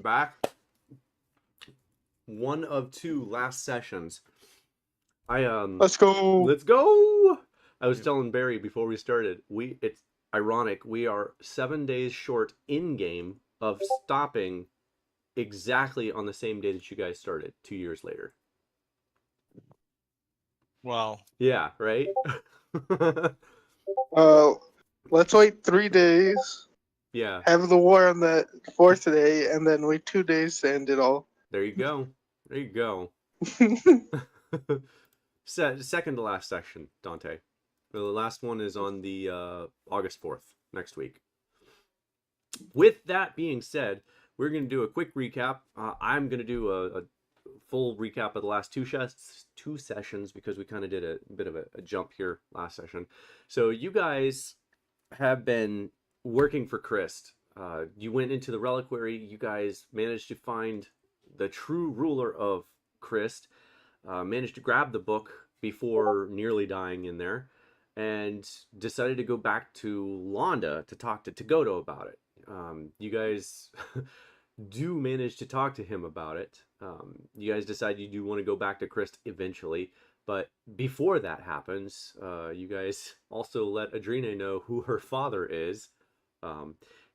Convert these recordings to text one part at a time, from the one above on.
back. One of two last sessions. Let's go. Let's go. I was telling Barry before we started, it's ironic, we are 7 days short in game of stopping exactly on the same day that you guys started 2 years later. Wow. Yeah, right? Let's wait 3 days. Yeah. Have the war on the 4th day, and then wait 2 days to end it all. There you go. There you go. Second to last section, Dante. The last one is on the August 4th, next week. With that being said, we're going to do a quick recap. I'm going to do a full recap of the last two sessions because we kind of did a bit of a jump here last session. So you guys have been working for Christ. You went into the reliquary. You guys managed to find the true ruler of Christ. Managed to grab the book before nearly dying in there, and decided to go back to Londa to talk to Tagoto about it. You guys do manage to talk to him about it. You guys decide you do want to go back to Christ eventually, but before that happens, you guys also let Adrina know who her father is.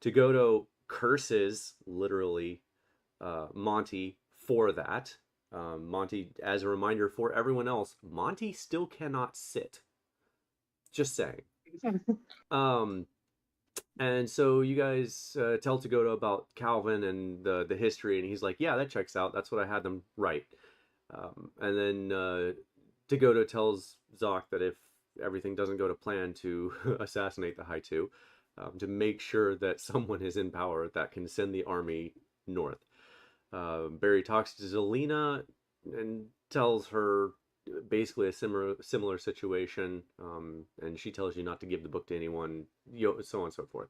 Tagoto curses, literally, Monty for that. Monty, as a reminder for everyone else, Monty still cannot sit. Just saying. And so you guys tell Tagoto about Calvin and the history, and he's like, yeah, that checks out. That's what I had them write. And then Tagoto tells Zoc that if everything doesn't go to plan, to assassinate the High Two, to make sure that someone is in power that can send the army north. Barry talks to Zelina and tells her basically a similar situation, and she tells you not to give the book to anyone, so on and so forth.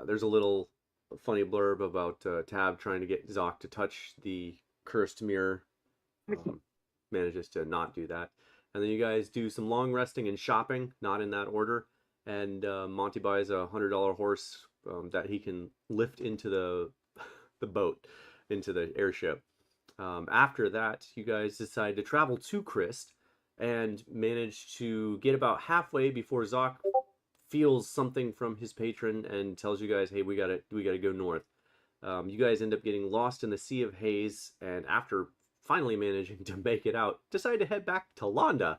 There's a little funny blurb about Tab trying to get Zoc to touch the cursed mirror. Manages to not do that. And then you guys do some long resting and shopping, not in that order. And Monty buys a $100 horse that he can lift into the boat, into the airship. After that, you guys decide to travel to Christ and manage to get about halfway before Zoc feels something from his patron and tells you guys, hey, we gotta go north. You guys end up getting lost in the Sea of Haze, and after finally managing to make it out, decide to head back to Londa,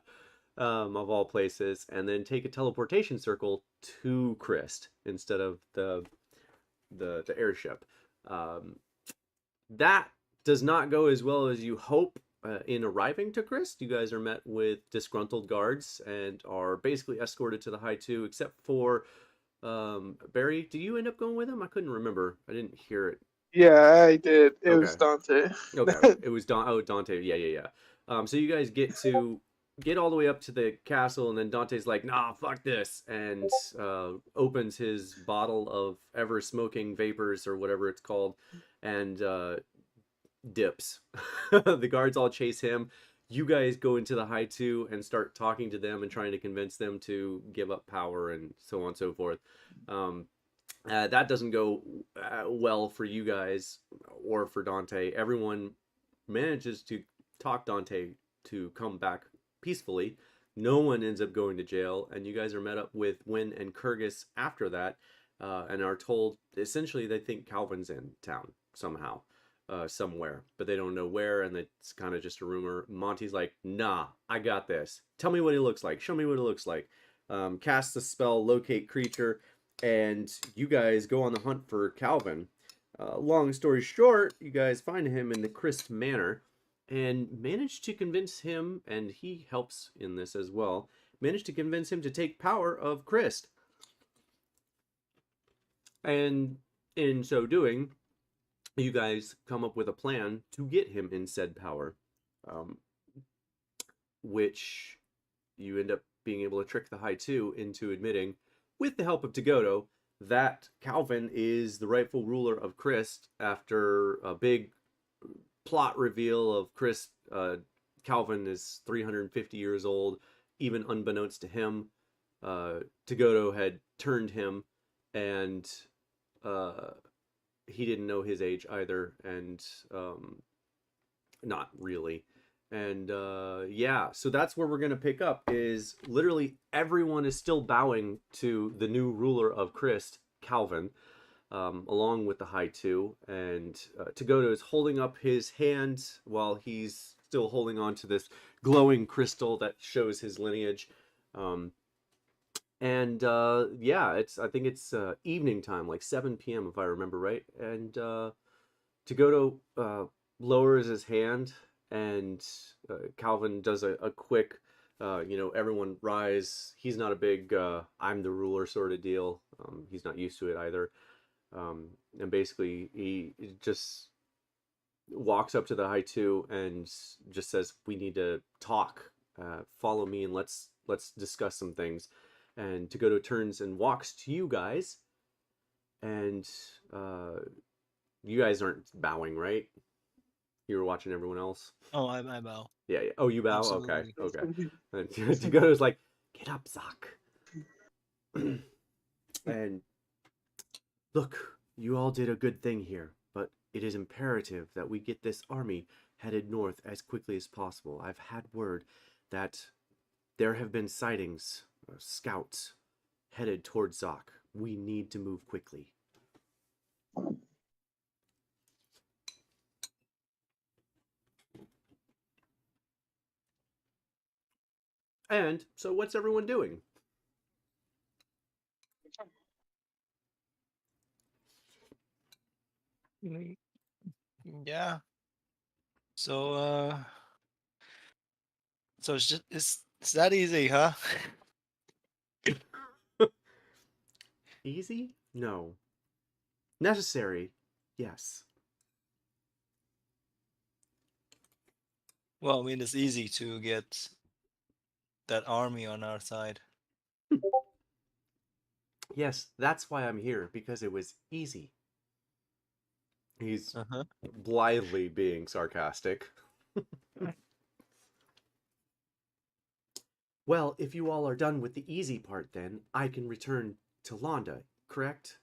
of all places, and then take a teleportation circle to Christ instead of the airship. That does not go as well as you hope. In arriving to Christ, you guys are met with disgruntled guards and are basically escorted to the High Two, except for Barry. Do you end up going with him? I couldn't remember. I didn't hear it. Yeah, I did. It Okay. was Dante. Okay, it was Dante. Yeah. So you guys get all the way up to the castle, and then Dante's like, nah, fuck this, and opens his bottle of ever smoking vapors or whatever it's called, and dips. The guards all chase him. You guys go into the High Two and start talking to them and trying to convince them to give up power and so on and so forth. That doesn't go well for you guys or for Dante. Everyone manages to talk Dante to come back peacefully. No one ends up going to jail, and you guys are met up with Wynn and Kurgis after that, and are told essentially they think Calvin's in town somehow. Somewhere, but they don't know where, and it's kind of just a rumor. Monty's like, nah, I got this. Tell me what he looks like. Show me what he looks like. Cast the spell, locate creature, and you guys go on the hunt for Calvin. Long story short, you guys find him in the Christ Manor, and manage to convince him, and he helps in this as well, manage to convince him to take power of Christ. And in so doing, you guys come up with a plan to get him in said power, which you end up being able to trick the High Two into admitting, with the help of Tagoto, that Calvin is the rightful ruler of Christ after a big plot reveal of Christ. Calvin is 350 years old, even unbeknownst to him. Tagoto had turned him, and he didn't know his age either, and not really. And yeah, so that's where we're gonna pick up. Is literally everyone is still bowing to the new ruler of Christ, Calvin, along with the High Two, and Tagoto is holding up his hand while he's still holding on to this glowing crystal that shows his lineage. Um, and yeah, I think it's evening time, like 7 p.m. if I remember right. And Tagoto lowers his hand, and Calvin does a quick, everyone rise. He's not a big I'm the ruler sort of deal. He's not used to it either. And basically, he just walks up to the High Two and just says, "We need to talk. Follow me, and let's discuss some things." And Tagoto turns and walks to you guys, and you guys aren't bowing, right? You were watching everyone else. Oh, I bow. Yeah, yeah. Oh, you bow. Absolutely. Okay, okay. And Tagoto's like, "Get up, Zoc." And look, you all did a good thing here, but it is imperative that we get this army headed north as quickly as possible. I've had word that there have been sightings, scouts, headed towards Zoc. We need to move quickly. And so what's everyone doing? Yeah. So so it's that easy, huh? Easy? No. Necessary? Yes. Well, I mean, it's easy to get that army on our side. Yes, that's why I'm here, because it was easy. He's Uh-huh. blithely being sarcastic. Well, if you all are done with the easy part, then I can return to Londa, correct?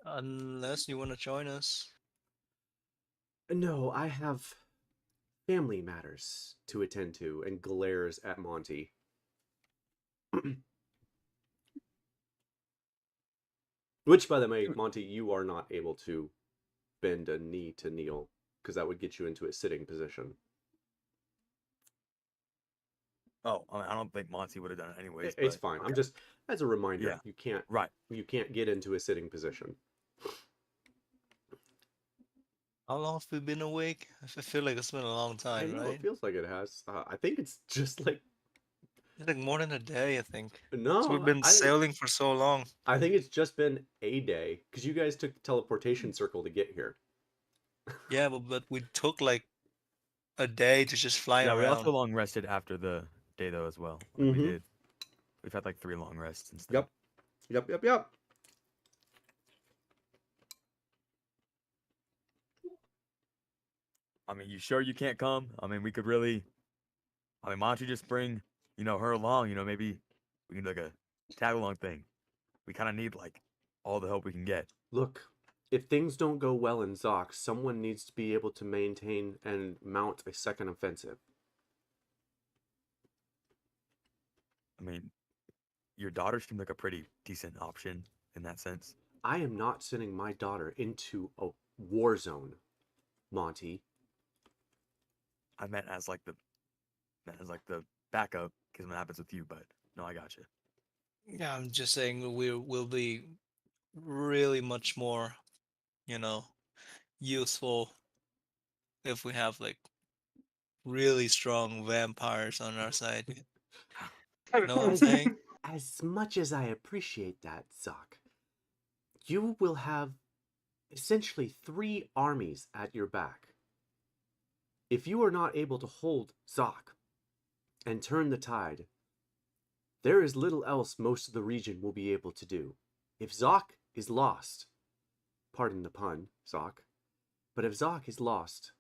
Unless you want to join us. No, I have family matters to attend to, and glares at Monty. Which, by the way, Monty, you are not able to bend a knee to kneel, because that would get you into a sitting position. Oh, I mean, I don't think Monty would have done it anyways. It's but, fine. okay. I'm just, as a reminder, Yeah. you can't Right. get into a sitting position. How long have we been awake? I feel like it's been a long I time, know right? it feels like it has. I think it's just like It's like more than a day, I think. So no. we've been sailing for so long. I think it's just been a day because you guys took the teleportation circle to get here. Yeah, but we took like a day to just fly Yeah, we around. also long rested after the day though as well. Like, we did. We've had like 3 long rests and stuff. Yep. I mean, you sure you can't come? I mean, we could really. I mean, why don't you just bring, her along? Maybe we can do like a tag along thing. We kind of need like all the help we can get. Look, if things don't go well in Zoc, someone needs to be able to maintain and mount a second offensive. I mean, your daughter seemed like a pretty decent option in that sense. I am not sending my daughter into a war zone, Monty. I meant as like the backup, because what happens with you. But no, I got you. Yeah, I'm just saying we'll be really much more, useful if we have like really strong vampires on our side. Know what I'm saying? As much as I appreciate that, Zoc, you will have essentially 3 armies at your back. If you are not able to hold Zoc and turn the tide, there is little else most of the region will be able to do. If Zoc is lost, pardon the pun, Zoc, but if Zoc is lost,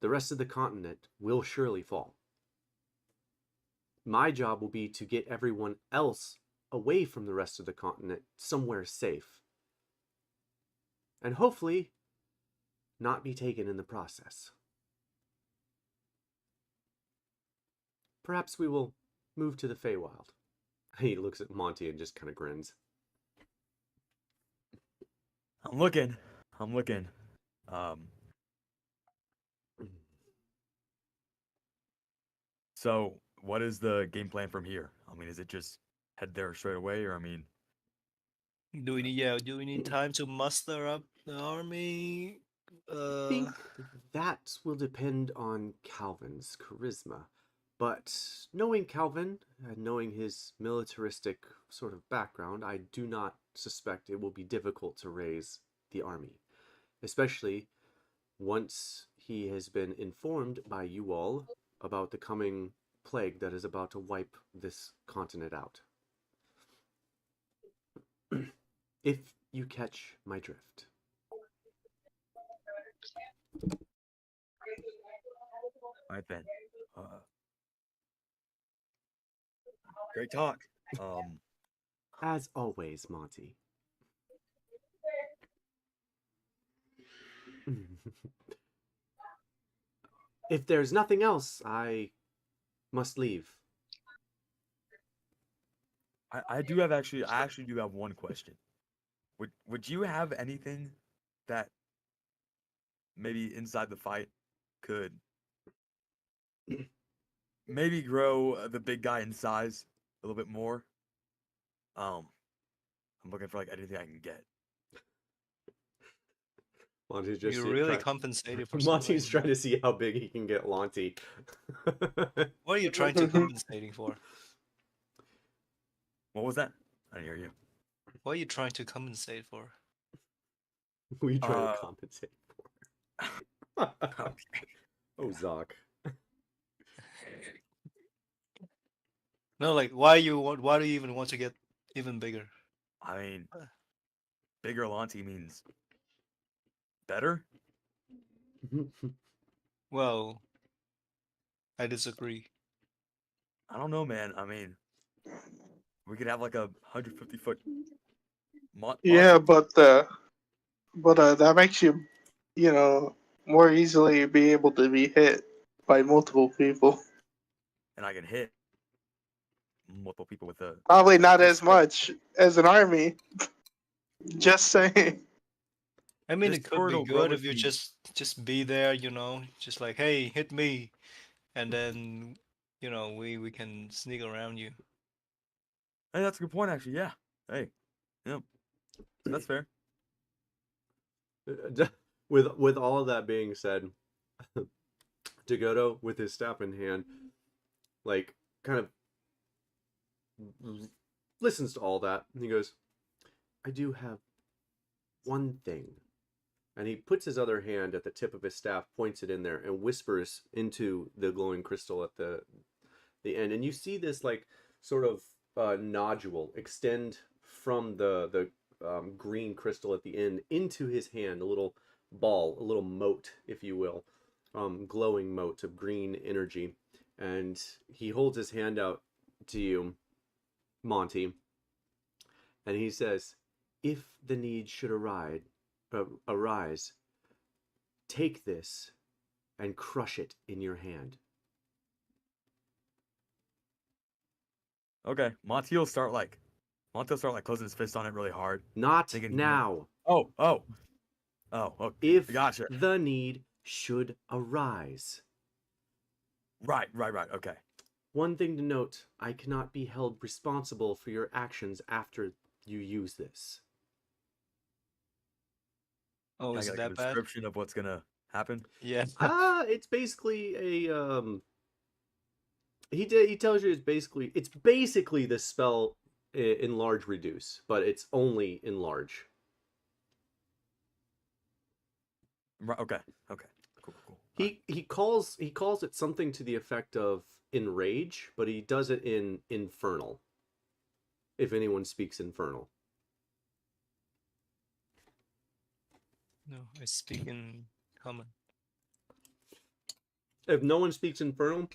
the rest of the continent will surely fall. My job will be to get everyone else away from the rest of the continent, somewhere safe. And hopefully not be taken in the process. Perhaps we will move to the Feywild. He looks at Monty and just kind of grins. I'm looking. So what is the game plan from here? I mean, is it just head there straight away, or I mean, Do we need time to muster up the army? I think that will depend on Calvin's charisma. But knowing Calvin and knowing his militaristic sort of background, I do not suspect it will be difficult to raise the army. Especially once he has been informed by you all about the coming plague that is about to wipe this continent out. If you catch my drift. right then. Great talk. As always, Monty. If there's nothing else, I must leave. I actually do have one question. Would you have anything that maybe inside the fight could maybe grow the big guy in size a little bit more? I'm looking for like anything I can get. Monty's just You're really compensated for Monty's something. trying to see how big he can get Lonty. What are you trying to compensating for? What was that? I didn't hear you. What are you trying to compensate for? Who are you trying to compensate for? Okay. Oh, Zoc. No, like why do you even want to get even bigger? I mean, bigger Lonty means better. Well, I disagree. I don't know, man. I mean, we could have like a 150-foot Yeah, monster. but that makes you, more easily be able to be hit by multiple people. And I can hit multiple people with a. Probably not as much as an army. Just saying. I mean, This it could sword be will grow good with if you me. just be there, just like, hey, hit me, and then we can sneak around you. Hey, that's a good point, actually. Yeah. Hey. Yep. That's fair. With all of that being said, Dagoto, with his staff in hand, like, kind of listens to all that, and he goes, I do have one thing. And he puts his other hand at the tip of his staff, points it in there, and whispers into the glowing crystal at the end. And you see this, like, sort of nodule extend from the green crystal at the end into his hand, a little ball, a little mote, if you will, glowing mote of green energy. And he holds his hand out to you, Monty, and he says, if the need should arise, take this and crush it in your hand. Okay. Monty will start like closing his fist on it really hard. Not Thinking, now. Oh. Okay. If Gotcha. the need should arise. Right. Okay. One thing to note, I cannot be held responsible for your actions after you use this. Oh, Can I is get it like a that bad? description of what's gonna happen? Yeah. It's basically a he tells you it's basically the spell enlarge reduce, but it's only enlarge. Right. Okay. Cool. He calls it something to the effect of enrage, but he does it in infernal. If anyone speaks infernal. No, I speak in common. If no one speaks infernal,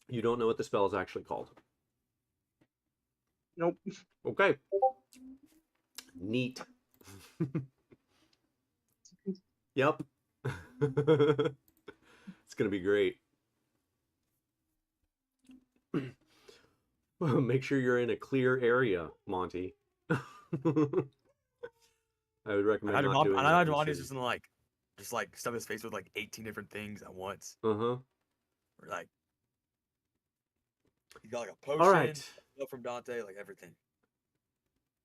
you don't know what the spell is actually called. Nope. Okay. Neat. Yep. It's gonna be great. Make sure you're in a clear area, Monty. I would recommend not doing I that. imagine Monty's just gonna like, stuff his face with like 18 different things at once. Uh-huh. Or like, he got like a potion. All right. Stuff from Dante, like everything.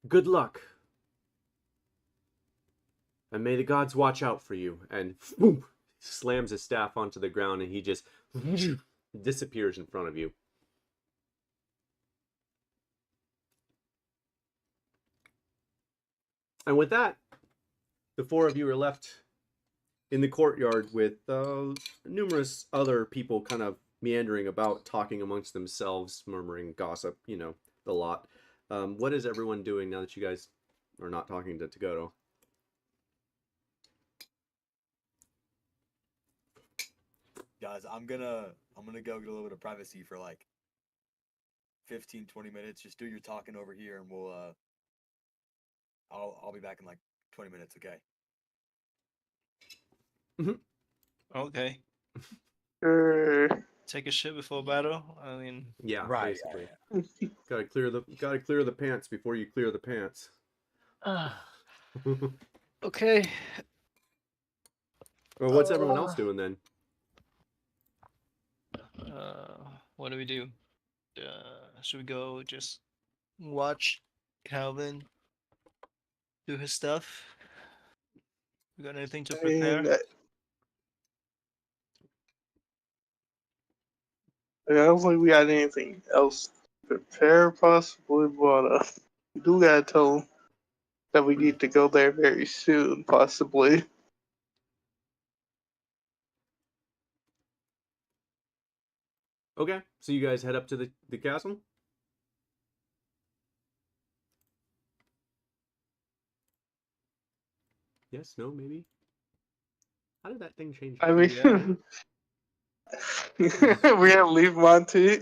Good luck. And may the gods watch out for you. And boom, slams his staff onto the ground and he just disappears in front of you. And with that, the four of you are left in the courtyard with numerous other people kind of meandering about, talking amongst themselves, murmuring gossip, you know, the lot. What is everyone doing now that you guys are not talking to Tagoto? Guys, I'm gonna go get a little bit of privacy for like 15-20 minutes. Just do your talking over here and we'll I'll be back in like 20 minutes, okay? Okay. Sure. Take a shit before battle. I mean, Yeah, Right, basically. yeah. Gotta clear the pants before you clear the pants. Okay. Well, what's everyone else doing then? what do we do? Should we go just watch Calvin do his stuff? We got anything to I mean, prepare? I don't think we got anything else to prepare, possibly, but we do gotta tell them that we need to go there very soon, possibly. Okay, so you guys head up to the castle? Yes, no, maybe? How did that thing change? I mean, Yeah. we gotta leave Monty.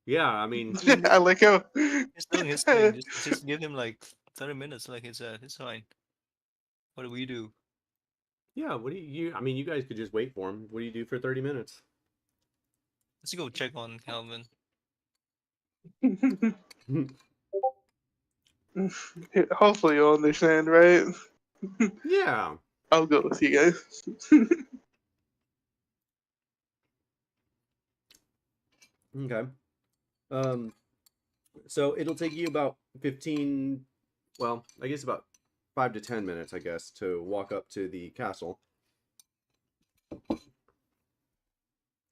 Yeah, I mean, I like how. He's doing his thing. Just give him like 30 minutes, like he said. It's fine. What do we do? yeah, what do I mean, you guys could just wait for him. What do you do for 30 minutes? Let's go check on Calvin. Hopefully you'll understand, right? Yeah. I'll go with you guys. Okay. So it'll take you about 15, well, I guess about 5 to 10 minutes, I guess, to walk up to the castle.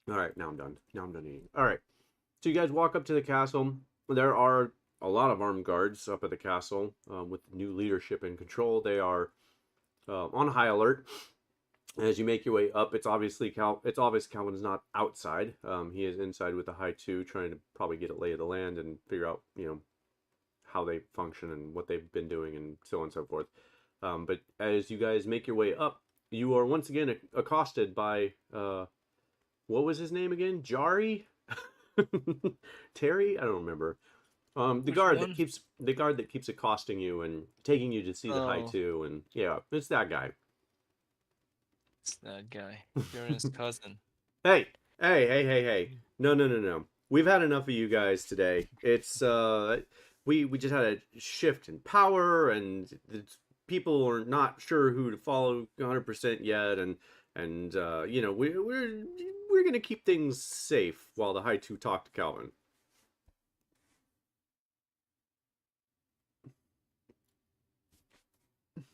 All right, now I'm done. Now I'm done eating. All right. So you guys walk up to the castle. There are a lot of armed guards up at the castle with new leadership and control. They are on high alert. As you make your way up, it's obvious Calvin's not outside. He is inside with the high two, trying to probably get a lay of the land and figure out, you know, how they function and what they've been doing and so on and so forth. But as you guys make your way up, you are once again accosted by what was his name again? Jari? Terry? I don't remember. The guard that keeps accosting you and taking you to see the high two, and yeah, it's that guy. It's that guy. You're his cousin. Hey. No. We've had enough of you guys today. It's we just had a shift in power, and people are not sure who to follow 100% yet, and you know, we're gonna keep things safe while the high two talk to Calvin.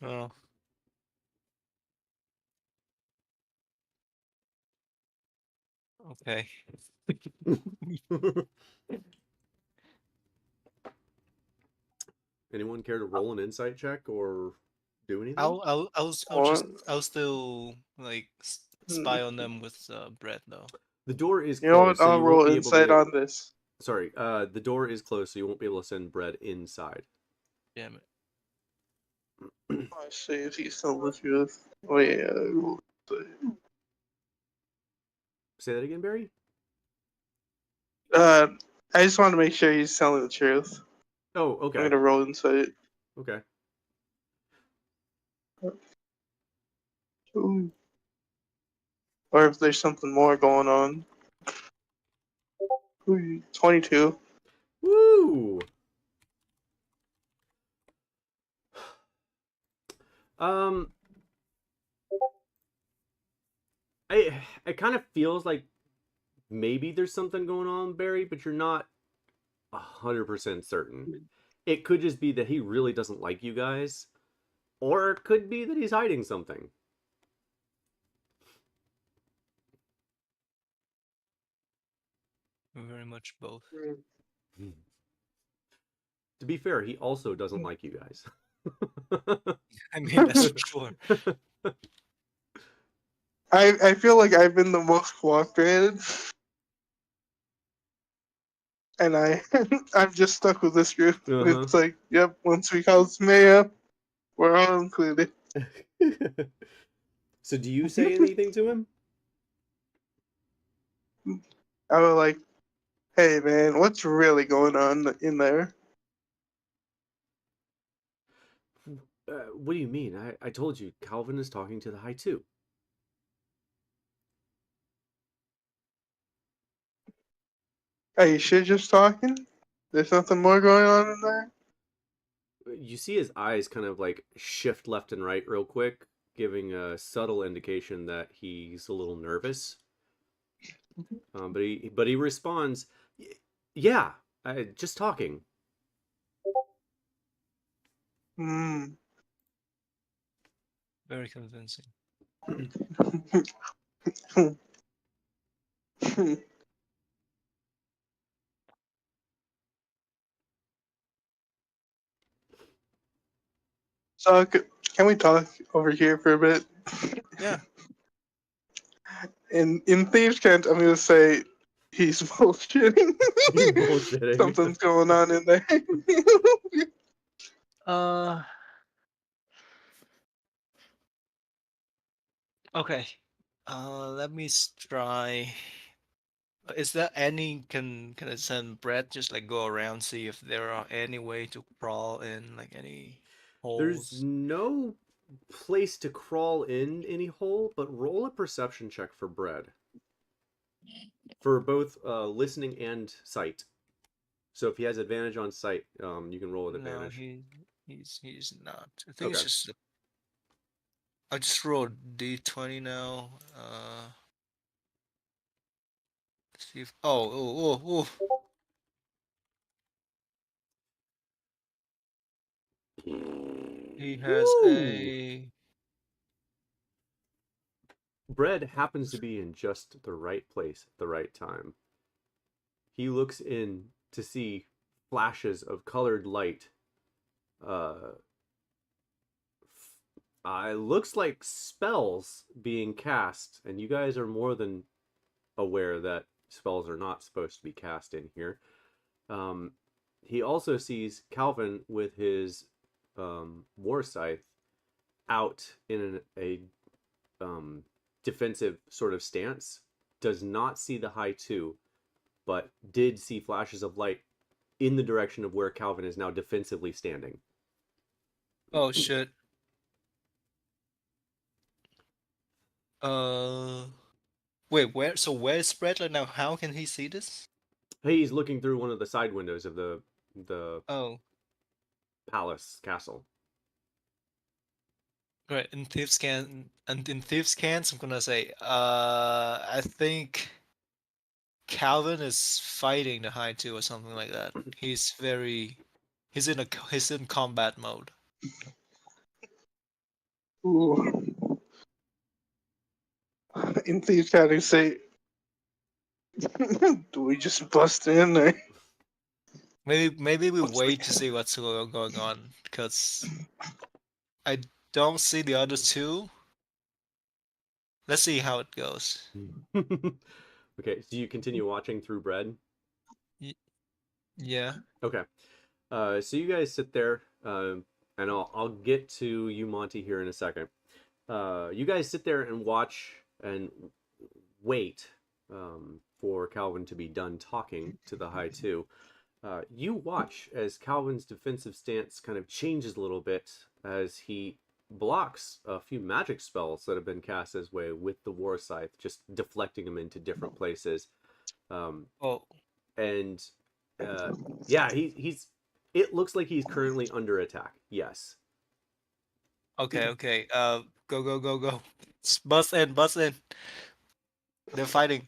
Oh. Okay. Anyone care to roll an insight check or do anything? I'll still like spy on them with bread though. The door is You know closed, what? so I'll you won't roll be able insight to. on this. Sorry, the door is closed, so you won't be able to send bread inside. Damn it. Let's see if he's telling the truth. Oh yeah. Say that again, Barry? I just want to make sure he's telling the truth. Oh, I'm okay. gonna roll insight. Okay. Ooh. Or if there's something more going on. Ooh, 22. Woo! Um, it kind of feels like maybe there's something going on, Barry, but you're not 100% certain. It could just be that he really doesn't like you guys, or it could be that he's hiding something. Very much both. To be fair, he also doesn't like you guys. I mean, that's for sure. I feel like I've been the most cooperative. And I'm just stuck with this group. Uh-huh. It's like, yep, once we call this Maya, we're all included. So do you say anything to him? I was like, hey man, what's really going on in there? What do you mean? I told you, Calvin is talking to the High Two. Are you sure just talking? There's nothing more going on in there? You see his eyes kind of like shift left and right real quick, giving a subtle indication that he's a little nervous. But he responds, "Yeah, just talking." Hmm. Very convincing. So, can we talk over here for a bit? Yeah. In Thieves' Cant, I'm gonna say he's bullshitting. He's bullshitting. Something's going on in there. Uh. Okay. Let me try. Is there any can I send Brett just like go around see if there are any way to crawl in like any There's holes? no place to crawl in any hole, but roll a perception check for Bread for both listening and sight. So if he has advantage on sight, you can roll with No, advantage. he's not. I think Okay. it's just. I just rolled D20 now. Let's see if. Oh. He has Woo! a. Bread happens to be in just the right place at the right time. He looks in to see flashes of colored light. It looks like spells being cast, and you guys are more than aware that spells are not supposed to be cast in here. Um, he also sees Calvin with his war scythe out in a defensive sort of stance. Does not see the High Two, but did see flashes of light in the direction of where Calvin is now defensively standing. Oh shit. Uh. Wait, where? So where's Brett right now? How can he see this? He's looking through one of the side windows of the Oh, palace castle. right. In Thieves' Can and in Thieves' Cans, I'm gonna say, I think Calvin is fighting the High Two or something like that. He's in combat mode. Ooh. In Thieves' Cant, I say, do we just bust in there? Maybe we What's the wait to see what's going on because I don't see the other two. Let's see how it goes. Okay, so you continue watching through Bread. Y- yeah. Okay, so you guys sit there, and I'll get to you, Monty, here in a second. You guys sit there and watch and wait for Calvin to be done talking to the High Two. You watch as Calvin's defensive stance kind of changes a little bit as he blocks a few magic spells that have been cast his way with the War Scythe, just deflecting them into different places. Oh, And yeah, he's. It looks like he's currently under attack. Yes. okay, okay. Go, go, go, go. Bust in, bust in. They're fighting.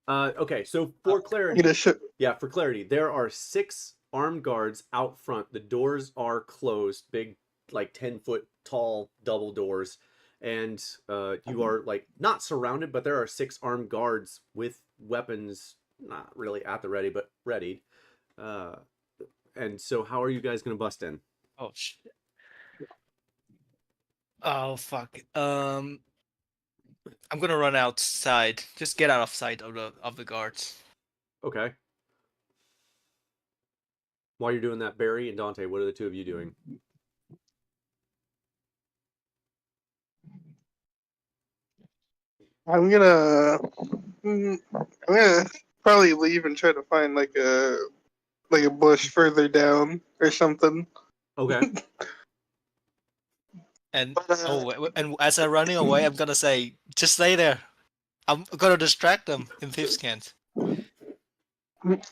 Okay, so for clarity, Get a shit. yeah, for clarity, there are 6 armed guards out front. The doors are closed, big, like 10-foot tall double doors, and you are like not surrounded, but there are 6 armed guards with weapons, not really at the ready, but readied. And so, how are you guys gonna bust in? Oh shit. Oh fuck. I'm gonna run outside. Just get out of sight of the guards. Okay. While you're doing that, Barry and Dante, what are the two of you doing? I'm gonna probably leave and try to find like a bush further down or something. Okay. And But, and as I'm running away, I'm gonna say, just stay there. I'm gonna distract them in thieves' cant. oh,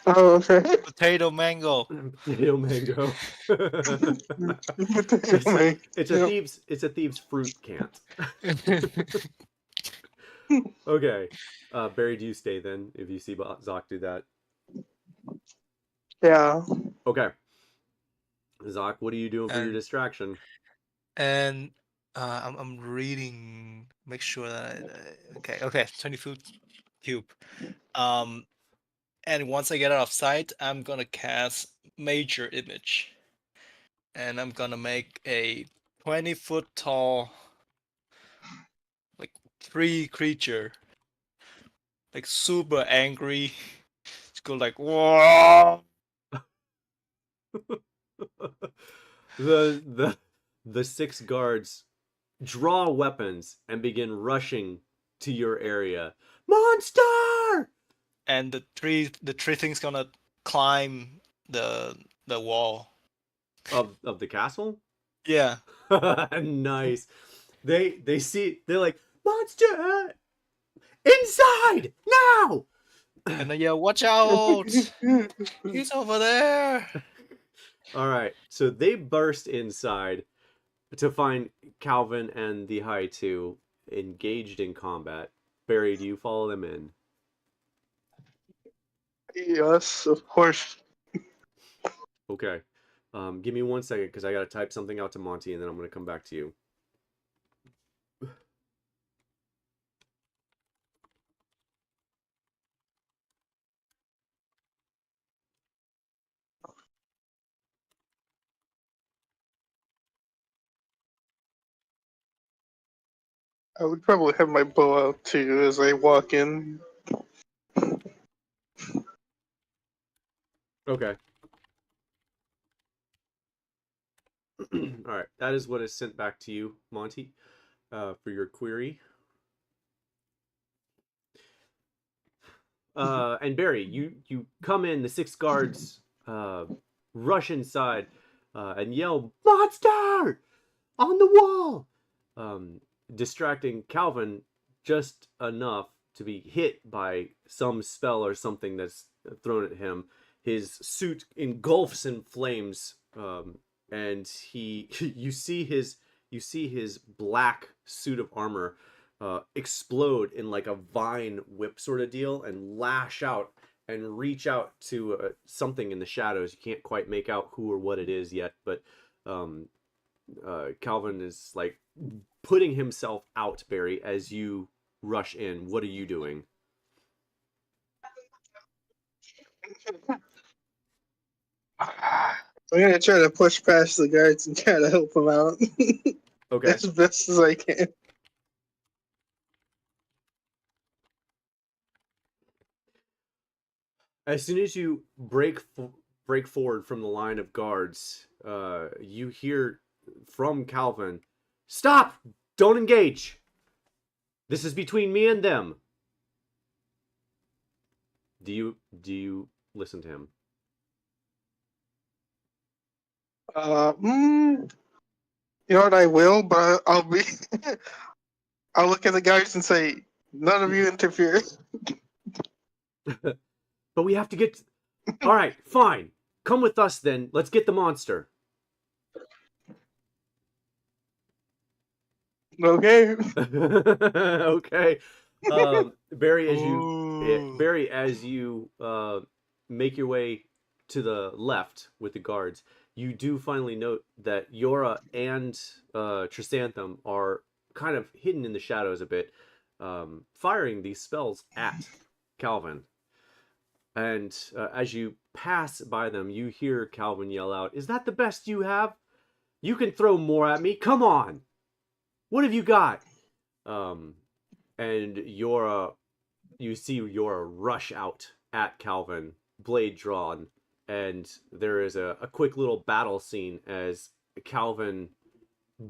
okay. Potato mango. Potato mango. Anyway, it's a thieves fruit can't. Okay. Barry, do you stay then if you see Zoc do that? yeah. Okay. Zoc, what are you doing for your And- distraction? And I'm reading. Make sure that okay. 20-foot cube. And once I get out of sight, I'm gonna cast Major Image, and I'm gonna make a 20-foot tall, like tree creature, like super angry. It's go like whoa. The 6 guards draw weapons and begin rushing to your area. Monster! And the tree thing's gonna climb the wall. Of the castle? Yeah. Nice. They're like, monster! Inside! Now! And then yeah, watch out! He's over there. All right. So they burst inside to find Calvin and the High Two engaged in combat. Barry, do you follow them in? Yes, of course. Okay. Give me 1 second because I got to type something out to Monty and then I'm going to come back to you. I would probably have my bow out too as I walk in. Okay. All right. That is what is sent back to you, Monty, for your query. And Barry, you come in. The 6 guards rush inside and yell, "Monster! On the wall!" Distracting Calvin just enough to be hit by some spell or something that's thrown at him. His suit engulfs in flames, and you see his black suit of armor explode in like a vine whip sort of deal and lash out and reach out to something in the shadows. You can't quite make out who or what it is yet, but Calvin is like putting himself out, Barry, as you rush in. What are you doing? I'm gonna try to push past the guards and try to help them out Okay. as best as I can. As soon as you break forward from the line of guards, you hear from Calvin, "Stop! Don't engage! This is between me and them." Do you listen to him? You know what? I will, but I'll be. I'll look at the guys and say, "None of you interfere." But we have to get. All right, fine. Come with us then. Let's get the monster. Okay. Okay. Barry, Ooh. as you make your way to the left with the guards, you do finally note that Yora and Chrysanthemum are kind of hidden in the shadows a bit, firing these spells at Calvin. And as you pass by them, you hear Calvin yell out, "Is that the best you have? You can throw more at me. Come on. What have you got?" And Yora, you see Yora rush out at Calvin, blade drawn, and there is a quick little battle scene as Calvin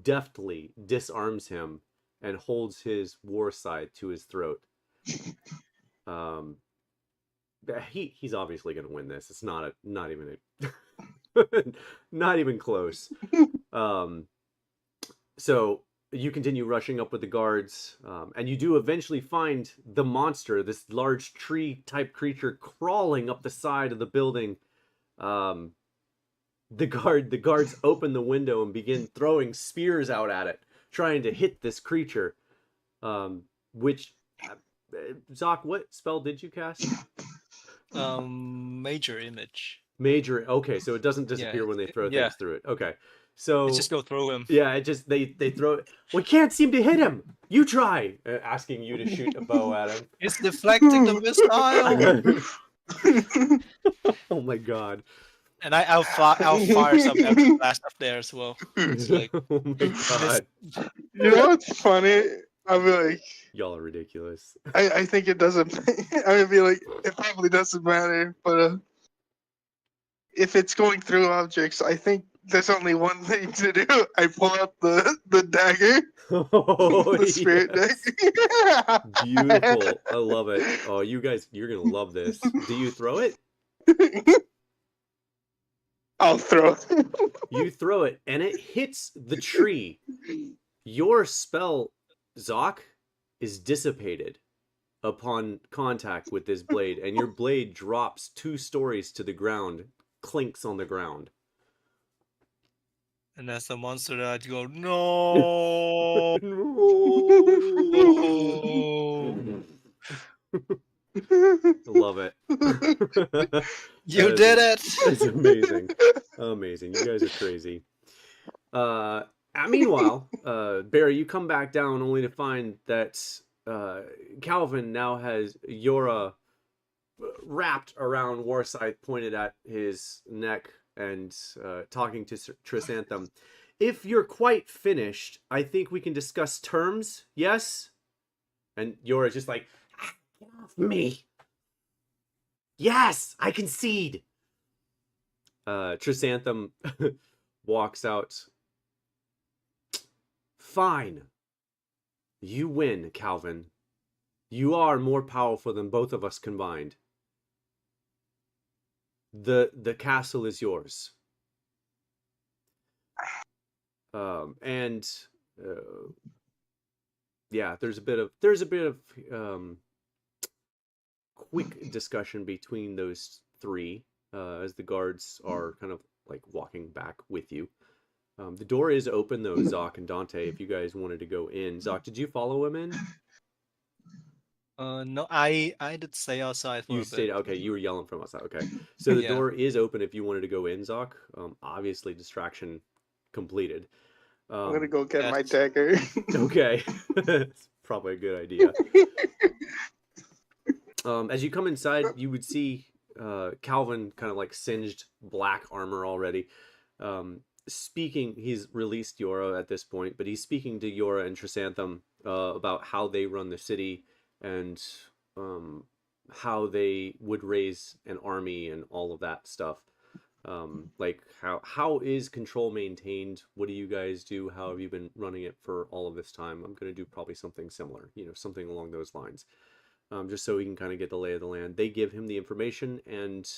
deftly disarms him and holds his war scythe to his throat. Um, he's obviously going to win this. It's not even not even close. So you continue rushing up with the guards, and you do eventually find the monster, this large tree-type creature crawling up the side of the building. The guards open the window and begin throwing spears out at it, trying to hit this creature. Which, Zoc, what spell did you cast? Major image. Major. Okay, so it doesn't disappear when they throw things through it. Okay, so Just go through him. yeah, it just they throw it. We can't seem to hit him. You try, asking you to shoot a bow at him. It's deflecting the missile. Oh my god! And I'll fire some empty blast up there as well. It's like, Oh my god! You know what's funny? I'll be like, Y'all are ridiculous. I think it doesn't. I would be like, it probably doesn't matter, but if it's going through objects, I think there's only one thing to do. I pull out the dagger, Oh, the spirit yes. dagger. Beautiful. I love it. Oh, you guys, you're gonna love this. Do you throw it? I'll throw it. You throw it, and it hits the tree. Your spell, Zoc, is dissipated upon contact with this blade, and your blade drops 2 stories to the ground, clinks on the ground. and that's the monster that I'd go, no. Love it. You did it. That's amazing. Amazing. You guys are crazy. Meanwhile, Barry, you come back down only to find that Calvin now has Yora wrapped around Warscythe, pointed at his neck, and talking to Chrysanthemum. If you're quite finished, I think we can discuss terms, yes? And Yora's just like, get off me. Yes, I concede. Chrysanthemum walks out. Fine. You win, Calvin. You are more powerful than both of us combined. The castle is yours. Yeah, there's a bit of quick discussion between those three as the guards are kind of like walking back with you. The door is open though, Zoc and Dante, if you guys wanted to go in. Zoc, did you follow him in? No, I did stay outside for a You bit. stayed, okay, you were yelling from outside, okay. So the door is open if you wanted to go in, Zoc. Obviously distraction completed. I'm gonna go get my dagger. Okay. It's probably a good idea. As you come inside, you would see Calvin kind of like singed black armor already. Speaking, he's released Yora at this point, but he's speaking to Yora and Chrysanthemum about how they run the city and how they would raise an army and all of that stuff. Like how is control maintained? What do you guys do? How have you been running it for all of this time? I'm going to do probably something similar, something along those lines. just so he can kind of get the lay of the land. They give him the information, and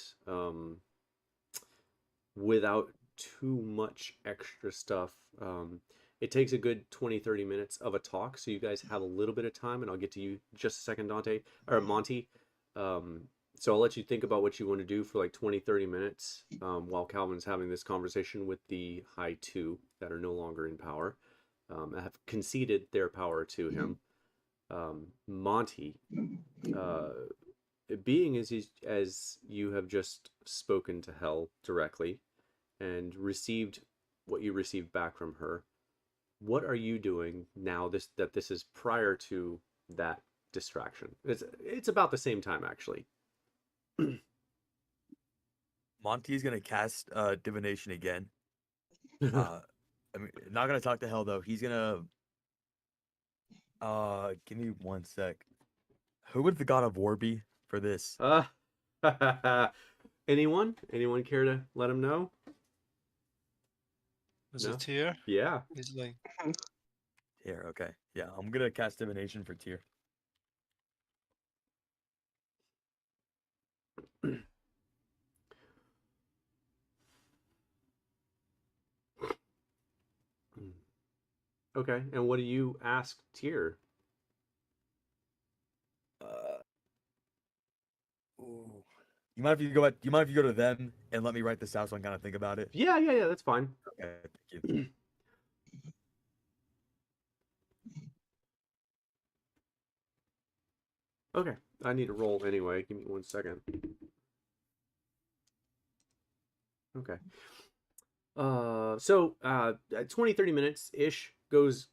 without too much extra stuff, it takes a good 20-30 minutes of a talk, so you guys have a little bit of time, and I'll get to you just a second, Dante, or Monty. So I'll let you think about what you want to do for like 20-30 minutes while Calvin's having this conversation with the High Two that are no longer in power, have conceded their power to him. Monty, being as you have just spoken to Hell directly and received what you received back from her, what are you doing now this is prior to that distraction? It's about the same time, actually. Monty's gonna cast divination again. I mean, not gonna talk to Hell though. He's gonna give me one sec. Who would the god of war be for this? Anyone care to let him know? Is No? it here? Yeah. He's like, Here, okay. Yeah, I'm gonna cast divination for Tyr. Okay, and what do you ask Tyr? Ooh. You mind if you go to them and let me write this out so I can kind of think about it? Yeah, that's fine. Okay, thank you. Okay, I need to roll anyway. Give me 1 second. Okay. So 20-30 minutes ish goes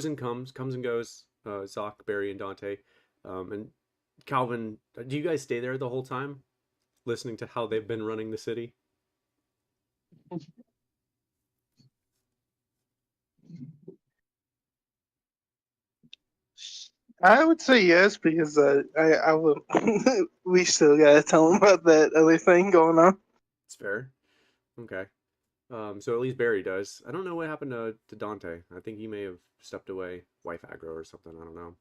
and comes and goes. Zoc, Barry, and Dante, and Calvin. Do you guys stay there the whole time, listening to how they've been running the city? I would say yes because I will. We still gotta tell him about that other thing going on. It's fair. Okay. So at least Barry does. I don't know what happened to Dante. I think he may have stepped away, wife aggro or something. I don't know.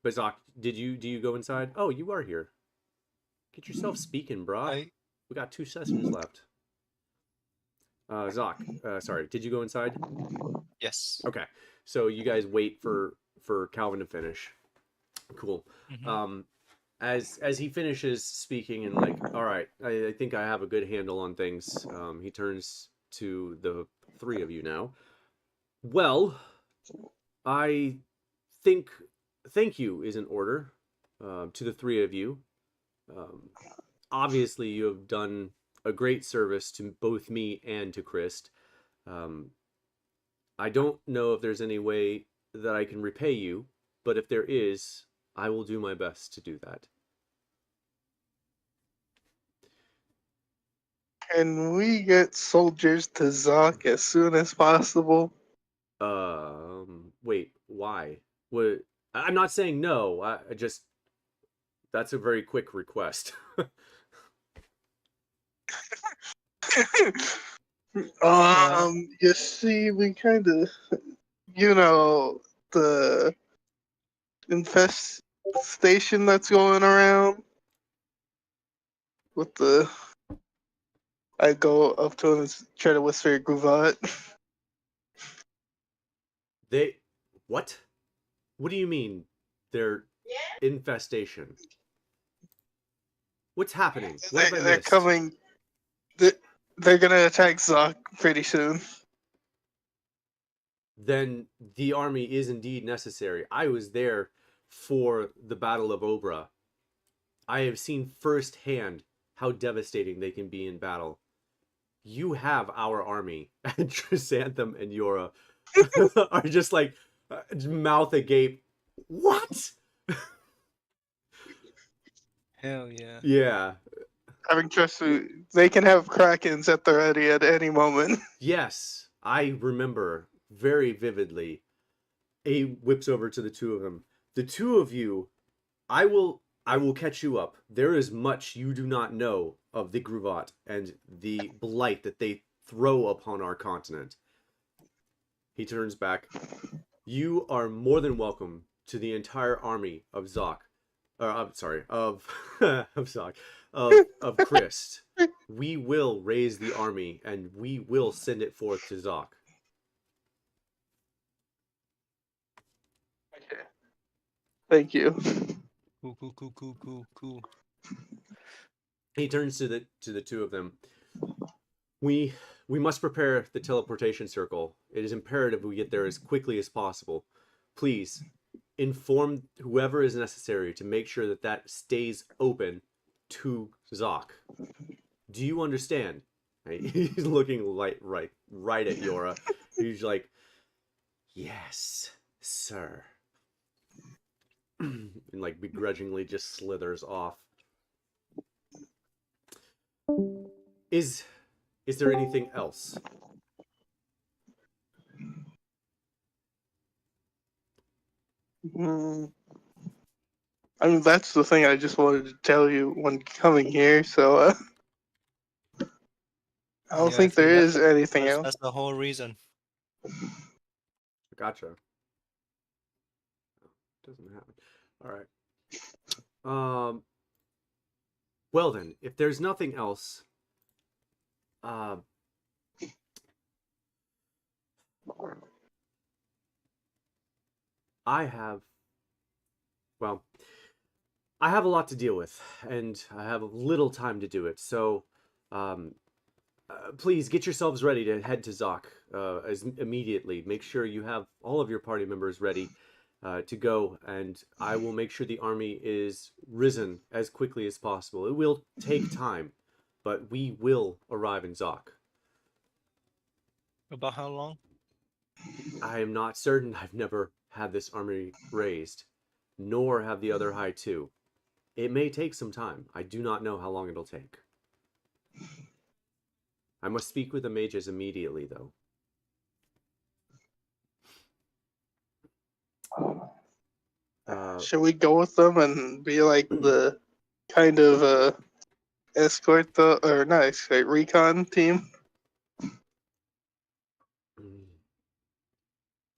But Zoc, do you go inside? Oh, you are here. Get yourself speaking, brah. We got 2 sessions left. Zoc, sorry, did you go inside? yes. Okay, so you guys wait for Calvin to finish. Cool. Mhm. As he finishes speaking and like, all right, I think I have a good handle on things. He turns to the 3 of you now. Well, I think thank you is in order to the 3 of you. Obviously, you have done a great service to both me and to Christ. I don't know if there's any way that I can repay you, but if there is, I will do my best to do that. Can we get soldiers to Zoc as soon as possible? Wait, why? What? I'm not saying no. I just that's a very quick request. You see, we kind of, the infestation that's going around with the. I go up to him and try to whisper Gruvat. They what? What do you mean? Their infestation? What's happening? What have I They're missed? coming. They're gonna attack Zoc pretty soon. Then the army is indeed necessary. I was there for the Battle of Obra. I have seen firsthand how devastating they can be in battle. You have our army, and Chrysanthem and Yora are just like mouth agape. What? Hell yeah. Yeah. Having trust, they can have Krakens at the ready at any moment. Yes, I remember very vividly. He whips over to the 2 of them. The 2 of you, I will catch you up. There is much you do not know of the Gruvat and the blight that they throw upon our continent. He turns back. You are more than welcome to the entire army of Zoc, I'm sorry, of of Zoc, of Christ, we will raise the army and we will send it forth to Zoc. Okay. Thank you. Cool. He turns to the two of them. We must prepare the teleportation circle. It is imperative we get there as quickly as possible. Please inform whoever is necessary to make sure that that stays open to Zoc. Do you understand? He's looking right at Yora. He's like, yes, sir. And like begrudgingly just slithers off. Is there anything else? I mean, that's the thing I just wanted to tell you when coming here, so I don't think there is anything else. That's the whole reason. Gotcha. Doesn't happen. All right. Well then, if there's nothing else, I have a lot to deal with, and I have little time to do it. So, please get yourselves ready to head to Zoc immediately. Make sure you have all of your party members ready to go, and I will make sure the army is risen as quickly as possible. It will take time, but we will arrive in Zoc. About how long? I am not certain. I've never had this army raised, nor have the other High Two. It may take some time. I do not know how long it'll take. I must speak with the mages immediately, though. Should we go with them and be like the kind of escort, or not escort, recon team?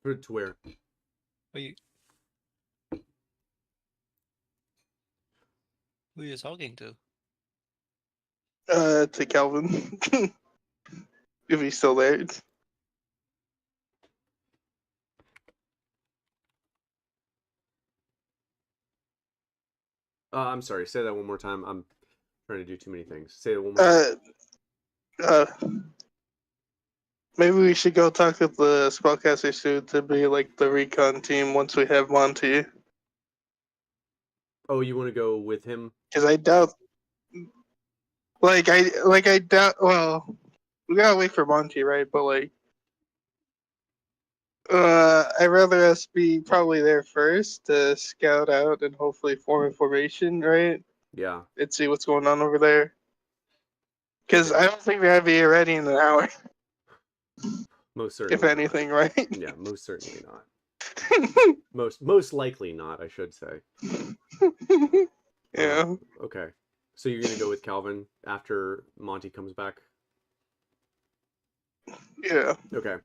To where? Who are you talking to? To Calvin. If he's still there. I'm sorry. Say that one more time. I'm trying to do too many things. Say it one more time. Maybe we should go talk with the spellcaster soon to be like the recon team once we have Monty. Oh, you want to go with him? Because I doubt. I doubt. Well, we gotta wait for Monty, right? But like, I'd rather us be probably there first to scout out and hopefully form a formation, right? Yeah. And see what's going on over there. Because Okay. I don't think we're gonna be ready in an hour. Most certainly. If anything, not. right? Yeah, most certainly not. most likely not, I should say. Yeah. Okay. So you're gonna go with Calvin after Monty comes back? Yeah. Okay.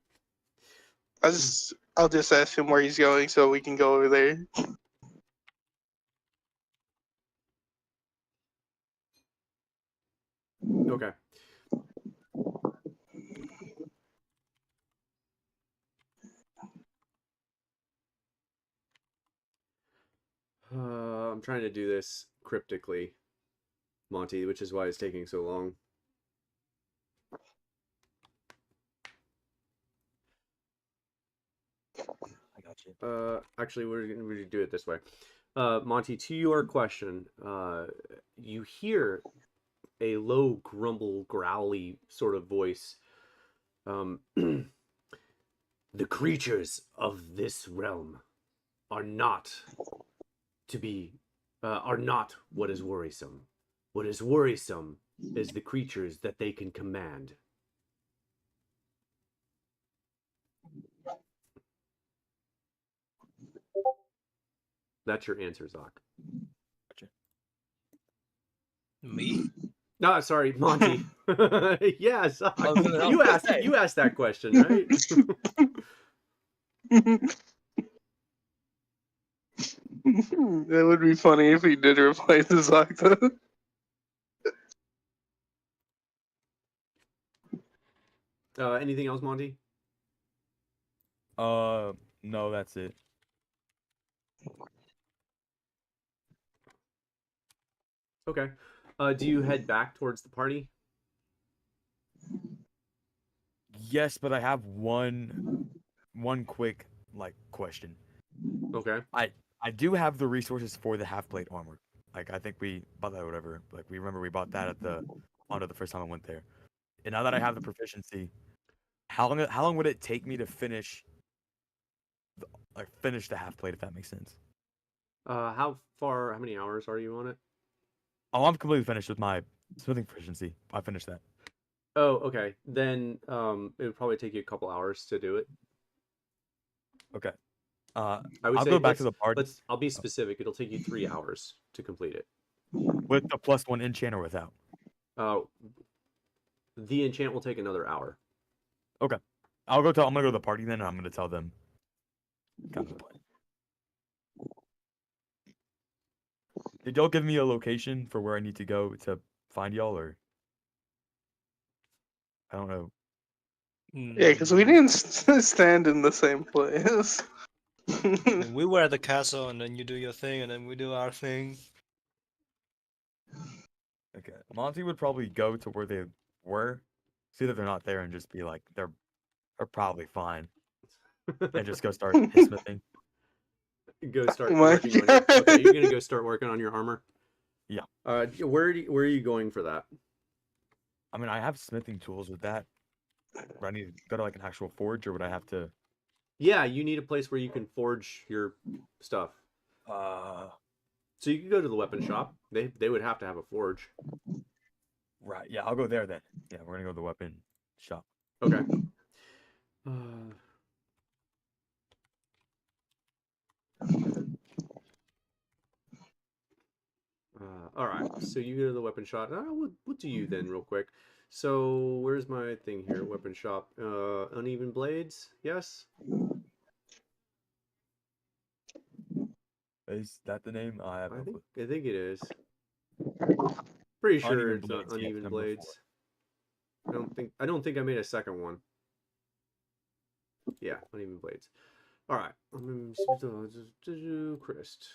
I'll just ask him where he's going so we can go over there. Okay. I'm trying to do this cryptically, Monty, which is why it's taking so long. I got you. Actually, we're gonna do it this way. Monty, to your question, you hear a low grumble, growly sort of voice. The creatures of this realm are not what is worrisome. What is worrisome is the creatures that they can command. That's your answer, Zoc. Gotcha. Me? No, sorry, Monty. Yeah, Zoc. I was gonna You asked that question, right? That would be funny if he did replace the saga. Anything else, Monty? No, that's it. Okay. Do you head back towards the party? Yes, but I have one quick question. Okay. I do have the resources for the half plate armor. Like I think we bought that or whatever. Like we remember we bought that at the Honda the first time I went there. And now that I have the proficiency, how long would it take me to finish the half plate if that makes sense? How many hours are you on it? Oh, I'm completely finished with my smithing proficiency. I finished that. Oh, okay. Then it would probably take you a couple hours to do it. Okay. I would I'll say go back to the party I'll be specific. It'll take you 3 hours to complete it. with the +1 enchant or without. The enchant will take another hour. Okay. I'm gonna go to the party then, and I'm gonna tell them kind of the plan. Did y'all give me a location for where I need to go to find y'all, or I don't know. Yeah, because we didn't stand in the same place. And we were at the castle, and then you do your thing, and then we do our thing. Okay. Monty would probably go to where they were, see that they're not there, and just be like, they're probably fine, and just go start his smithing. Go start Oh my working on your. God. Okay, you're gonna go start working on your armor. Yeah. Where are you going for that? I mean, I have smithing tools with that. But I need to go to like an actual forge, or would I have to? Yeah, you need a place where you can forge your stuff. So you can go to the weapon shop. They would have to have a forge. Right. Yeah, I'll go there then. Yeah, we're gonna go to the weapon shop. Okay. All right. So you go to the weapon shop. What do you then, real quick? So where's my thing here? Weapon shop. Uneven blades. Yes. Is that the name? I have. I think it is. Pretty sure Uneven it's blades, yes, uneven number 4. blades. I don't think I made a second one. Yeah, uneven blades. All right. Christ.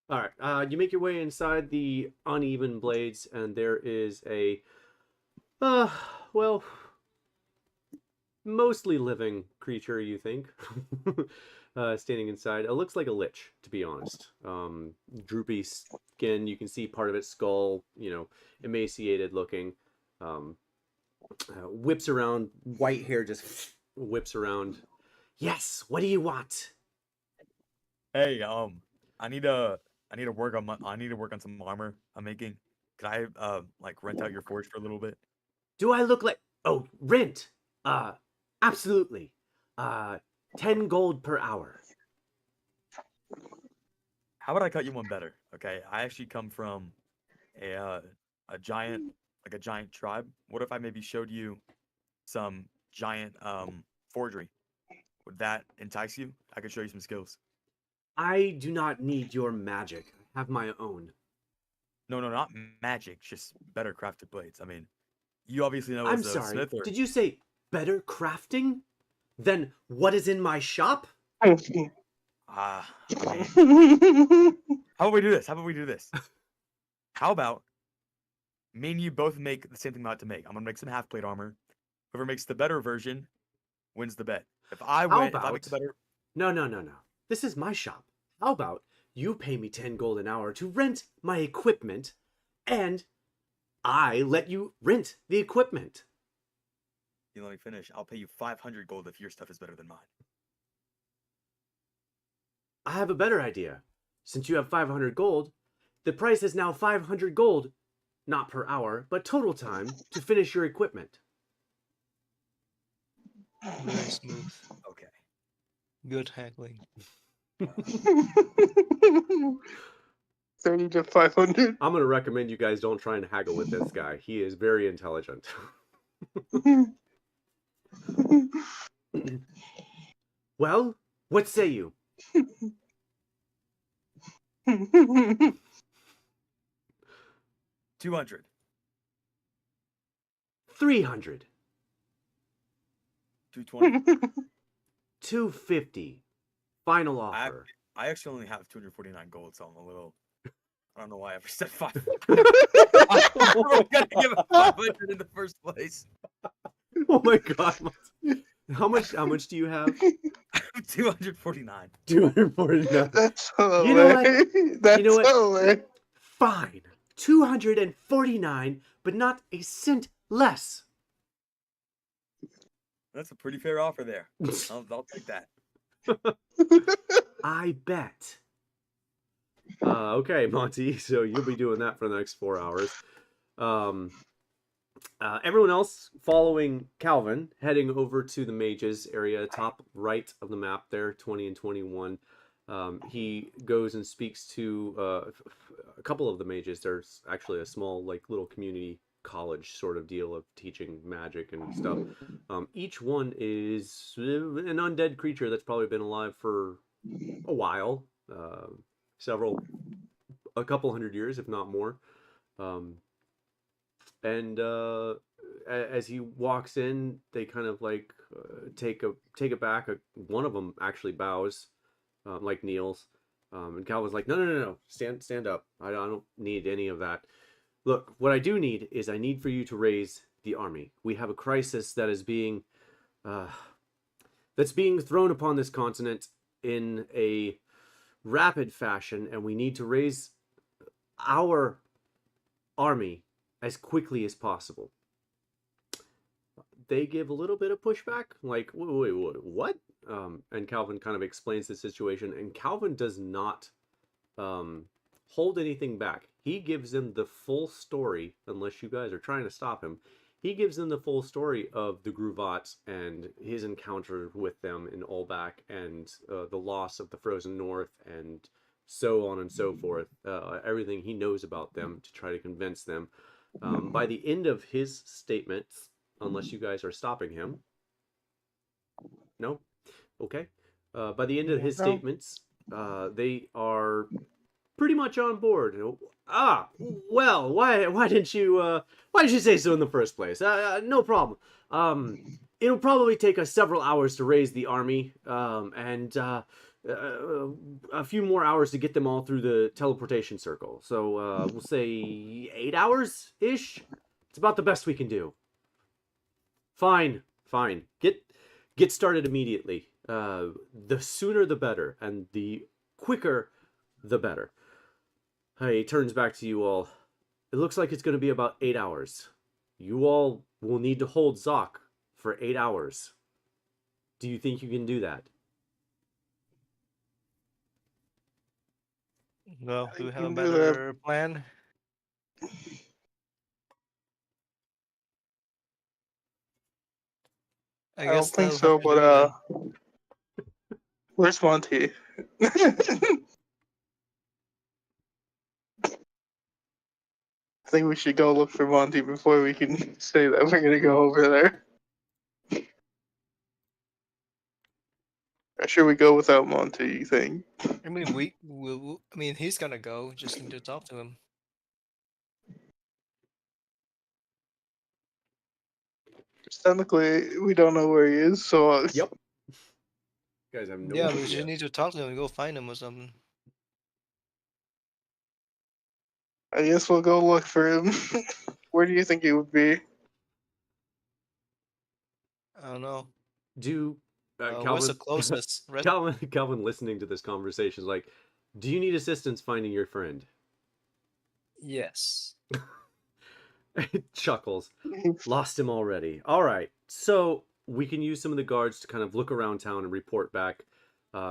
All right. You make your way inside the uneven blades, and there is a, well, mostly living creature. You think, standing inside. It looks like a lich, to be honest. Droopy skin. You can see part of its skull. You know, emaciated looking. Whips around. White hair just whips around. Yes. What do you want? Hey, I need to work on some armor I'm making. Can I rent out your forge for a little bit? Do I look like... Oh, rent. Absolutely. 10 gold per hour. How about I cut you one better? Okay, I actually come from a giant tribe. What if I maybe showed you some giant forgery? Would that entice you? I could show you some skills. I do not need your magic. I have my own. No, not magic. Just better crafted blades. I mean, you obviously know I'm as a sorry. smith. Or... Did you say better crafting than what is in my shop? I mean, how about we do this? How about me and you both make the same thing I'm about to make? I'm gonna make some half plate armor. Whoever makes the better version wins the bet. If I make the better. No. This is my shop. How about you pay me 10 gold an hour to rent my equipment, and I let you rent the equipment. You let me finish. I'll pay you 500 gold if your stuff is better than mine. I have a better idea. Since you have 500 gold, the price is now 500 gold, not per hour, but total time to finish your equipment. Very smooth. Okay. Good haggling. 30 to 500. I'm going to recommend you guys don't try and haggle with this guy. He is very intelligent. Well, what say you? $200. 300. $220. 250. Final offer. I actually only have 249 gold, so I'm a little. I don't know why I ever said 500. I'm gonna give him 500 in the first place. Oh my god. How much do you have? 249. 249. That's so You know what? That's You know what? so Fine. 249, but not a cent less. That's a pretty fair offer there. I'll take that. I bet. Okay, Monty. So you'll be doing that for the next 4 hours. Everyone else following Calvin, heading over to the mages area, top right of the map there, 20 and 21. He goes and speaks to a couple of the mages. There's actually a small, like, little community college sort of deal of teaching magic and stuff. Each one is an undead creature that's probably been alive for a while, a couple hundred years, if not more. And as he walks in, they kind of like take it back. One of them actually bows, like kneels. And Calvin's like, no, stand up. I don't need any of that. Look, what I do need is I need for you to raise the army. We have a crisis that is being thrown upon this continent in a rapid fashion, and we need to raise our army as quickly as possible. They give a little bit of pushback, like, wait, what? And Calvin kind of explains the situation, and Calvin does not hold anything back. He gives them the full story, unless you guys are trying to stop him. He gives them the full story of the Gruvats and his encounter with them in Olbak, and the loss of the Frozen North, and so on and so forth. Everything he knows about them to try to convince them. By the end of his statements, unless you guys are stopping him. No? Okay. By the end of his statements, they are pretty much on board. Well, why didn't you say so in the first place? No problem. It'll probably take us several hours to raise the army, and a few more hours to get them all through the teleportation circle. So we'll say 8 hours ish. It's about the best we can do. Fine. Get started immediately. The sooner the better, and the quicker the better. He turns back to you all. It looks like it's going to be about 8 hours. You all will need to hold Zoc for 8 hours. Do you think you can do that? Well, do we have a can do that. better plan? I don't guess think that'll so, have to do then. but where's Monty? I think we should go look for Monty before we can say that we're gonna go over there. Or should we go without Monty, you think? I mean, I mean, he's gonna go. Just need to talk to him. Technically, we don't know where he is, so Yep. You guys have no Yeah, we idea. just need to talk to him and go find him or something. I guess we'll go look for him. Where do you think he would be? I don't know. Do What's the closest? Calvin listening to this conversation is like, do you need assistance finding your friend? Yes. Chuckles. Lost him already. All right. So we can use some of the guards to kind of look around town and report back,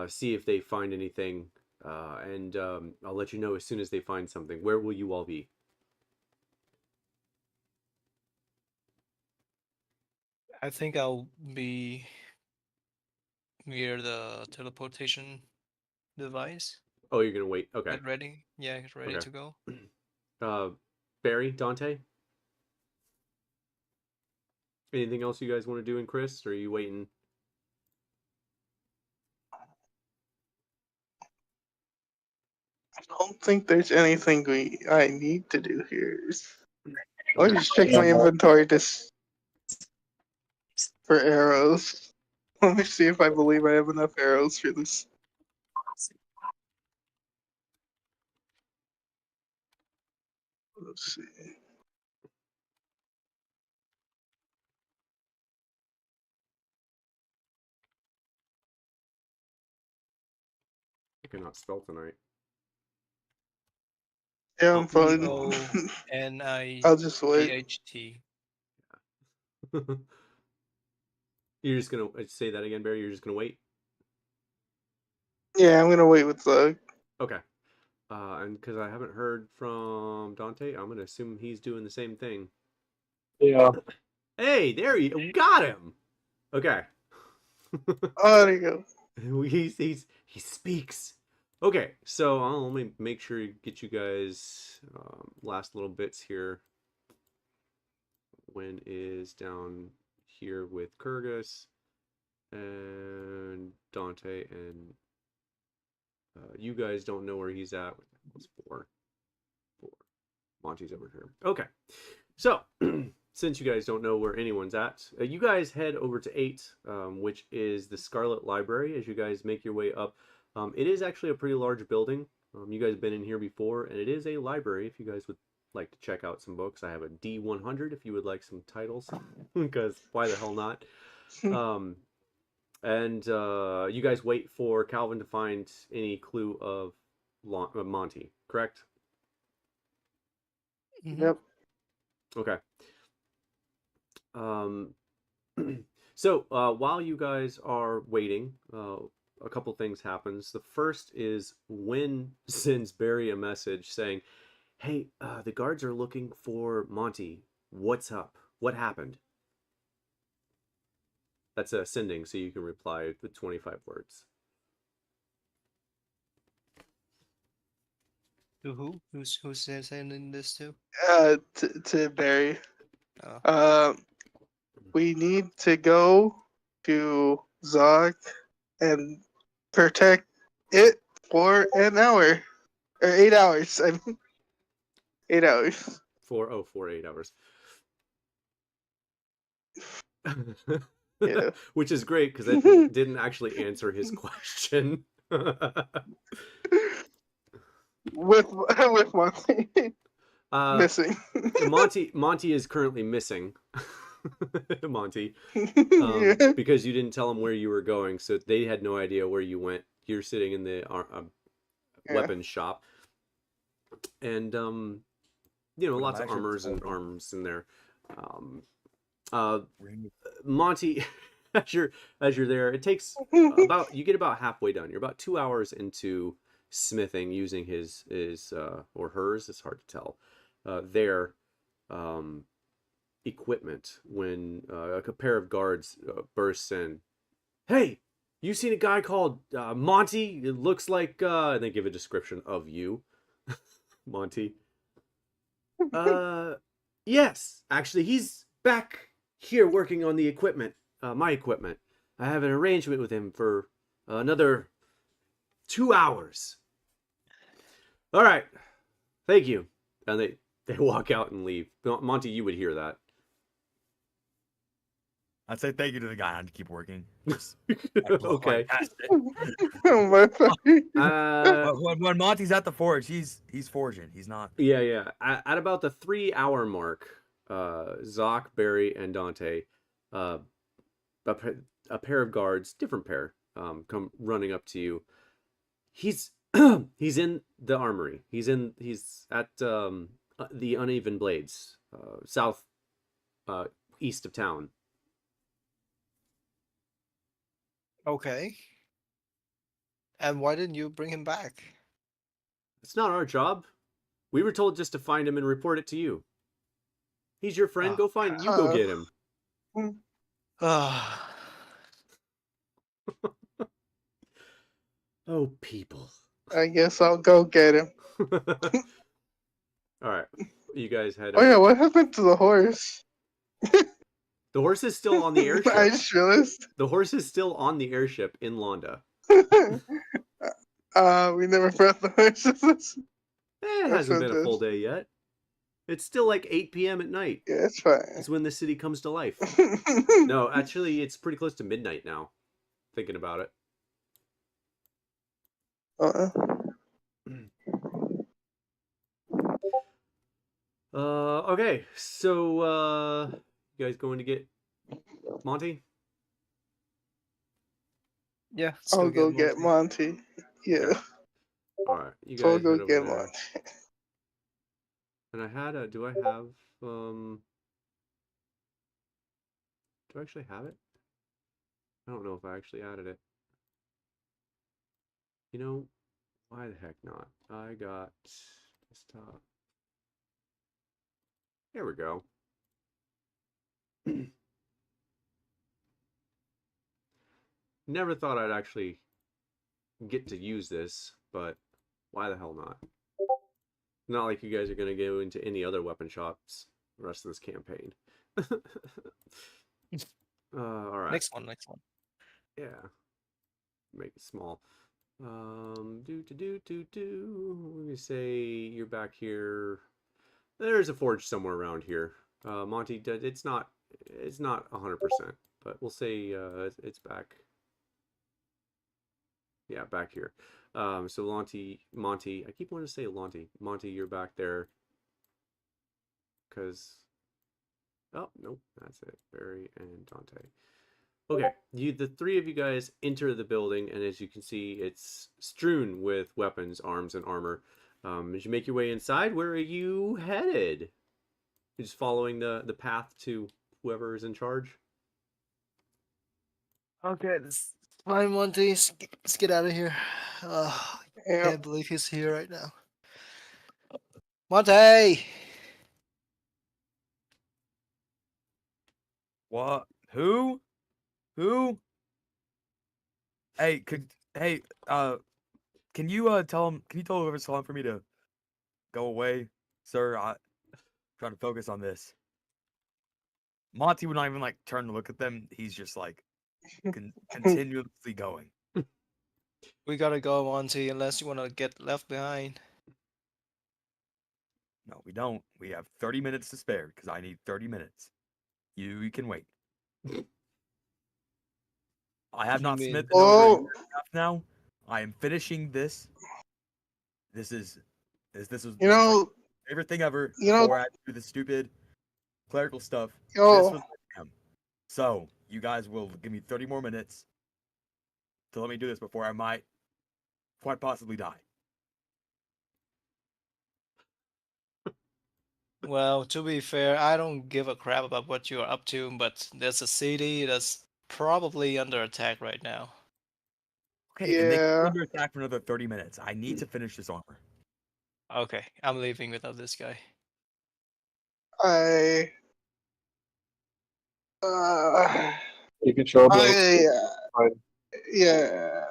see if they find anything. And I'll let you know as soon as they find something. Where will you all be? I think I'll be near the teleportation device. Oh, you're going to wait. Okay. Get ready. Yeah, get ready Okay. to go. Barry, Dante? Anything else you guys want to do in Chris? Or are you waiting? don't think there's anything I need to do here. Let me just check my Yeah. inventory for arrows. Let me see if I believe I have enough arrows for this. Let's see. I cannot spell tonight. Yeah, I'm fine. Onight. I'll just wait. You're just gonna say that again, Barry? You're just gonna wait? Yeah, I'm gonna wait with Zug. Okay. And because I haven't heard from Dante, I'm gonna assume he's doing the same thing. Yeah. Hey, there you got him. Okay. Oh, there you go. He speaks. Okay, so let me make sure to get you guys last little bits here. Wynn is down here with Kurgus and Dante, and you guys don't know where he's at. What's four? Monty's over here. Okay, so since you guys don't know where anyone's at, you guys head over to 8, which is the Scarlet Library. As you guys make your way up, it is actually a pretty large building. You guys have been in here before, and it is a library. If you guys would like to check out some books, I have a D100 if you would like some titles, because why the hell not? And you guys wait for Calvin to find any clue of Monty, correct? Yep. Okay. So while you guys are waiting, a couple things happens. The first is Wynn sends Barry a message saying, "Hey, the guards are looking for Monty. What's up? What happened?" That's a sending, so you can reply with 25 words. To who? Who's sending this to? To Barry. Oh. We need to go to Zog and protect it for an hour. Or 8 hours. I mean, 8 hours. 8 hours. Yeah. Which is great because it didn't actually answer his question. With Monty missing. Monty is currently missing. Monty. Yeah. Because you didn't tell them where you were going, so they had no idea where you went. You're sitting in the weapons shop. And lots of armors and arms in there. Monty, as you're there, it takes you get about halfway done. You're about 2 hours into smithing using his or hers, it's hard to tell, their equipment when a pair of guards bursts in. "Hey, you seen a guy called Monty? It looks like and they give a description of you." Monty. Yes, actually, he's back here working on the equipment, my equipment. I have an arrangement with him for another 2 hours. All right, thank you. And they walk out and leave. Monty, you would hear that. I'd say thank you to the guy and keep working. Okay. When Monty's at the forge, he's forging. He's not. Yeah. At about the 3 hour mark, Zoc, Barry, and Dante, a pair of guards, different pair, come running up to you. He's in the armory. He's at the Uneven Blades, south east of town. Okay. And why didn't you bring him back? It's not our job. We were told just to find him and report it to you. He's your friend. Go get him. Oh, people. I guess I'll go get him. All right. You guys had. Oh yeah, what happened to the horse? The horse is still on the airship. I just realized. The horse is still on the airship in Londa. We never brought the horses. It That's hasn't been a full fantastic. day yet. It's still like 8 p.m. at night. Yeah, it's fine. It's when the city comes to life. No, actually, it's pretty close to midnight now. Thinking about it. Uh-uh. Okay, so you guys going to get Monty? Yeah, let's I'll go get get Monty. Yeah, Okay. All right, you so I'll guys go head over get there. Monty. And I had a. Do I have? Do I actually have it? I don't know if I actually added it. You know, why the heck not? I got desktop. There we go. Never thought I'd actually get to use this, but why the hell not? Not like you guys are going to go into any other weapon shops the rest of this campaign. All right. Next one. Yeah. Make it small. Do. Let me say you're back here. There's a forge somewhere around here. Monty, it's not 100%, but we'll say it's back. Yeah, back here. So Monty, I keep wanting to say Monty, you're back there. Cause, oh nope, that's it. Barry and Dante. Okay, the three of you guys enter the building, and as you can see, it's strewn with weapons, arms, and armor. As you make your way inside, where are you headed? You're just following the path to whoever is in charge. Okay, this fine, Monty. Let's get out of here. Yep. Can't believe he's here right now. Monty! What? Who? Who? Hey, can you tell him? Can you tell whoever's calling for me to go away, sir? I'm trying to focus on this. Monty would not even like turn to look at them. He's just like continuously going. We gotta go, Monty, unless you wanna get left behind. No, we don't. We have 30 minutes to spare because I need 30 minutes. You can wait. I have You not mean- smitten over a Oh, year and a half now. I am finishing this. This was you like know, my favorite thing ever. you know- Before I had to do the stupid clerical stuff. This yo, was him. So you guys will give me 30 more minutes to let me do this before I might quite possibly die. Well, to be fair, I don't give a crap about what you're up to, but there's a city that's probably under attack right now. Okay, and they can Yeah. under attack for another 30 minutes. I need to finish this armor. Okay, I'm leaving without this guy. I, You can show up. yeah.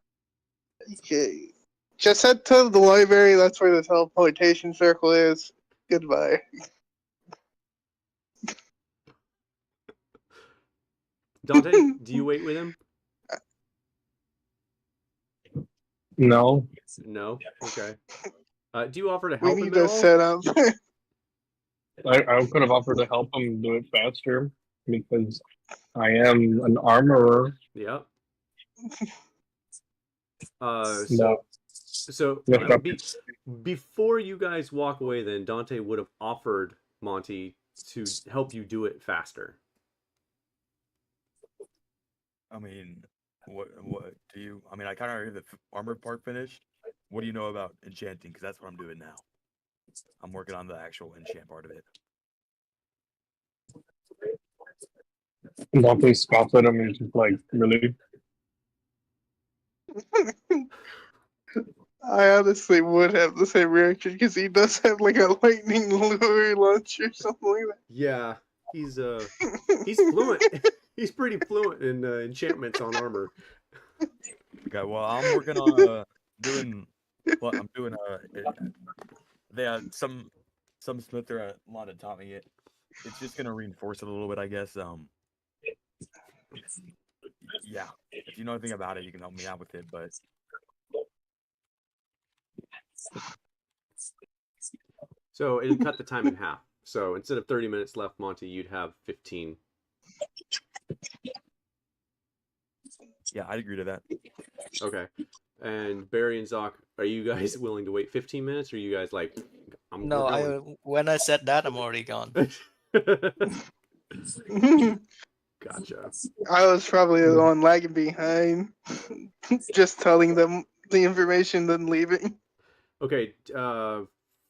Okay. Just head to the library. That's where the teleportation circle is. Goodbye. Dante, do you wait with him? No. No. Okay. Do you offer to We help need him at to all? set up. I could have offered to help him do it faster because I am an armorer. Yep. No. So No. before you guys walk away, then Dante would have offered Monty to help you do it faster. I mean, what do you? I mean, I kind of heard the armor part finished. What do you know about enchanting? Because that's what I'm doing now. I'm working on the actual enchant part of it. Dante scoffed at him and just like, really? I honestly would have the same reaction because he does have like a lightning lure launcher or something like Yeah, he's fluent. He's pretty fluent in enchantments on armor. Okay, well, I'm working on doing. Well, I'm doing some smith or Lana taught me it. It's just gonna reinforce it a little bit, I guess. Yeah. If you know anything about it, you can help me out with it. But So it'd cut the time in half. So instead of 30 minutes left, Monty, you'd have 15. Yeah, I'd agree to that. Okay. And Barry and Zoc, are you guys willing to wait 15 minutes? Or are you guys like, No, when I said that, I'm already gone. Gotcha. I was probably the one lagging behind, just telling them the information, then leaving. Okay,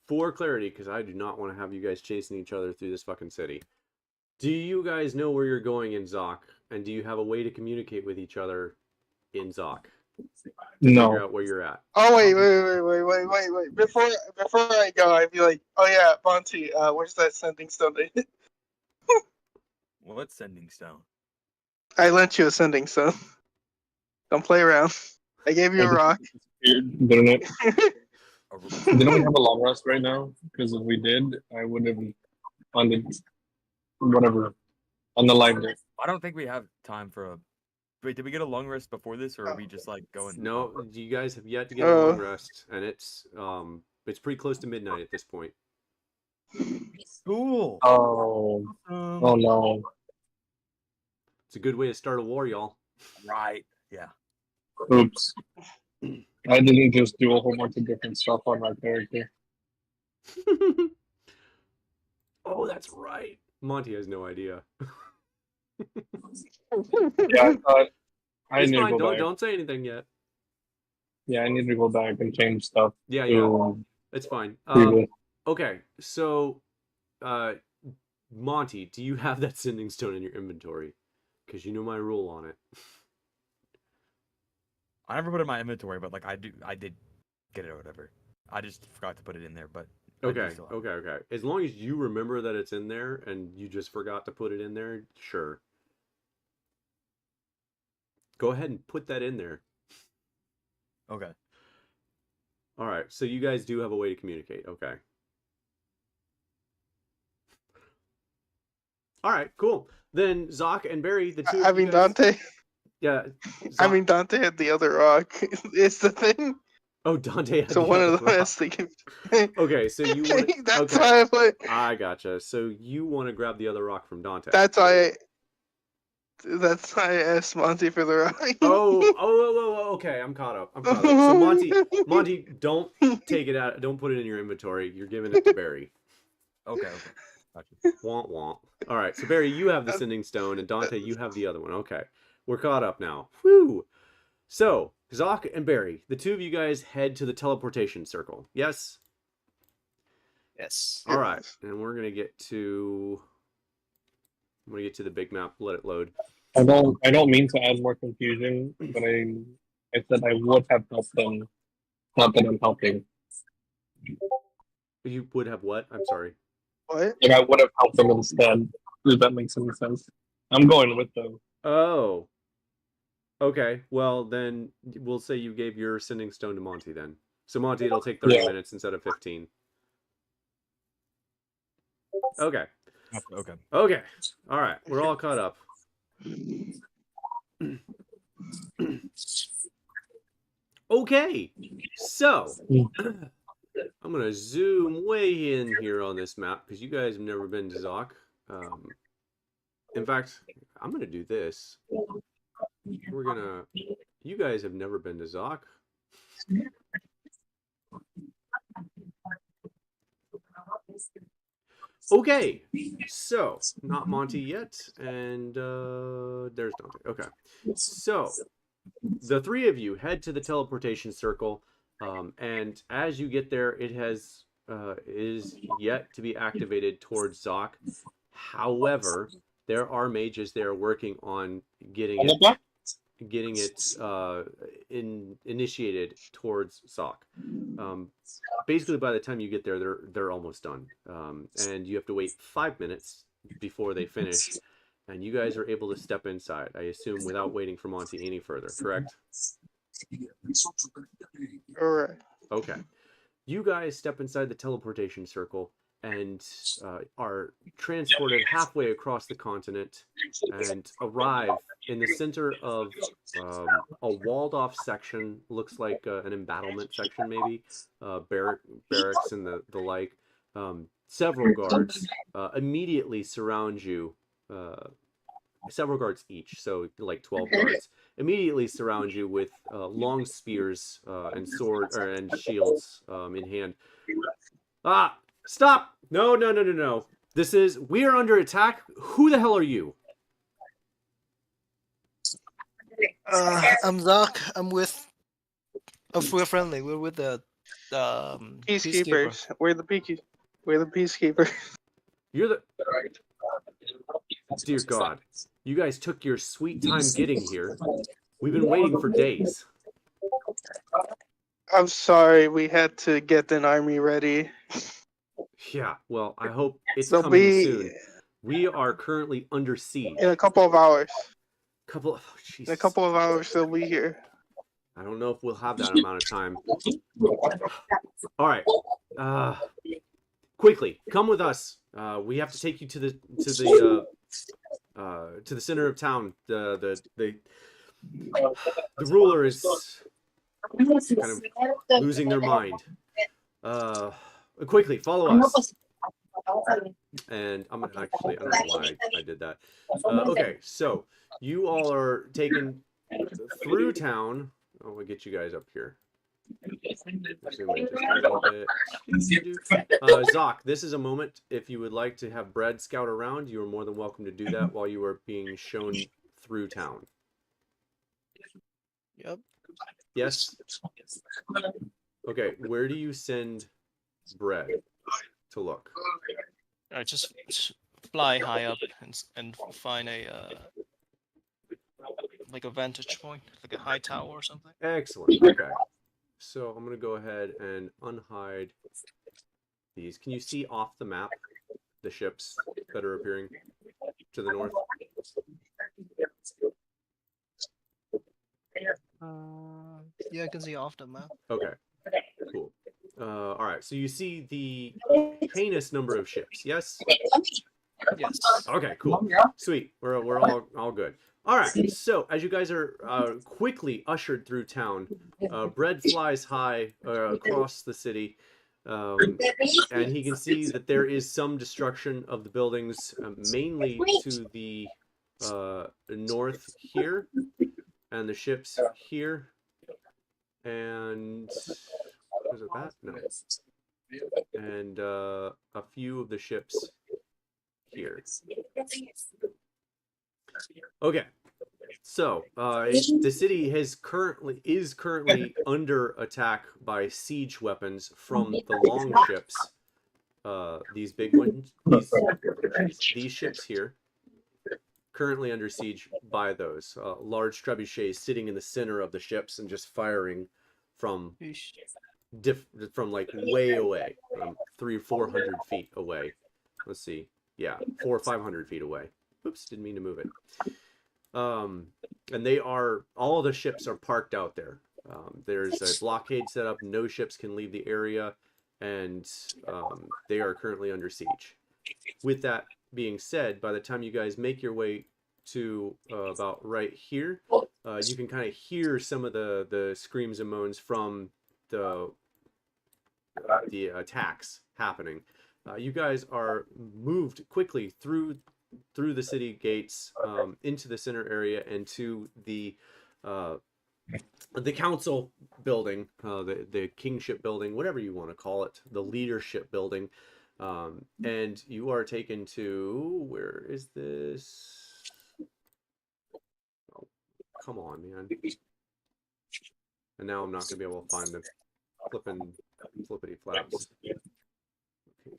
for clarity, because I do not want to have you guys chasing each other through this fucking city. Do you guys know where you're going in Zoc? And do you have a way to communicate with each other in Zoc? Figure No. out where you're at. Oh wait. Before I go, I'd be like, oh yeah, Monty, where's that sending stone? What sending stone? I lent you a sending stone. Don't play around. I gave you a rock. Didn't it? A r- Didn't we have a long rest right now? Because if we did, I would have on the whatever on the live day. I don't think we have time for a. Wait, did we get a long rest before this, or are we just like going? No, you guys have yet to get a long rest, and it's pretty close to midnight at this point. Cool. Oh, oh no. It's a good way to start a war, y'all. Right. Yeah. Oops. I didn't just do a whole bunch of different stuff on my character. Oh, that's right. Monty has no idea. Yeah, I thought I It's need to fine. go back. Don't say anything yet. Yeah, I need to go back and change stuff. Yeah, to it's fine. previous. Okay, so, Monty, do you have that sending stone in your inventory? Because you know my rule on it. I never put it in my inventory, but like I did get it or whatever. I just forgot to put it in there, but I do Okay, still have it. okay. As long as you remember that it's in there and you just forgot to put it in there, sure. Go ahead and put that in there. Okay. All right, so you guys do have a way to communicate. Okay. All right, cool. Then Zoc and Barry, the two. I of you mean, guys, Dante. Yeah. I Zoc- mean, Dante had the other rock. It's the thing. Oh, Dante had So the one other of them rock. has to give. Okay, so you want. That's Okay, why I put. I gotcha. So you want to grab the other rock from Dante. That's why. That's why I asked Monty for the rock. Oh, okay. I'm caught up. So Monty, don't take it out. Don't put it in your inventory. You're giving it to Barry. Okay. Gotcha. Womp womp. All right. So Barry, you have the sending stone, and Dante, you have the other one. Okay, we're caught up now. Whew. So Zoc and Barry, the two of you guys head to the teleportation circle. Yes. Yes. All right, and we're gonna get to. I'm gonna get to the big map. Let it load. I don't mean to add more confusion, but I said I would have helped them. Not that I'm helping. You would have what? I'm sorry. What? Like I would have helped them instead. Does that make any sense? I'm going with them. Oh. Okay. Well, then we'll say you gave your sending stone to Monty then. So Monty, it'll take 30 minutes instead of 15. Okay. Okay. Okay. All right. We're all caught up. Okay. So I'm gonna zoom way in here on this map because you guys have never been to Zoc. In fact, I'm gonna do this. You guys have never been to Zoc. Okay, so not Monty yet, and there's Dante. Okay, so the three of you head to the teleportation circle, and as you get there, it is yet to be activated towards Zoc. However, there are mages there working on getting it initiated towards Zoc. Basically, by the time you get there, they're almost done, and you have to wait 5 minutes before they finish. And you guys are able to step inside, I assume, without waiting for Monty any further. Correct? Alright. Okay. You guys step inside the teleportation circle, and are transported halfway across the continent and arrive in the center of a walled-off section. Looks like an embattlement section, maybe barracks and the like. Several guards immediately surround you. Several guards each, so like 12 guards immediately surround you with long spears and and shields in hand. Ah, stop! No. We are under attack. Who the hell are you? I'm Doc. I'm with. Oh, we're friendly. We're with the peacekeeper. Peacekeepers. We're the peacekeepers. You're the... Dear God. You guys took your sweet time getting here. We've been waiting for days. I'm sorry, we had to get an army ready. Yeah, well, I hope it's They'll coming be soon. We are currently under siege. in a couple of hours. Oh, In a couple of hours, they'll be here. I don't know if we'll have that amount of time. All right. Quickly, come with us. We have to take you to the center of town. The ruler is kind of losing their mind. Quickly, follow us. And I'm actually, I don't know why I did that. Okay, so you all are taken through town. Oh, we'll get you guys up here. Zoc, this is a moment. If you would like to have Bread scout around, you are more than welcome to do that while you are being shown through town. Yep. Yes? Okay, where do you send Bread to look? Just fly high up and find a like a vantage point, like a high tower or something. Excellent. Okay. So I'm going to go ahead and unhide these. Can you see off the map the ships that are appearing to the north? Yeah, I can see off the map. Okay. Cool. All right. So you see the heinous number of ships. Yes. Yes. Okay. Cool. Sweet. We're all good. All right. So as you guys are quickly ushered through town, Bread flies high across the city, and he can see that there is some destruction of the buildings, mainly to the north here, and the ships here, and was it that? No. And a few of the ships here. Okay, so the city is currently under attack by siege weapons from the longships. These big ones, these ships here, currently under siege by those large trebuchets sitting in the center of the ships and just firing from like way away, 300 or 400 feet away. Let's see, yeah, 400 or 500 feet away. Oops, didn't mean to move it. And all of the ships are parked out there. There's a blockade set up. No ships can leave the area, and they are currently under siege. With that being said, by the time you guys make your way to about right here, you can kind of hear some of the screams and moans from the attacks happening. You guys are moved quickly through the city gates, into the center area, and to the council building, the kingship building, whatever you want to call it, the leadership building, and you are taken to, where is this? Oh, come on, man! And now I'm not gonna be able to find the flippity flaps.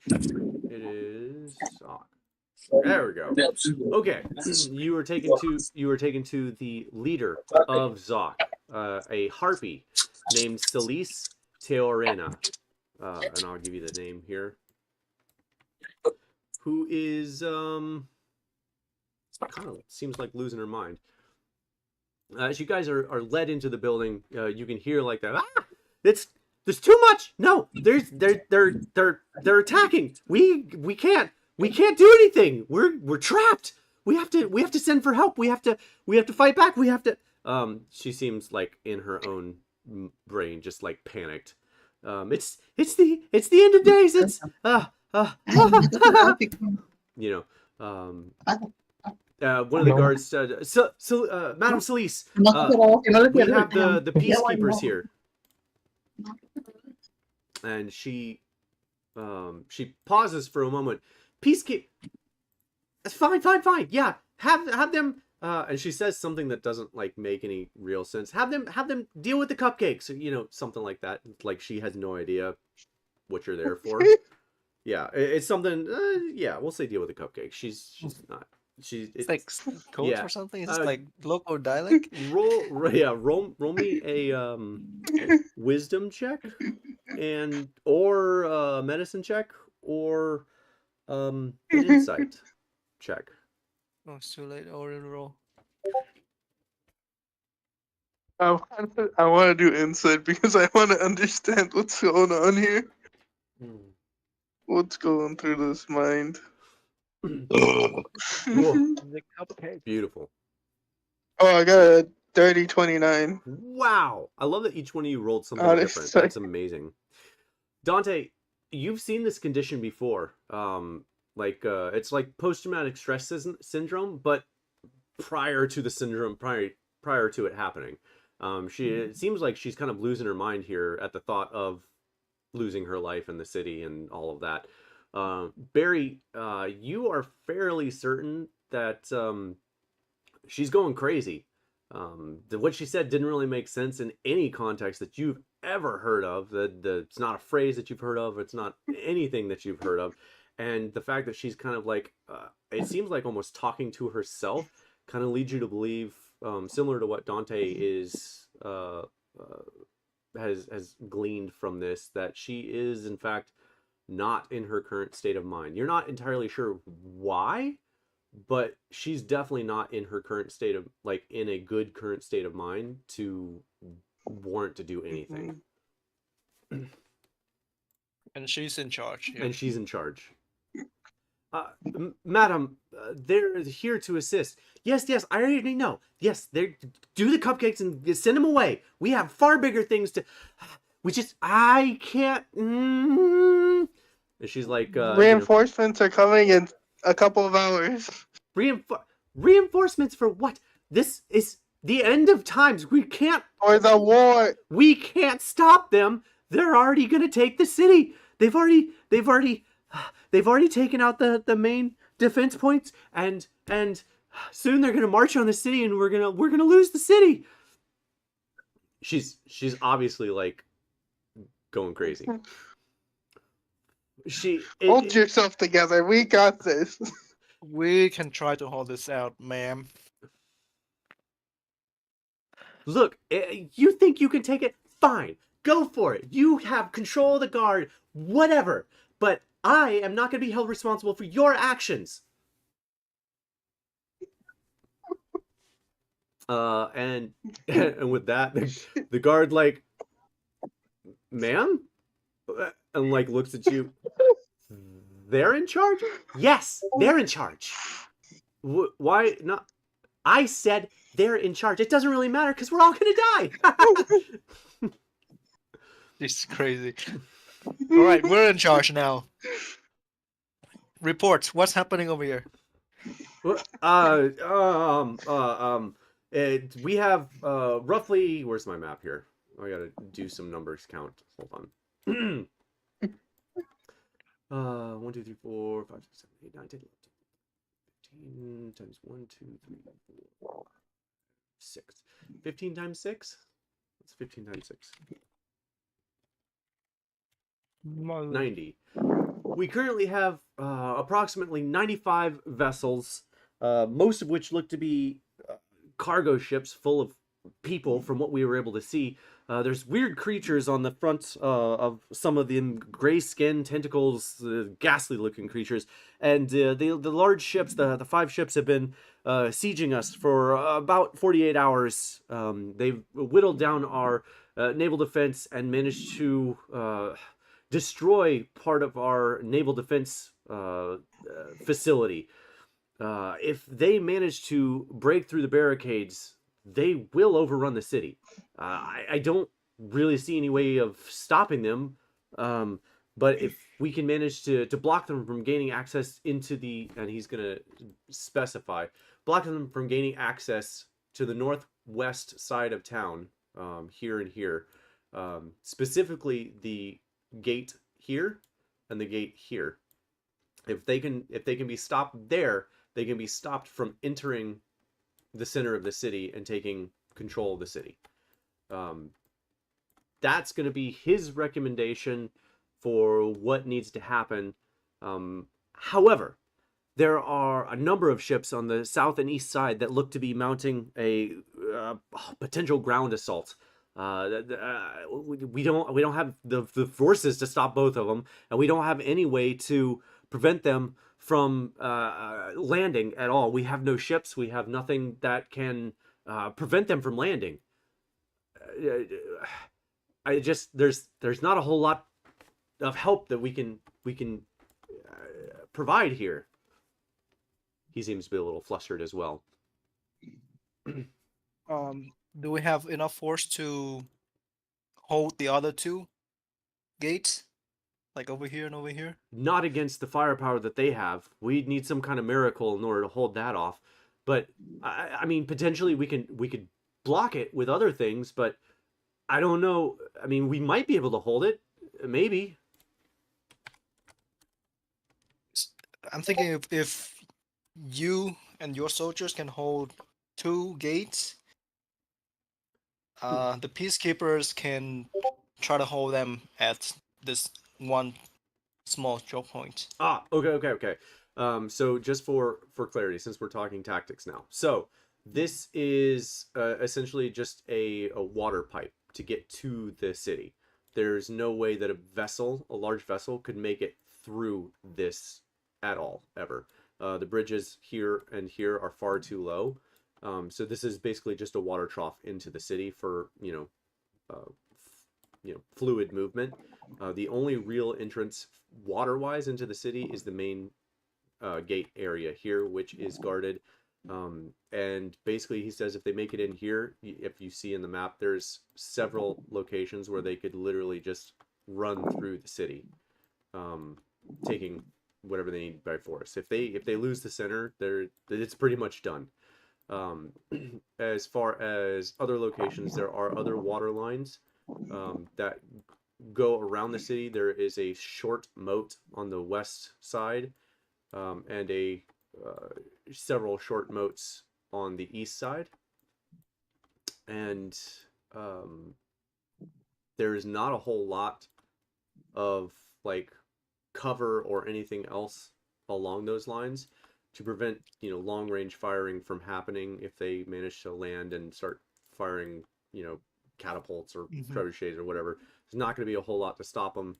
It is Zoc. There we go. Okay, you were taken to the leader of Zoc, a harpy named Celise Teorena, and I'll give you the name here, who is kind of seems like losing her mind. As you guys are led into the building, you can hear like that. Ah! There's too much. No, they're attacking. We can't do anything. We're trapped. We have to send for help. We have to fight back. We have to. She seems like in her own brain, just like panicked. It's the end of days. It's you know. One of the guards said, Madame Celise, we have the peacekeepers here. And she pauses for a moment. Peacekeep. Fine. Yeah, have them. And she says something that doesn't like make any real sense. Have them deal with the cupcakes. You know, something like that. Like she has no idea what you're there for. Yeah, it's something. Yeah, we'll say deal with the cupcakes. She's not. It's like code yeah. or something. It's like local dialect. Roll me a wisdom check or a medicine check or an insight check. Oh, it's too late. Already roll. I want to do insight because I want to understand what's going on here. What's going through this mind? Whoa, The cupcake. beautiful. Oh, I got a dirty 29. Wow. I love that each one of you rolled something Oh, different. That's amazing. Dante, you've seen this condition before. It's like post-traumatic stress syndrome, but prior to the syndrome, prior to it happening. It seems like she's kind of losing her mind here at the thought of losing her life in the city and all of that. Barry, you are fairly certain that she's going crazy. What she said didn't really make sense in any context that you've ever heard of. It's not a phrase that you've heard of. It's not anything that you've heard of. And the fact that she's kind of like, it seems like almost talking to herself, kind of leads you to believe, similar to what Dante has gleaned from this, that she is in fact not in her current state of mind. You're not entirely sure why, but she's definitely not in her current state of, like, in a good current state of mind to warrant to do anything. And she's in charge. Yeah. And she's in charge. Madam, they're here to assist. Yes, I already know. Yes, they do the cupcakes and send them away. We have far bigger things to. I can't. And she's like, reinforcements are coming in a couple of hours. Reinforcements for what? This is the end of times. We can't. Or the war. We can't stop them. They're already gonna take the city. They've already taken out the main defense points, and soon they're gonna march on the city, and we're gonna lose the city. She's obviously like going crazy. Hold yourself together. We got this. We can try to hold this out, ma'am. Look, you think you can take it? Fine, go for it. You have control of the guard, whatever. But I am not going to be held responsible for your actions. And with that, the guard like, ma'am, and like looks at you. They're in charge? Yes, they're in charge. Why not? I said they're in charge. It doesn't really matter because we're all gonna die. This is crazy. All right, we're in charge now. Report. What's happening over here? We have roughly. Where's my map here? I gotta do some numbers count. Hold on. 1, 2, 3, 4, 5, 6, 7, 8, 9, 10, 11, 15 times 1, 2, 3, 4, 6. 15 times 6? What's 15 times 6? 90. We currently have approximately 95 vessels, most of which look to be cargo ships full of people from what we were able to see. There's weird creatures on the front of some of them, gray skin, tentacles, ghastly looking creatures. And the large ships, the 5 ships have been sieging us for about 48 hours. They've whittled down our naval defense and manage to destroy part of our naval defense facility. If they manage to break through the barricades, they will overrun the city. I don't really see any way of stopping them. But if we can manage to block them from gaining access into the, and he's going to specify, block them from gaining access to the northwest side of town, here and here, specifically the gate here and the gate here. If they can be stopped there, they can be stopped from entering the center of the city and taking control of the city. That's going to be his recommendation for what needs to happen. However, there are a number of ships on the south and east side that look to be mounting a potential ground assault. We don't have the forces to stop both of them, and we don't have any way to prevent them from landing at all. We have no ships. We have nothing that can prevent them from landing. There's not a whole lot of help that we can provide here. He seems to be a little flustered as well. Do we have enough force to hold the other two gates? Like over here and over here? Not against the firepower that they have. We'd need some kind of miracle in order to hold that off. But I mean, potentially we could block it with other things, but I don't know. I mean, we might be able to hold it, maybe. I'm thinking if you and your soldiers can hold two gates, the peacekeepers can try to hold them at this one small choke point. Okay. So just for clarity, since we're talking tactics now, so this is essentially just a water pipe to get to the city. There's no way that a large vessel, could make it through this at all, ever. The bridges here and here are far too low. So this is basically just a water trough into the city for, fluid movement. The only real entrance water-wise into the city is the main gate area here, which is guarded. And basically he says if they make it in here, if you see in the map, there's several locations where they could literally just run through the city, taking whatever they need by force. If they lose the center, it's pretty much done. As far as other locations, there are other water lines that go around the city. There is a short moat on the west side, and several short moats on the east side. And there is not a whole lot of cover or anything else along those lines to prevent long range firing from happening if they manage to land and start firing catapults or trebuchets or whatever. There's not going to be a whole lot to stop them.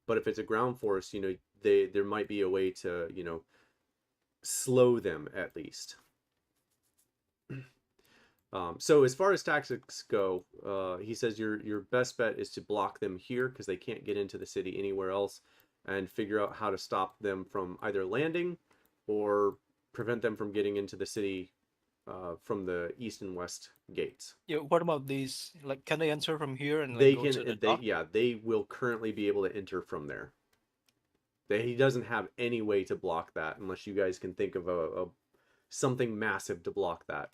But if it's a ground force, there might be a way to slow them at least. So as far as tactics go, he says your best bet is to block them here because they can't get into the city anywhere else, and figure out how to stop them from either landing or prevent them from getting into the city from the east and west gates. Yeah. What about these? Can they enter from here and They go can. to the dock? They will currently be able to enter from there. He doesn't have any way to block that unless you guys can think of a something massive to block that.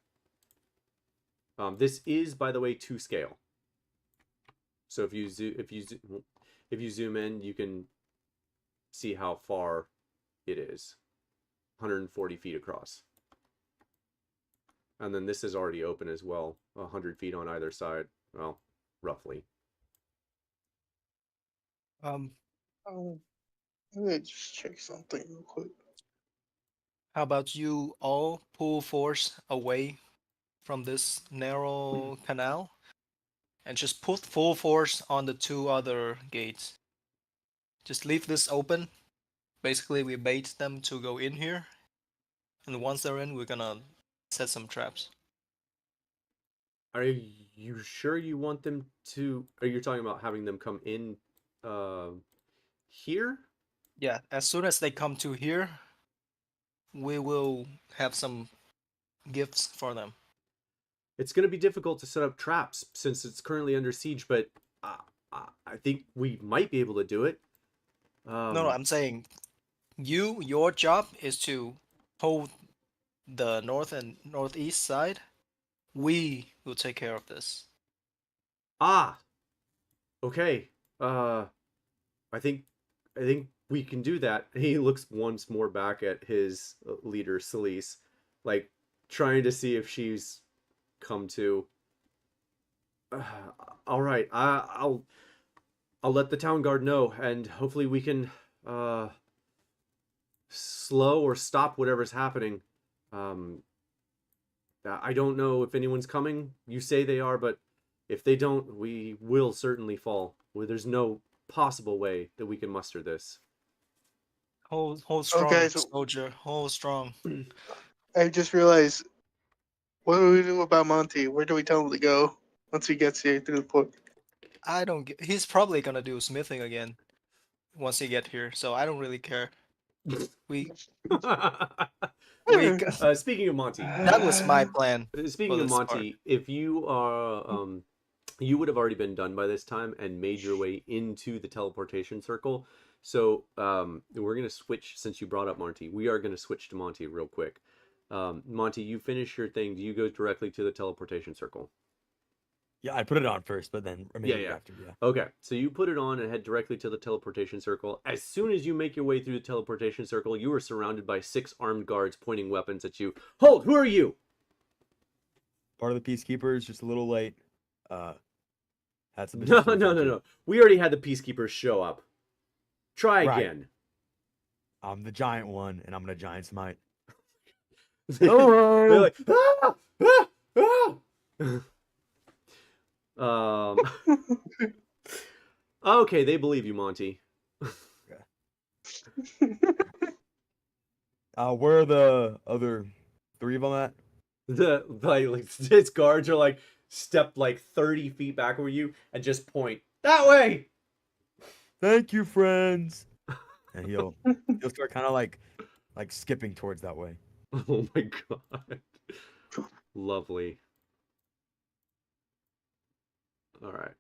This is, by the way, to scale. So if you zoom in, you can see how far it is. 140 feet across. And then this is already open as well. 100 feet on either side. Well, roughly. Let me just check something real quick. How about you all pull force away from this narrow canal and just put full force on the two other gates? Just leave this open. Basically, we bait them to go in here, and once they're in, we're gonna set some traps. Are You sure you want them to? Are you talking about having them come in here? Yeah, as soon as they come to here, we will have some gifts for them. It's going to be difficult to set up traps since it's currently under siege, but I think we might be able to do it. No, I'm saying your job is to hold the north and northeast side. We will take care of this. Ah, okay. I think we can do that. He looks once more back at his leader, Celise, like trying to see if she's come to. All right, I'll let the town guard know, and hopefully we can slow or stop whatever's happening. I don't know if anyone's coming. You say they are, but if they don't, we will certainly fall. There's no possible way that we can muster this. Hold strong, Okay, so- soldier. Hold strong. I just realized, what do we do about Monty? Where do we tell him to go once he gets here through the port? I don't get. He's probably gonna do smithing again once he get here, so I don't really care. We we Speaking of Monty, that was my plan. speaking of this part. Monty, if you are, you would have already been done by this time and made your way into the teleportation circle. So we're gonna switch since you brought up Monty. We are gonna switch to Monty real quick. Monty, you finish your thing. Do you go directly to the teleportation circle? Yeah, I put it on first, but then immediately yeah. after, yeah. Okay, so you put it on and head directly to the teleportation circle. As soon as you make your way through the teleportation circle, you are surrounded by 6 armed guards pointing weapons at you. Hold! Who are you? Part of the Peacekeepers, just a little late. Had some No, business to no, attend no, to. no. We already had the peacekeepers show up. Try Right. again. I'm the giant one, and I'm gonna giant smite. They're like, ah! Ah! Ah! Okay, they believe you, Monty. Where are the other 3 of them at? Like his guards are like step like 30 feet back over you and just point that way. Thank you, friends. And he'll start kind of like skipping towards that way. Oh my god. Lovely. All right.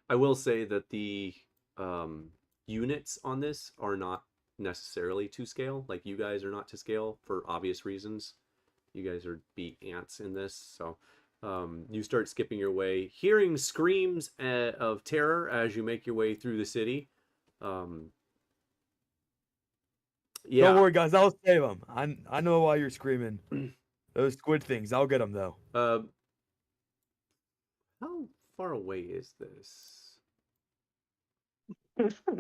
I will say that the units on this are not necessarily to scale. Like you guys are not to scale for obvious reasons. You guys are be ants in this, so you start skipping your way, hearing screams of terror as you make your way through the city. Yeah. Don't worry, guys. I'll save them. I know why you're screaming. Those squid things. I'll get them though. How far away is this?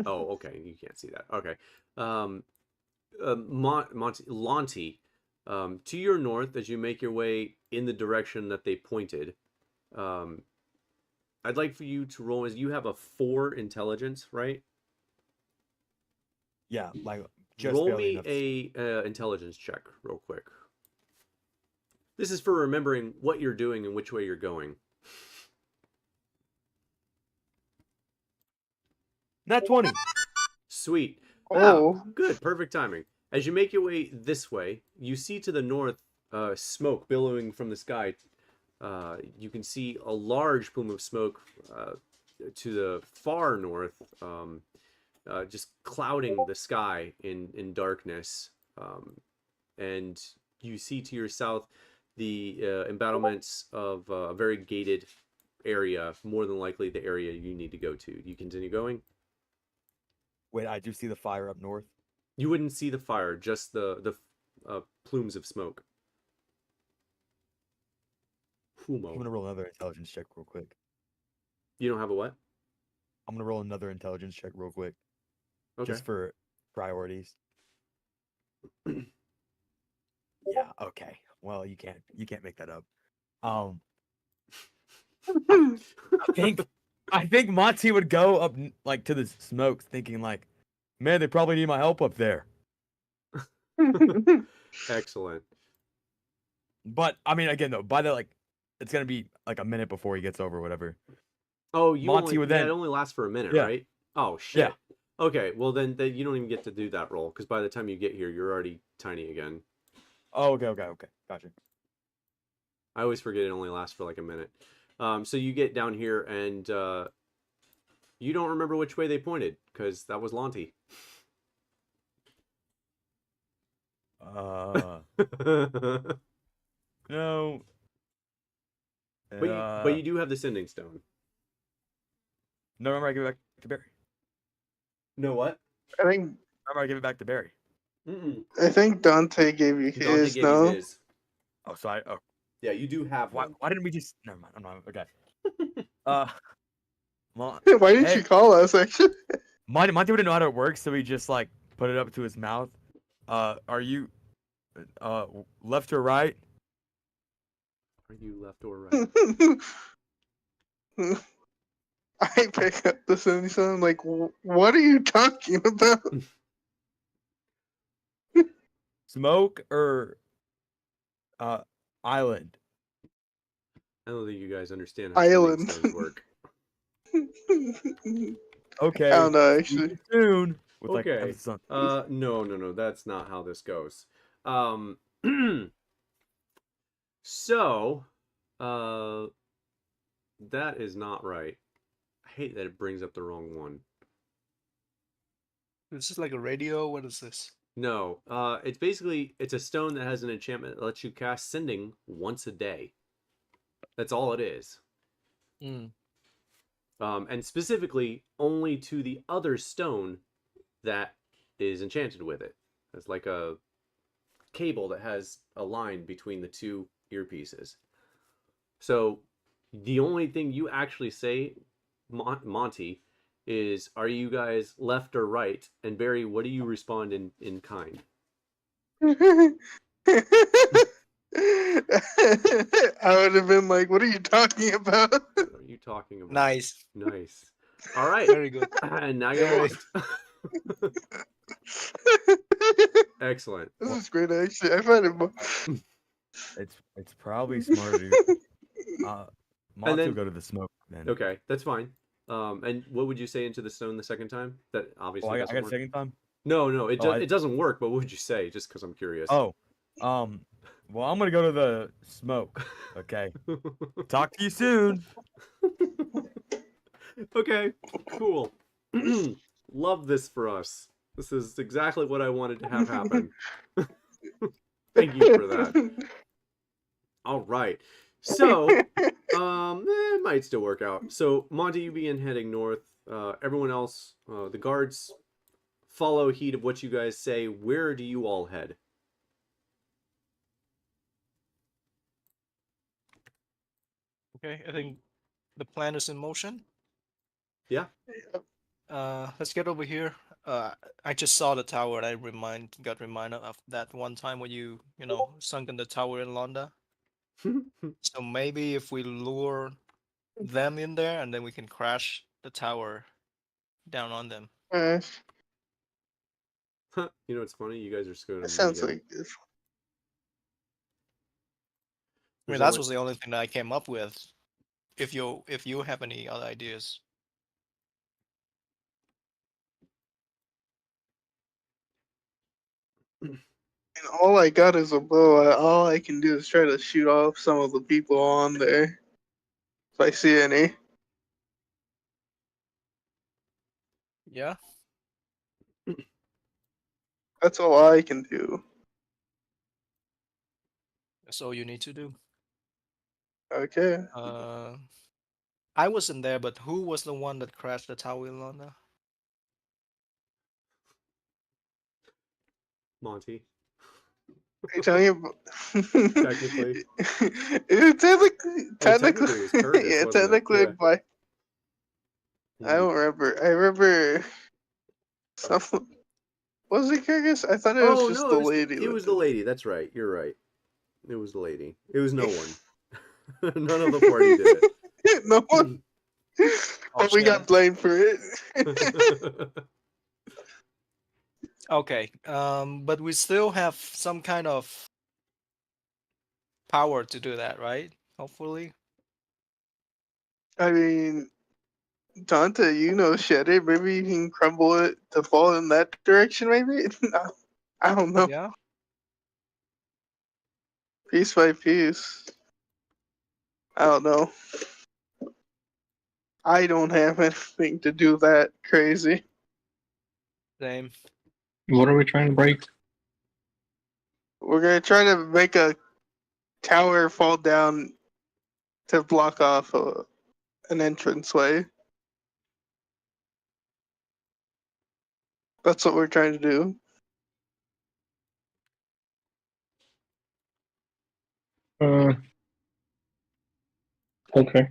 Oh, okay. You can't see that. Okay. Lonti, to your north, as you make your way in the direction that they pointed, I'd like for you to roll. As you have a 4 intelligence, right? Yeah, like just Roll barely me enough. a intelligence check real quick. This is for remembering what you're doing and which way you're going. Nat 20. Sweet. Oh. Good. Perfect timing. As you make your way this way, you see to the north smoke billowing from the sky. You can see a large plume of smoke to the far north, just clouding the sky in darkness. And you see to your south the embattlements of a very gated area, more than likely the area you need to go to. You continue going? Wait, I do see the fire up north. You wouldn't see the fire, just the plumes of smoke. I'm gonna roll another intelligence check real quick. You don't have a what? I'm gonna roll another intelligence check real quick. Okay. Just for priorities. Yeah, okay. Well, you can't make that up. I think Monty would go up like to the smoke thinking like, man, they probably need my help up there. Excellent. But I mean, again though, by the like it's gonna be like a minute before he gets over, whatever. Oh, you Monty only would yeah, then- it only lasts for a minute, Yeah. right? Oh shit. Okay, well then you don't even get to do that roll because by the time you get here, you're already tiny again. Oh, okay, gotcha. I always forget it only lasts for like a minute. So you get down here and you don't remember which way they pointed because that was Lonty. No. But you do have the sending stone. No, remember I give it back to Barry. No what? I think Remember I give it back to Barry. Mm-mm. I think Dante gave you Dante his. gave No. you his. Oh, so I Yeah, you do have why one. didn't we just never mind. I'm not okay. Mon- Why didn't Hey. you call us? Actually. Monty wouldn't know how it works, so he just like put it up to his mouth. Are you left or right? Are you left or right? I pick up the sending stone. I'm like, what are you talking about? Smoke or island? I don't think you guys understand how Island. sending stones work. Okay. I don't know, See actually. you soon. With like Okay. emphasis on- No, that's not how this goes. So, that is not right. I hate that it brings up the wrong one. Is this like a radio? What is this? No, it's a stone that has an enchantment that lets you cast sending once a day. That's all it is. Mm. And specifically only to the other stone that is enchanted with it. It's like a cable that has a line between the two earpieces. So the only thing you actually say, Monty, is, are you guys left or right? And Barry, what do you respond in kind? I would have been like, what are you talking about? What are you talking about? Nice. Nice. All right. Very good. And now you're Very- lost. Excellent. This is great, actually. I find it. It's probably smarter. To, Monty then- will go to the smoke then. Okay, that's fine. And what would you say into the stone the second time? That obviously Oh, I doesn't got a work. second time. No, Oh, it doesn't work. But what would you say? Just because I'm curious. Oh, well, I'm gonna go to the smoke. Okay. Talk to you soon. Okay, cool. Love this for us. This is exactly what I wanted to have happen. Thank you for that. All right. So, it might still work out. So, Monty, you begin heading north. Everyone else, the guards follow heed of what you guys say. Where do you all head? Okay, I think the plan is in motion. Yeah. Let's get over here. I just saw the tower and I got reminded of that one time when you sunk in the tower in Londa. So maybe if we lure them in there and then we can crash the tower down on them. Uh, You know what's funny? You guys are just going to that sounds meet him. like I mean, that was the only thing that I came up with. If you have any other ideas. and all I got is a bow. All I can do is try to shoot off some of the people on there. If I see any. Yeah. That's all I can do. That's all you need to do. Okay. I wasn't there, but who was the one that crashed the tower in Londa? Monty. Are you telling you? Technically. Technically, technically it was Curtis, yeah, wasn't it? technically, Yeah. but I don't remember. I remember some. Was it Curtis? I thought it was just the lady. It was the lady. That's right. You're right. It was the lady. It was no one. None of the party did it. No one. But we got shit. blamed for it. Okay. But we still have some kind of power to do that, right? hopefully. I mean, Dante, you know, shed it. Maybe you can crumble it to fall in that direction. Maybe I don't know. Yeah. Piece by piece. I don't know. I don't have anything to do that crazy. Same. What are we trying to break? We're gonna try to make a tower fall down to block off an entranceway. That's what we're trying to do. Okay.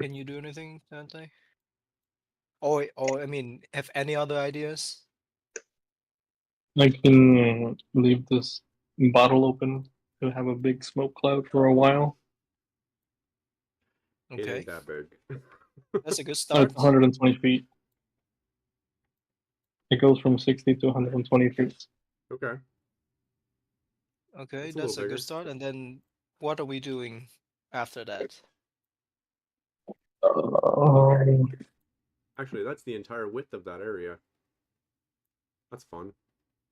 Can you do anything, Dante? Or I mean, have any other ideas? I can leave this bottle open to have a big smoke cloud for a while. It Okay, ain't that big. that's a good That's start. 120 feet. It goes from 60 to 120 feet. Okay. Okay, That's a that's little a good bigger. start. And then what are we doing after that? Um, Actually, that's the entire width of that area. That's fun.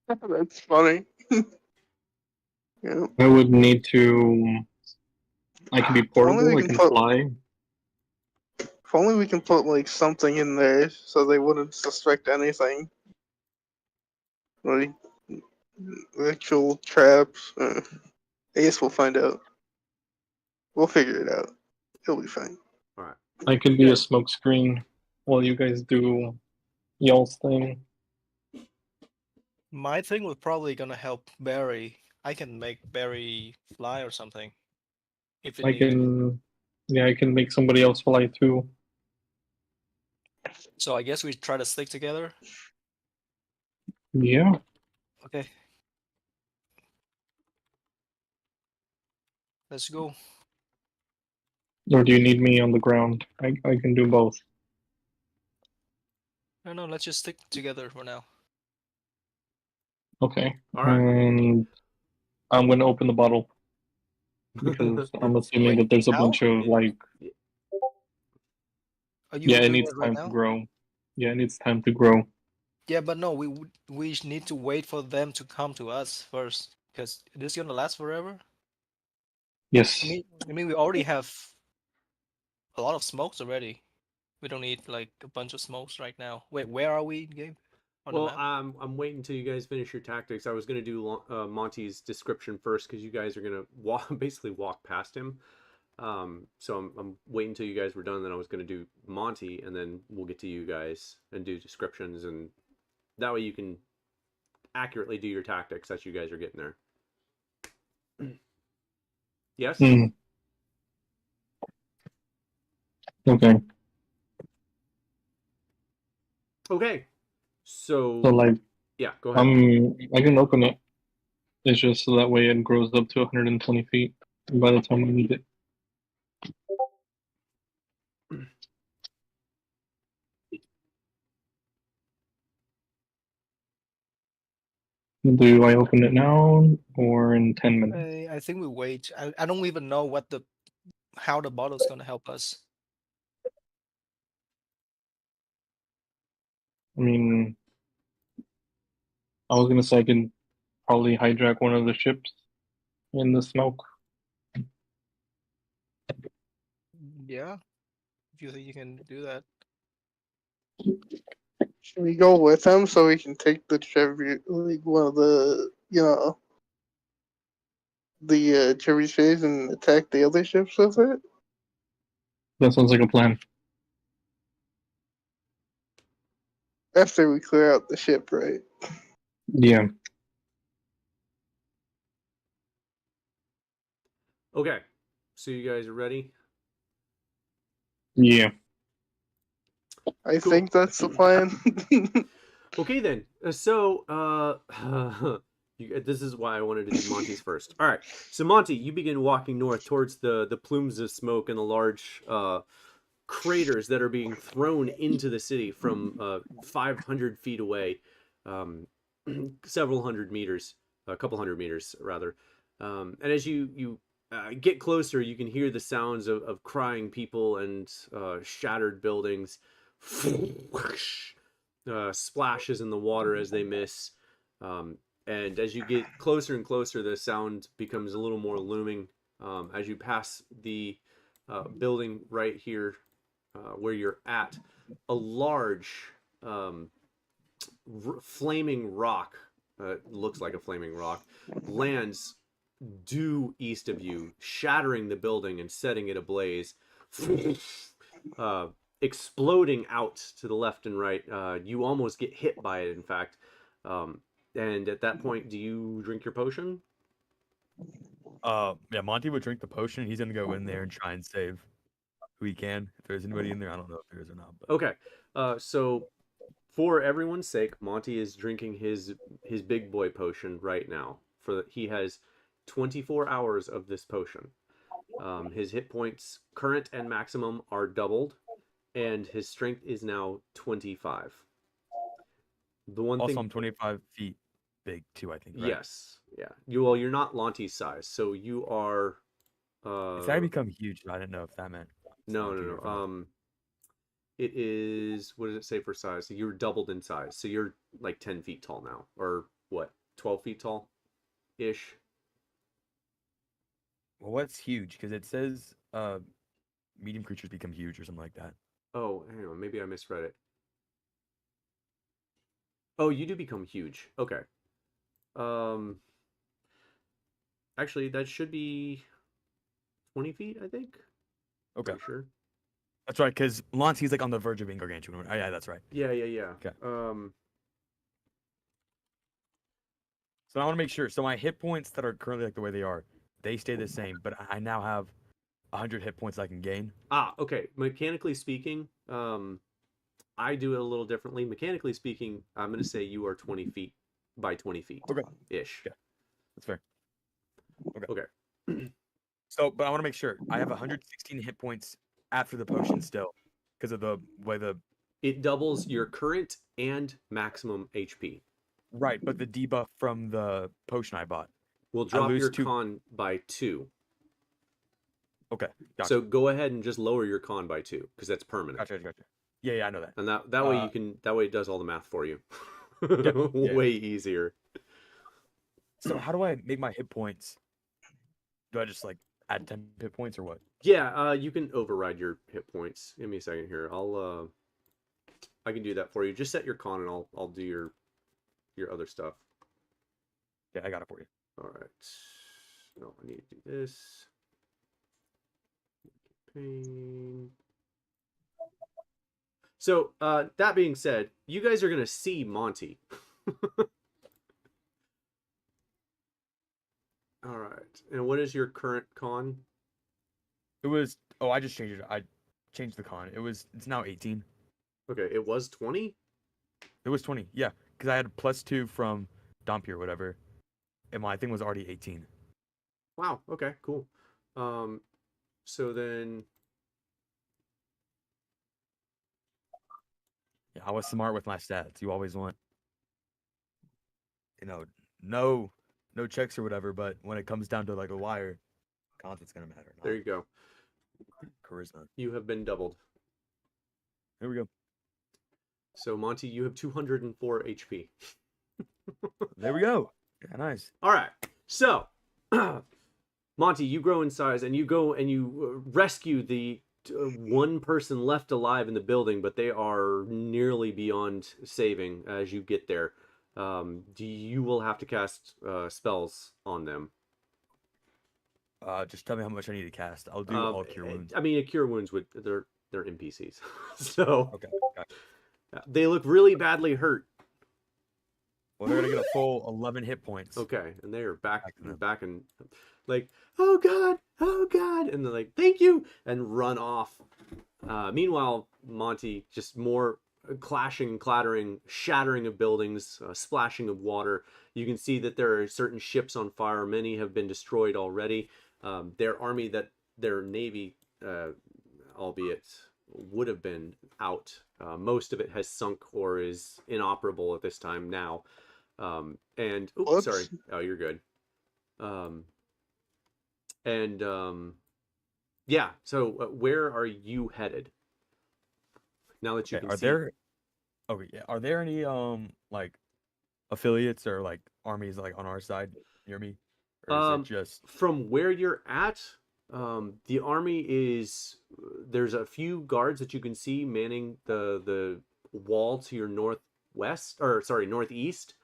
That's funny. Yeah. I would need to. I can be If only portable. we I can can put. fly. If only we can put like something in there so they wouldn't suspect anything. Like actual traps. I guess we'll find out. We'll figure it out. It'll be fine. All right. I could You be a guys- smoke screen while you guys do y'all's thing. My thing was probably gonna help Barry. I can make Barry fly or something if it I needed. can. Yeah, I can make somebody else fly too. So I guess we try to stick together. Yeah. Okay. Let's go. Or do you need me on the ground? I can do both. No, let's just stick together for now. Okay. All right. And I'm gonna open the bottle because I'm assuming Wait, that there's a now? bunch of like. Are you Yeah, it doing needs it right time to now? grow. Yeah, it needs time to grow. Yeah, but no, we need to wait for them to come to us first, because this is gonna last forever. Yes. I mean, we already have a lot of smokes already. We don't need like a bunch of smokes right now. Wait, where are we, Gabe? On the Well, map? I'm waiting until you guys finish your tactics. I was gonna do Monty's description first because you guys are gonna basically walk past him. So I'm waiting until you guys were done. Then I was gonna do Monty, and then we'll get to you guys and do descriptions, and that way you can accurately do your tactics as you guys are getting there. Yes. Hmm. Okay. Okay. So So like, yeah, go ahead. I can open it. It's just so that way it grows up to 120 feet by the time we need it. Do I open it now or in 10 minutes? I think we wait. I don't even know how the bottle's gonna help us. I mean, I was gonna say I can probably hijack one of the ships in the smoke. Yeah, if you think you can do that. Should we go with them so we can take the tribute, like one of the, the trebuchets and attack the other ships with it? That sounds like a plan. After we clear out the ship, right? Yeah. Okay. So you guys are ready? Yeah. I Cool. think that's the plan. Okay then. This is why I wanted to do Monty's first. All right. So Monty, you begin walking north towards the plumes of smoke and the large craters that are being thrown into the city from 500 feet away, several hundred meters, a couple hundred meters rather. And as you get closer, you can hear the sounds of crying people and shattered buildings. Splashes in the water as they miss. And as you get closer and closer, the sound becomes a little more looming. As you pass the building right here where you're at, a large flaming rock, looks like a flaming rock, lands due east of you, shattering the building and setting it ablaze. Exploding out to the left and right. You almost get hit by it, in fact. And at that point, do you drink your potion? Yeah, Monty would drink the potion. He's gonna go in there and try and save who he can. If there's anybody in there, I don't know if there is or not. But... Okay. So for everyone's sake, Monty is drinking his big boy potion right now. He has 24 hours of this potion. His hit points, current and maximum, are doubled, and his strength is now 25. The one also, thing... I'm 25 feet big too, I think. Right? Yes. Yeah. You're not Lonty's size, so you are. If I become huge, I didn't know if that meant. No. It is. What does it say for size? So you're doubled in size, so you're like 10 feet tall now, or what? 12 feet tall, ish. Well, what's huge? Because it says medium creatures become huge or something like that. Oh, hang on. Maybe I misread it. Oh, you do become huge. Okay. Actually, that should be 20 feet, I think. Okay. Pretty sure. That's right, because Lonty's like on the verge of being gargantuan. Oh, yeah, that's right. Yeah. Okay. So I want to make sure. So my hit points that are currently like the way they are, they stay the same, but I now have 100 hit points I can gain. Okay. Mechanically speaking, I do it a little differently. Mechanically speaking, I'm going to say you are 20 feet by 20 feet. Okay. Ish. Yeah. That's fair. Okay. So, but I want to make sure. I have 116 hit points after the potion still, because of the way the... It doubles your current and maximum HP. Right, but the debuff from the potion I bought. Will drop your 2... con by 2. Okay, gotcha. So go ahead and just lower your con by 2, because that's permanent. Gotcha. Yeah, I know that. And that way that way it does all the math for you. Yeah. Way easier. So how do I make my hit points? Do I just like add 10 hit points or what? Yeah, you can override your hit points. Give me a second here. I can do that for you. Just set your con and I'll do your other stuff. Yeah, I got it for you. All right. No, I need to do this. Campaign. So, that being said, you guys are going to see Monty. All right. And what is your current con? It was... Oh, I just changed it. I changed the con. It's now 18. Okay, it was 20? It was 20, yeah. Because I had +2 from Dompi or whatever. And my thing was already 18. Wow, okay, cool. So then... Yeah, I was smart with my stats. You always want... no checks or whatever, but when it comes down to like a wire, content's gonna matter. There you go. Charisma. You have been doubled. There we go. So, Monty, you have 204 HP. There we go. Yeah, nice. All right. So, Monty, you grow in size, and you go and you rescue the one person left alive in the building, but they are nearly beyond saving as you get there. You will have to cast spells on them. Just tell me how much I need to cast. I'll do all cure wounds. I mean, a cure wounds they're NPCs, so Okay. Gotcha. They look really badly hurt. Well, they're gonna get a full 11 hit points. Okay, and they are back to and like, oh god, and they're like, thank you, and run off. Meanwhile, Monty, just more clashing, clattering, shattering of buildings, splashing of water. You can see that there are certain ships on fire. Many have been destroyed already. Their navy, albeit would have been out. Most of it has sunk or is inoperable at this time now. Oops, Whoops. sorry. Oh, you're good. And yeah. So where are you headed now that you Okay, can are see? there okay, yeah. Are there any like affiliates or like armies like on our side near me? Or is it Um, just from where you're at, the army is there's a few guards that you can see manning the wall to your northwest, or sorry, northeast.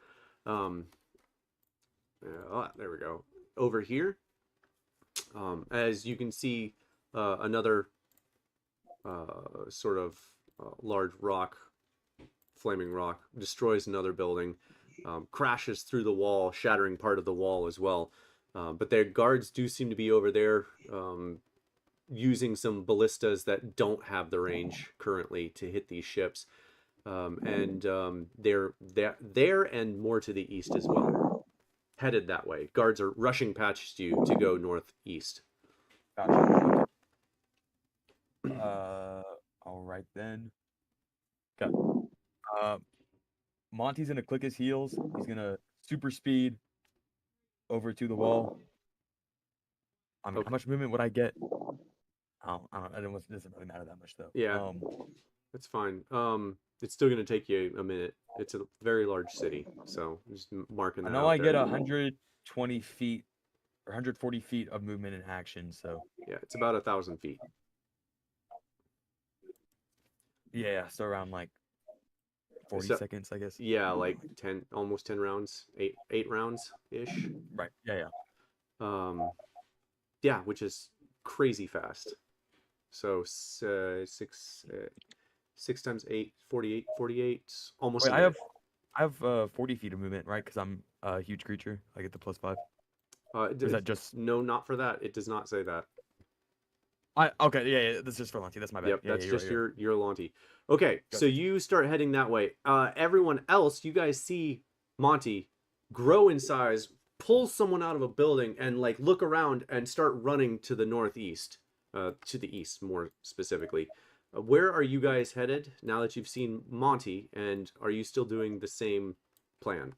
Um, there we go. Over here, as you can see, another sort of large rock, flaming rock, destroys another building, crashes through the wall, shattering part of the wall as well. But their guards do seem to be over there, using some ballistas that don't have the range currently to hit these ships. And they're there and more to the east as well, headed that way. Guards are rushing past you to go northeast. gotcha. Okay. All right then. Okay. Uh, Monty's gonna click his heels. He's gonna super speed over to the wall. I mean, how Okay. much movement would I get? I don't. It doesn't really matter that much though. Yeah, that's fine. It's still going to take you a minute. It's a very large city, so just marking I that know out I get there. 120 feet or 140 feet of movement in action. So Yeah, it's about 1,000 feet. yeah, so around like 40 So seconds, I guess. yeah, like 10, almost 10 rounds, eight rounds ish. Right. Yeah. Um, yeah, which is crazy fast. So six times 8, 48, 48, almost Wait, a I minute. have 40 feet of movement, right? Because I'm a huge creature. I get the +5. Or is that just No, not for that. It does not say that. I? Okay, yeah. That's just for Lanty. That's my bad. Yep, Yeah, that's you're right. just You're right. your Lonty. Okay, so Gotcha. you start heading that way. Everyone else, you guys see Monty grow in size, pull someone out of a building, and like look around and start running to the northeast, to the east more specifically. Where are you guys headed now that you've seen Monty, and are you still doing the same plan?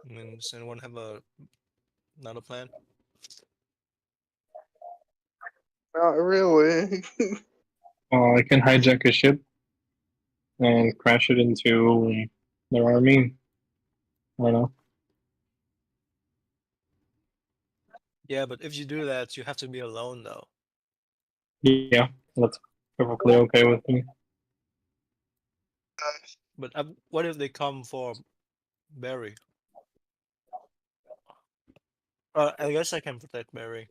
I mean, does anyone have another plan? Not really. I can hijack a ship and crash it into their army. I don't know. Yeah, but if you do that, you have to be alone though. Yeah, that's perfectly okay with me. But what if they come for Barry? I guess I can protect Barry.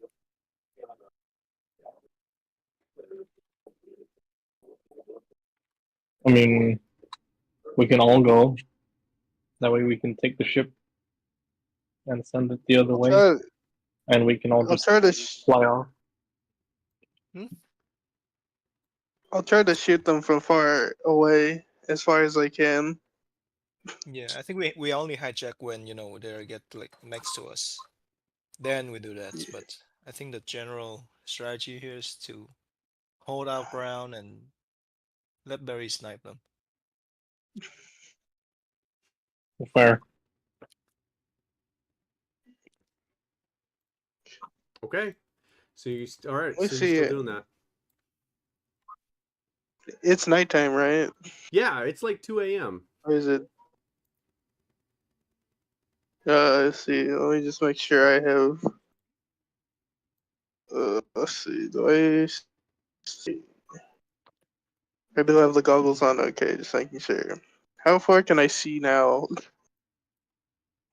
I mean, we can all go. That way we can take the ship and send it the other I'll way, try. and we can all I'll just try to. fly off. I'll try to shoot them from far away as far as I can. Yeah, I think we only hijack when they get like next to us. Then we do that. But I think the general strategy here is to hold our ground and let Barry snipe them. Fair. Okay, so all right, Let's so you're see still it. doing that. It's nighttime, right? Yeah, it's like 2 a.m. Or is it? Let's see. Let me just make sure I have. Let's see. Do I see? I do have the goggles on. Okay, just making sure. How far can I see now?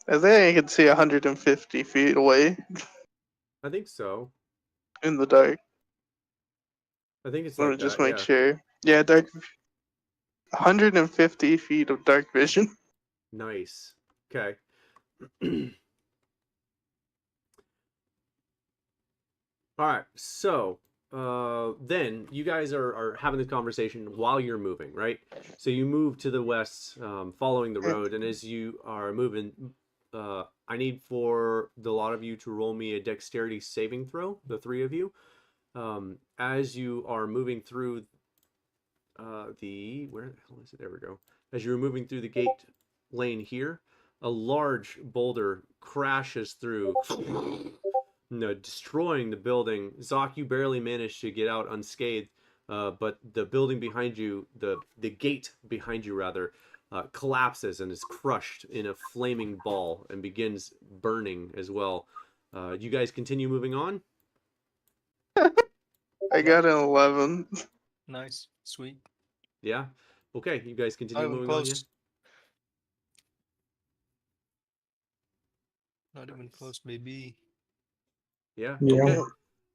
I think I can see 150 feet away I think so. in the dark. I think it's Let like me just that, make yeah. sure. Yeah, dark. 150 feet of dark vision. Nice. Okay. All right. So, then you guys are having this conversation while you're moving, right? So you move to the west, following the road, and as you are moving, I need for the lot of you to roll me a dexterity saving throw, the three of you. As you are moving through where the hell is it? There we go. As you're moving through the gate lane here, a large boulder crashes through, destroying the building. Zoc, you barely managed to get out unscathed, but the building behind you, the gate behind you rather, collapses and is crushed in a flaming ball and begins burning as well. You guys continue moving on? I got an 11. Nice, sweet. Yeah? Okay, you guys Not continue even moving on, yeah? close. Not even close, maybe. Yeah? Yeah. Okay.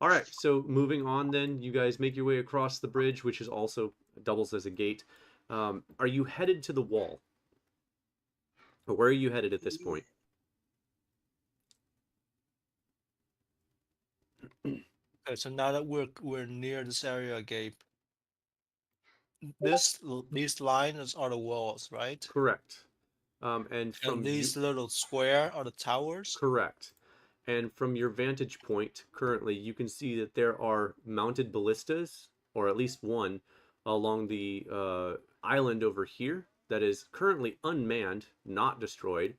All right, so moving on then, you guys make your way across the bridge, which is also doubles as a gate. Are you headed to the wall? Or where are you headed at this point? Okay, so now that we're near this area, Gabe, these lines are the walls, right? Correct. And And from these you, little square are the towers. correct. And from your vantage point currently, you can see that there are mounted ballistas, or at least one, along the island over here that is currently unmanned, not destroyed.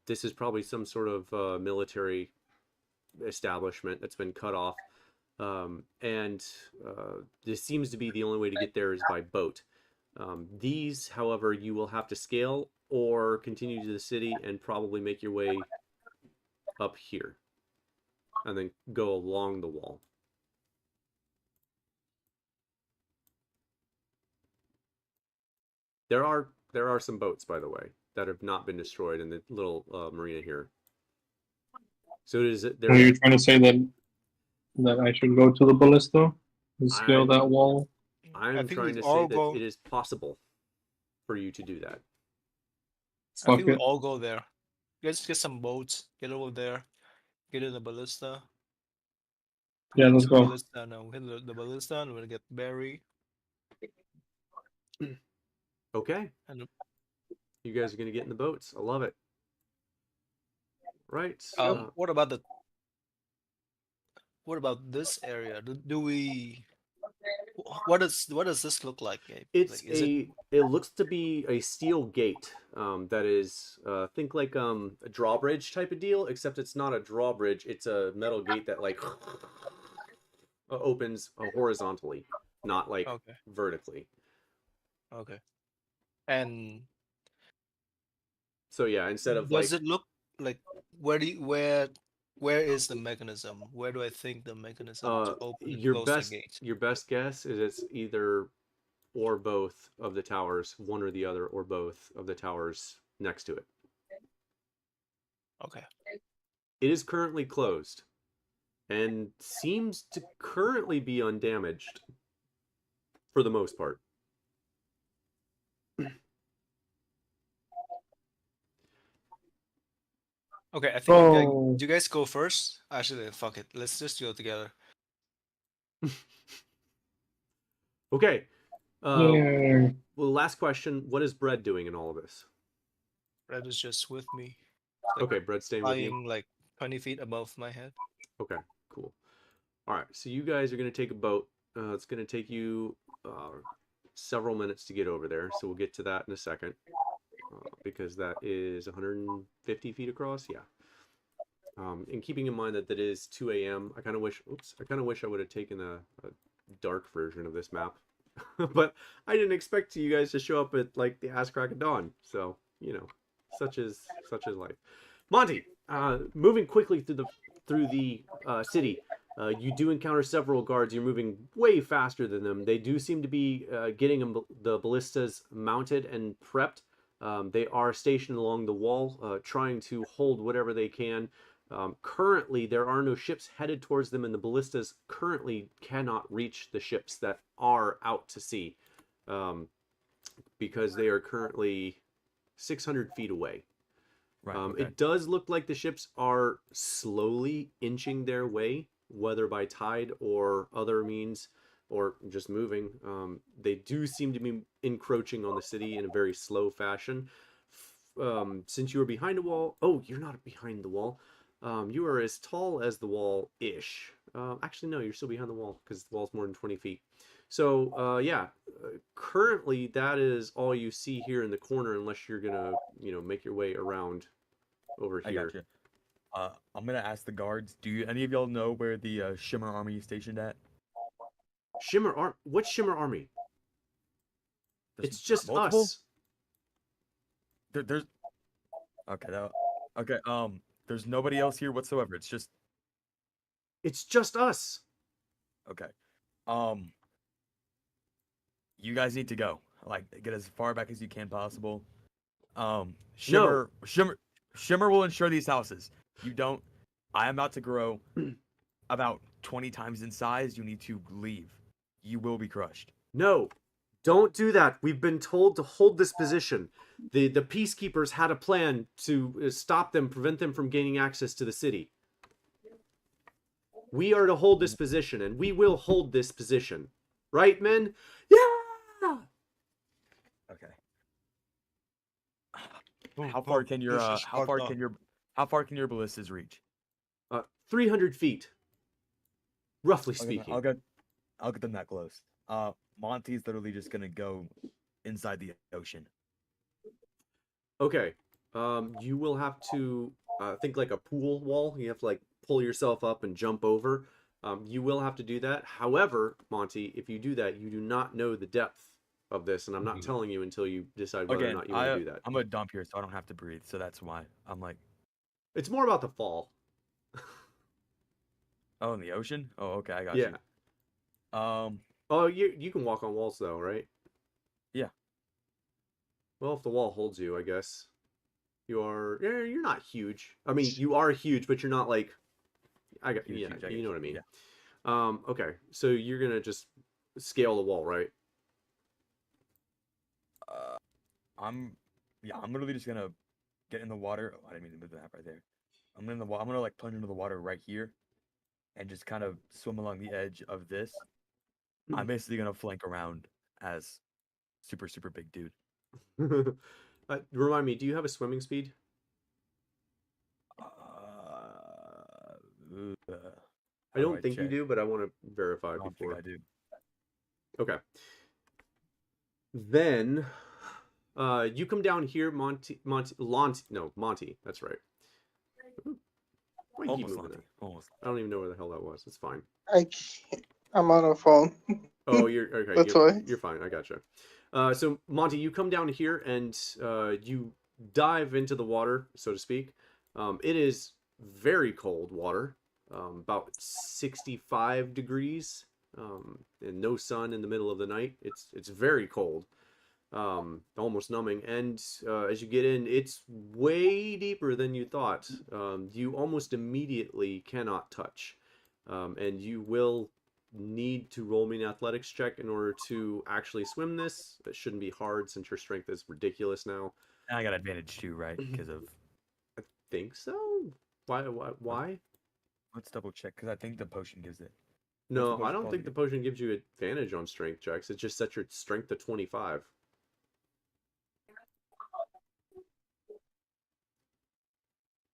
This is probably some sort of military establishment that's been cut off. And this seems to be the only way to get there is by boat. These, however, you will have to scale or continue to the city and probably make your way up here and then go along the wall. There are some boats, by the way, that have not been destroyed in the little marina here. So it is Are there. you trying to say that I should go to the ballista and scale I'm that wall? I I'm think trying we to say all that go. it is possible for you to do that. I Fuck think we it. all go there. Let's get some boats. Get over there. Get in the ballista. Yeah, let's Two go. ballista. No, hit the ballista, and we're gonna get Barry. Okay, And you guys are gonna get in the boats. I love it. Right. what about this area? Do we? What does this look like, Gabe? It's Like, is it it looks to be a steel gate that is think like a drawbridge type of deal, except it's not a drawbridge. It's a metal gate that like opens horizontally, not like okay? vertically. Okay. And So yeah, instead of does like it look like where is the mechanism? Where do I think the mechanism to open and close the gate? your best guess is it's either or both of the towers, one or the other, or both of the towers next to it. Okay. It is currently closed and seems to currently be undamaged for the most part. Okay, I think Oh, do you guys go first? Actually, fuck it. Let's just go together. Okay. yeah. Well, last question. What is Bread doing in all of this? Red is just with me. Like Okay, Bread's staying with you. flying like 20 feet above my head. Okay, cool. All right, so you guys are going to take a boat. It's going to take you several minutes to get over there, so we'll get to that in a second because that is 150 feet across. Yeah. And keeping in mind that that is 2 a.m., I kind of wish. Oops, I kind of wish I would have taken a dark version of this map, but I didn't expect you guys to show up at like the ass crack of dawn. So such is life. Monty, moving quickly through the city, you do encounter several guards. You're moving way faster than them. They do seem to be getting the ballistas mounted and prepped. They are stationed along the wall, trying to hold whatever they can. Currently, there are no ships headed towards them, and the ballistas currently cannot reach the ships that are out to sea because they are currently 600 feet away. Right. Okay. It does look like the ships are slowly inching their way, whether by tide or other means, or just moving. They do seem to be encroaching on the city in a very slow fashion. Since you are behind a wall, oh, you're not behind the wall. You are as tall as the wall-ish. Actually, no, you're still behind the wall because the wall's more than 20 feet. So, yeah, currently that is all you see here in the corner, unless you're gonna, make your way around over I here. got you. I'm gonna ask the guards. Do any of y'all know where the Shimmer Army is stationed at? What Shimmer Army? There's It's just multiple? us. There's okay. Okay. There's nobody else here whatsoever. It's just It's just us. okay. You guys need to go. Like, get as far back as you can possible. Shimmer will ensure these houses. You don't. I am about to grow about 20 times in size. You need to leave. You will be crushed. No, don't do that. We've been told to hold this position. The peacekeepers had a plan to stop them, prevent them from gaining access to the city. We are to hold this position, and we will hold this position. Right, men? Yeah! Okay. How far can your how far can your ballistas reach? 300 feet. Roughly Okay, speaking. I'll get them that close. Monty's literally just gonna go inside the ocean. Okay. You will have to think like a pool wall. You have to like pull yourself up and jump over. You will have to do that. However, Monty, if you do that, you do not know the depth of this, and I'm not telling you until you decide whether or Again, not you want to do that. I'm a dump here, so I don't have to breathe. So that's why I'm like, It's more about the fall. oh, in the ocean. Oh, okay, I got Yeah. you. Oh, you can walk on walls though, right? Yeah. Well, if the wall holds you, I guess. You're not huge. I mean, you are huge, but you're not like Huge, yeah, huge, I you get know you, what I mean. yeah. Okay. So you're going to just scale the wall, right? I'm literally just gonna get in the water. Oh, I didn't mean to move that right there. I'm in the water. I'm gonna like plunge into the water right here, and just kind of swim along the edge of this. I'm basically gonna flank around as super big dude. Remind me, do you have a swimming speed? Uh, I how do don't I think you check? do, but I want to verify I don't before. think I do. Okay. Then you come down here, Monty, that's right. Why do you keep Almost moving Lanty. that? Almost. I don't even know where the hell that was. It's fine. I'm on a phone. Oh, you're okay. That's why. You're fine. I gotcha. So Monty, you come down here and you dive into the water, so to speak. It is very cold water, about 65 degrees, and no sun in the middle of the night. It's very cold, almost numbing. And as you get in, it's way deeper than you thought. You almost immediately cannot touch, and you will need to roll me an athletics check in order to actually swim this. It shouldn't be hard since your strength is ridiculous now. And I got advantage too, right? Because of. I think so. Why? Let's double check because I think the potion gives it. No, I don't think the potion gives you advantage on strength checks. It just sets your strength to 25.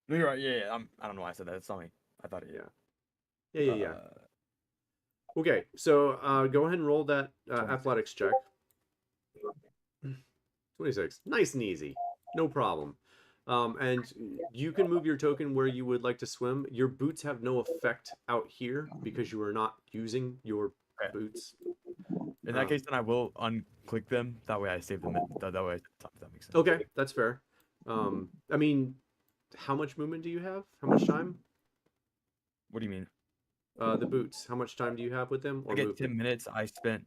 No, you're right. Yeah. I don't know why I said that. It's on me. I thought it. Yeah. Okay, so go ahead and roll that 26. athletics check. 26. Nice and easy. No problem. And you can move your token where you would like to swim. Your boots have no effect out here because you are not using your boots. In that case, then I will unclick them. That way I save them. That way, that makes sense. Okay, that's fair. I mean, how much movement do you have? How much time? What do you mean? The boots. How much time do you have with them? I get 10 minutes. I spent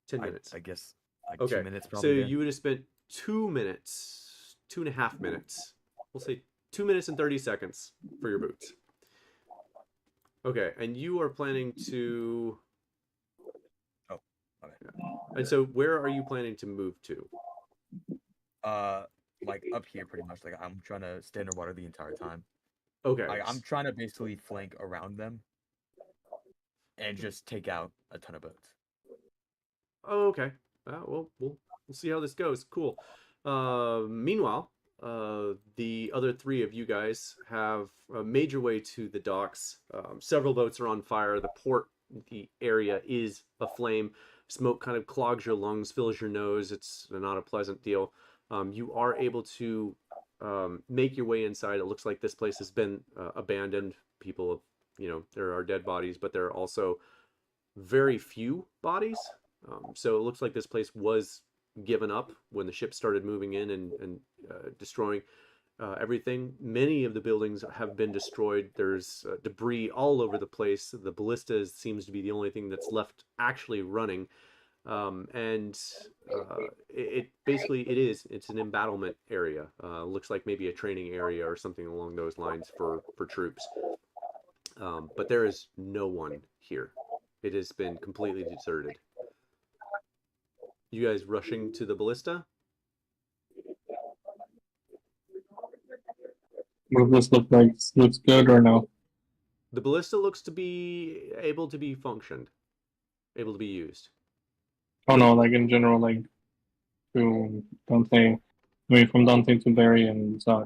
10 minutes. I guess like Okay. 2 minutes So probably. you would have spent 2 minutes, 2.5 minutes. We'll say 2 minutes and 30 seconds for your boots. Okay, and you are planning to. Oh, okay. And so, where are you planning to move to? Like up here, pretty much. Like I'm trying to stay underwater the entire time. Okay. Like, I'm trying to basically flank around them, and just take out a ton of boats. Oh, okay. Well, we'll see how this goes. Cool. Meanwhile, the other three of you guys have made your way to the docks. Several boats are on fire. The area is aflame. Smoke kind of clogs your lungs, fills your nose. It's not a pleasant deal. You are able to make your way inside. It looks like this place has been abandoned. People, there are dead bodies, but there are also very few bodies. So it looks like this place was given up when the ship started moving in and destroying everything. Many of the buildings have been destroyed. There's debris all over the place. The ballista seems to be the only thing that's left actually running. And it basically it's an embattlement area. Looks like maybe a training area or something along those lines for troops. But there is no one here. It has been completely deserted. You guys rushing to the ballista? What does this look like? Looks good or no? The ballista looks to be able to be able to be used. Oh no, like in general, like to Dante, I mean from Dante to Barry and Zach.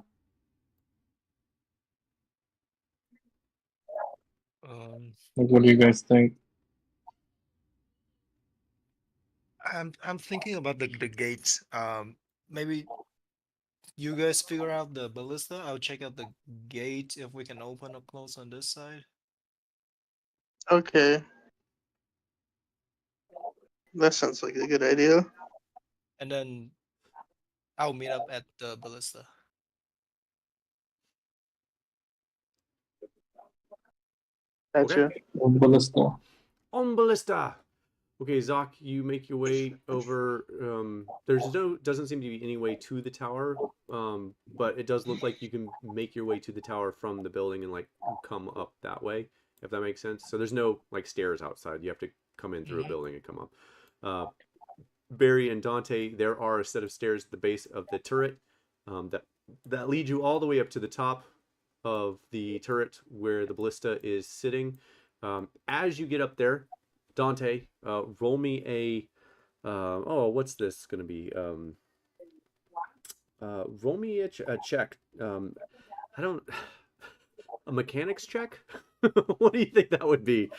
Like, what do you guys think? I'm thinking about the gates. Maybe you guys figure out the ballista. I'll check out the gate if we can open or close on this side. Okay. That sounds like a good idea. And then I'll meet up at the ballista. Gotcha. Okay. Ballista. On ballista. Okay, Zach, you make your way over. Doesn't seem to be any way to the tower, but it does look like you can make your way to the tower from the building and like come up that way, if that makes sense. So there's no like stairs outside. You have to come in through a building and come up. Barry and Dante, there are a set of stairs at the base of the turret that lead you all the way up to the top of the turret where the ballista is sitting. As you get up there, Dante, roll me a what's this gonna be? Roll me a check. I don't a mechanics check. What do you think that would be?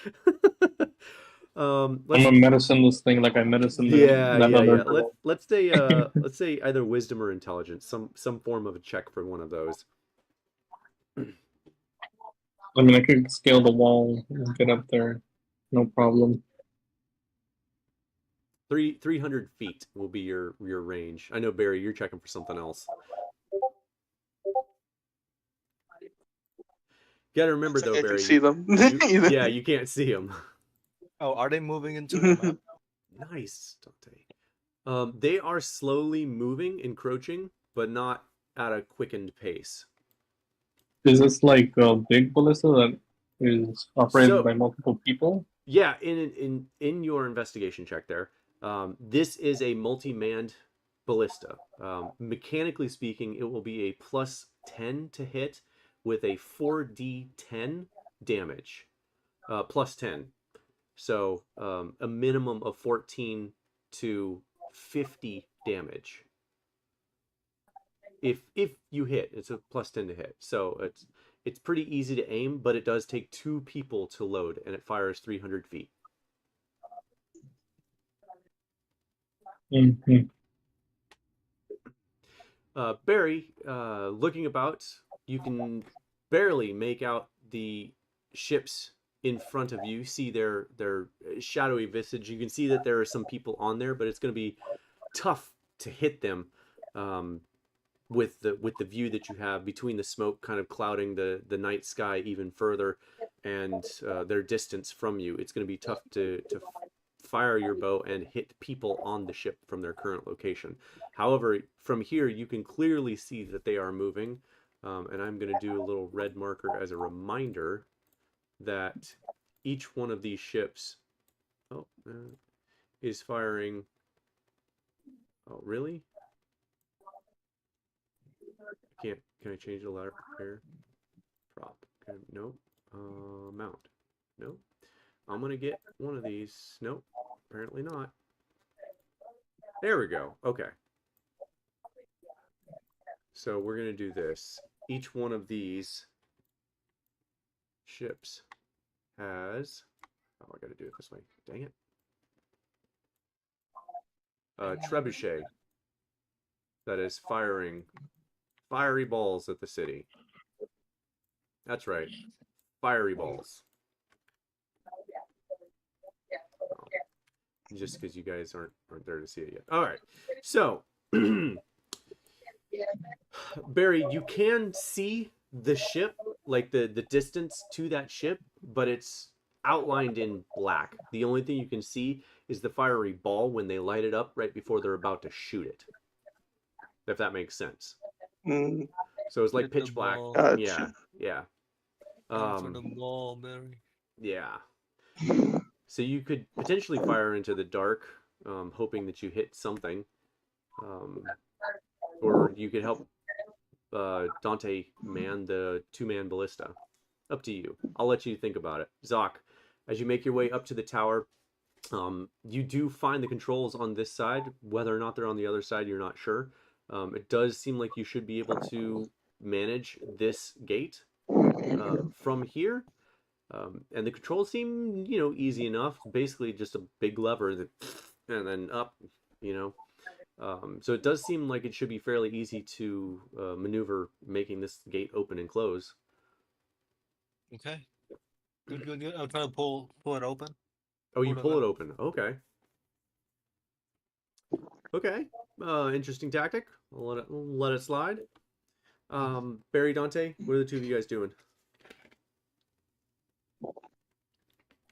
I'm gonna medicine this thing like I medicine yeah. other. Let's say either wisdom or intelligence, some form of a check for one of those. I mean, I could scale the wall and get up there, no problem. 300 feet will be your range. I know, Barry, you're checking for something else. You gotta remember though, I Barry. can see them. Yeah, you can't see them. Oh, are they moving into the map? Nice, Dante. They are slowly moving, encroaching, but not at a quickened pace. Is this like a big ballista that is operated by multiple people? Yeah, in your investigation check there, this is a multi-manned ballista. Mechanically speaking, it will be a +10 to hit with a 4d10 damage, +10. So a minimum of 14 to 50 damage. If you hit, it's a +10 to hit. So it's pretty easy to aim, but it does take 2 people to load, and it fires 300 feet. Mm-hmm. Barry, looking about, you can barely make out the ships in front of you. See their shadowy visage. You can see that there are some people on there, but it's going to be tough to hit them with the view that you have between the smoke kind of clouding the night sky even further, and their distance from you. It's going to be tough to fire your bow and hit people on the ship from their current location. However, from here you can clearly see that they are moving, and I'm going to do a little red marker as a reminder that each one of these ships is firing. Oh, really? Can I change the letter here? Prop. Okay, nope. Mount. Nope. I'm gonna get one of these. Nope. Apparently not. There we go. Okay. So we're gonna do this. Each one of these ships has. Oh, I gotta do it this way. Dang it. Trebuchet that is firing fiery balls at the city. That's right. Fiery balls. Oh, just because you guys aren't there to see it yet. All right. So, Barry, you can see the ship, like the distance to that ship, but it's outlined in black. The only thing you can see is the fiery ball when they light it up right before they're about to shoot it. If that makes sense. Mm, So it's like Get the pitch black. ball. gotcha. Yeah, yeah. Aim for the ball, Barry. Yeah. So you could potentially fire into the dark, hoping that you hit something. Or you could help Dante man the 2-man ballista. Up to you. I'll let you think about it. Zoc, as you make your way up to the tower, you do find the controls on this side. Whether or not they're on the other side, you're not sure. It does seem like you should be able to manage this gate from here. And the controls seem, easy enough. Basically, just a big lever that, and then up, you know. So it does seem like it should be fairly easy to maneuver, making this gate open and close. Okay. Good, good, good. I'll try to pull it open. Oh, you Pull pull it out. open. Okay. Okay. Interesting tactic. I'll let it slide. Barry, Dante, what are the two of you guys doing?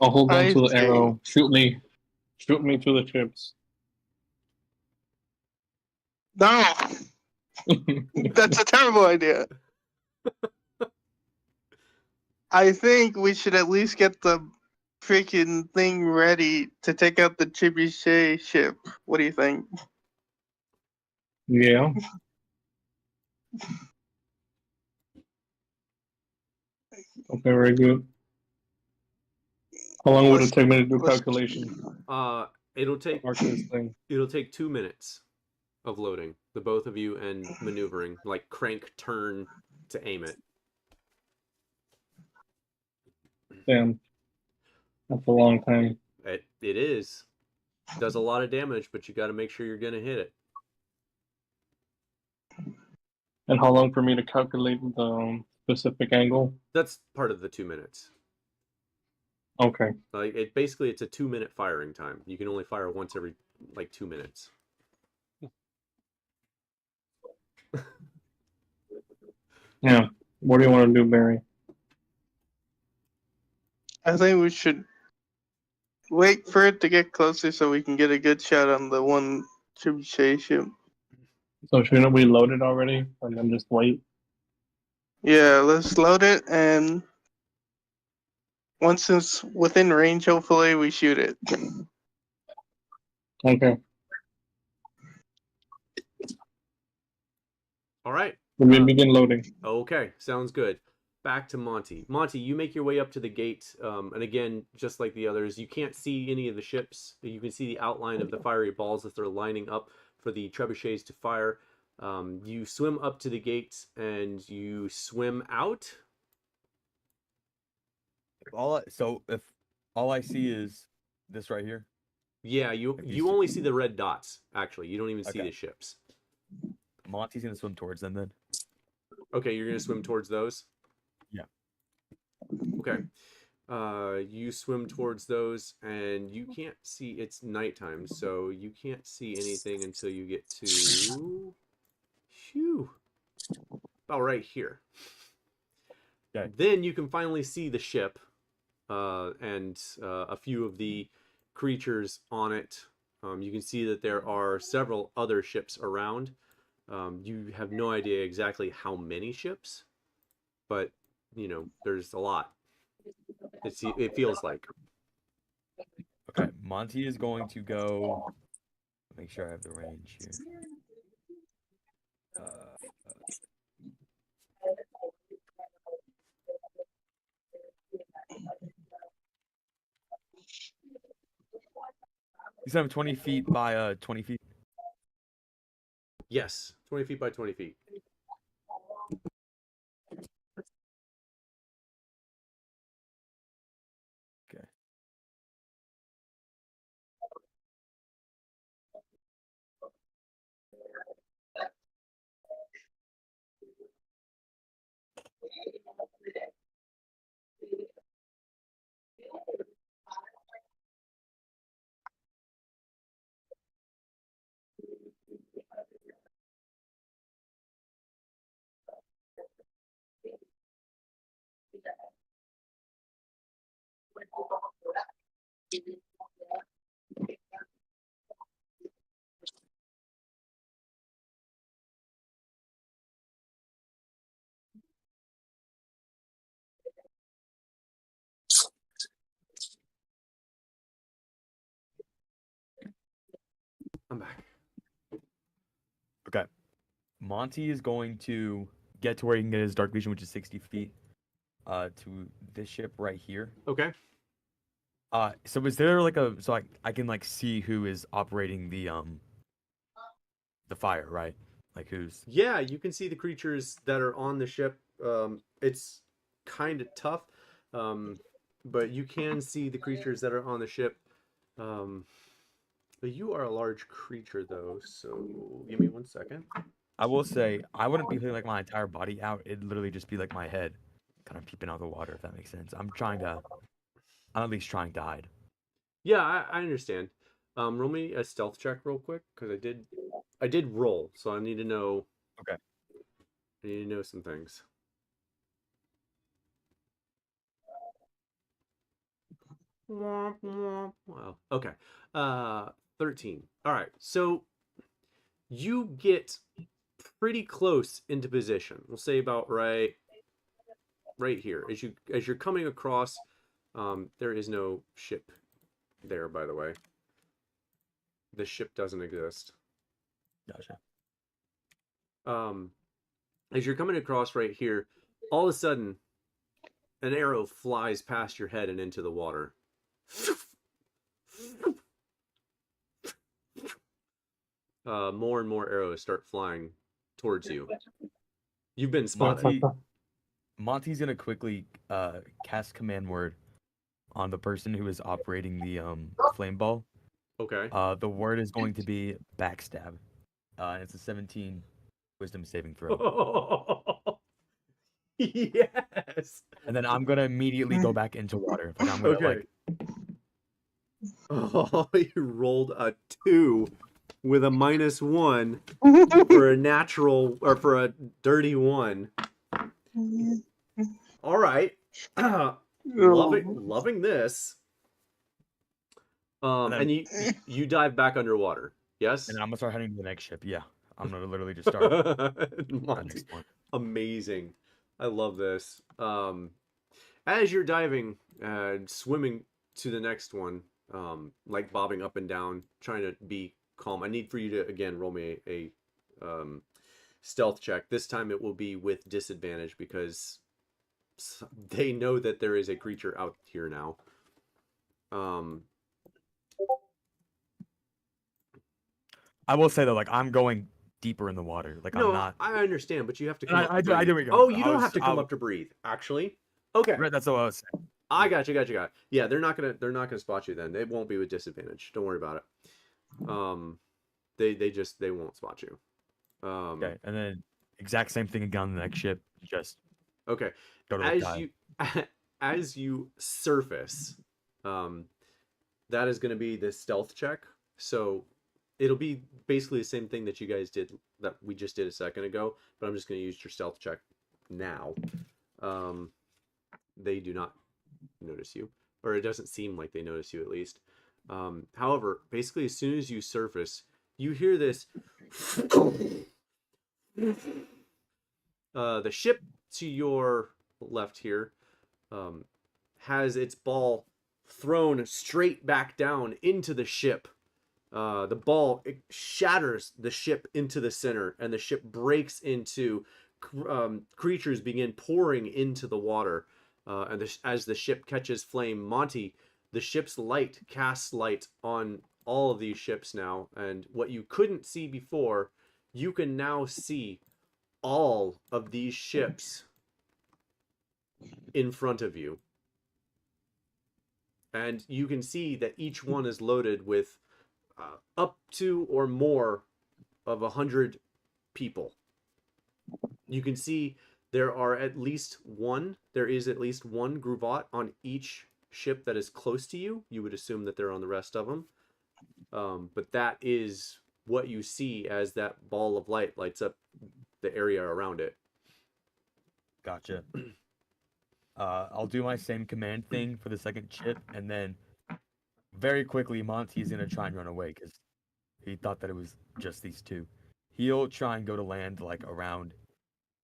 I'll hold on I to the think- arrow. Shoot me to the chips. No, that's a terrible idea. I think we should at least get the freaking thing ready to take out the Trebuchet ship. What do you think? Yeah. Okay, very good. How long would it take me to do calculation? It'll take Mark this thing. 2 minutes of loading, the both of you, and maneuvering, like crank turn to aim it. Damn. That's a long time. It is. Does a lot of damage, but you got to make sure you're gonna hit it. And how long for me to calculate the specific angle? That's part of the 2 minutes. Okay. Like it's a 2-minute firing time. You can only fire once every 2 minutes. Yeah. What do you want to do, Barry? I think we should wait for it to get closer so we can get a good shot on the one Trebuchet ship. So shouldn't we load it already and then just wait? Yeah, let's load it, and once it's within range, hopefully we shoot it. Okay. All right. Let me begin loading. Okay, sounds good. Back to Monty. Monty, you make your way up to the gate, and again, just like the others, you can't see any of the ships. You can see the outline of the fiery balls as they're lining up for the trebuchets to fire. You swim up to the gate and you swim out. If all I see is this right here. Yeah, If you you see- only see the red dots. Actually, you don't even see Okay. the ships. Monty's gonna swim towards them then. Okay, you're gonna swim towards those. Yeah. Okay. You swim towards those, and you can't see. It's nighttime, so you can't see anything until you get to, about right here. Okay. Then you can finally see the ship, and a few of the creatures on it. You can see that there are several other ships around. You have no idea exactly how many ships, but there's a lot. It feels like. Okay, Monty is going to go. Make sure I have the range here. He's gonna have 20 feet by 20 feet. Yes, 20 feet by 20 feet. I'm back. Okay. Monty is going to get to where he can get his dark vision, which is 60 feet, to this ship right here. Okay. So is there like a so I can like see who is operating the fire, right? Like who's Yeah, you can see the creatures that are on the ship. It's kind of tough, but you can see the creatures that are on the ship. But you are a large creature, though, so give me 1 second. I will say I wouldn't be putting like my entire body out. It'd literally just be like my head kind of peeping out of the water, if that makes sense. I'm at least trying to hide. Yeah, I understand. Roll me a stealth check real quick, because I did roll, so I need to know. Okay. I need to know some things. Wow. Okay. 13. All right. So you get pretty close into position. We'll say about right here. As you're coming across, there is no ship there, by the way. The ship doesn't exist. Gotcha. As you're coming across right here, all of a sudden, an arrow flies past your head and into the water. More and more arrows start flying towards you. You've been spotted. Monty's gonna quickly cast command word on the person who is operating the flame ball. Okay. The word is going to be backstab. And it's a 17 wisdom saving throw. Yes. And then I'm gonna immediately go back into water. Like I'm gonna Okay. Oh, you rolled a 2 with a -1 for a natural or for a dirty 1. All right. Loving this. And you dive back underwater. Yes. And I'm gonna start heading to the next ship. Yeah, I'm gonna literally just start. Monty, next one. amazing. I love this. As you're diving, swimming to the next one, like bobbing up and down, trying to be calm. I need for you to again roll me a stealth check. This time it will be with disadvantage because they know that there is a creature out here now. I will say though, like I'm going deeper in the water. Like No, I'm not. I understand, but you have to come up I to do. breathe. Oh, you don't have to come up to breathe. Actually, okay. Right, that's what I was saying. I got you. Yeah, they're not gonna spot you then. It won't be with disadvantage. Don't worry about it. They won't spot you. Okay, and then exact same thing again on the next ship. Just okay. go to the dive. As you surface, that is going to be the stealth check. So it'll be basically the same thing that you guys did that we just did a second ago, but I'm just going to use your stealth check now. They do not notice you, or it doesn't seem like they notice you at least. However, basically as soon as you surface, you hear this. The ship to your left here has its ball thrown straight back down into the ship. The ball shatters the ship into the center, and the ship breaks into creatures begin pouring into the water. As the ship catches flame, Monty, the ship's light casts light on all of these ships now, and what you couldn't see before, you can now see all of these ships in front of you. And you can see that each one is loaded with up to or more of 100 people. You can see There is at least one Gruvat on each ship that is close to you. You would assume that they're on the rest of them. But that is what you see as that ball of light lights up the area around it. Gotcha. I'll do my same command thing for the second ship, and then very quickly Monty's gonna try and run away because he thought that it was just these two. He'll try and go to land like around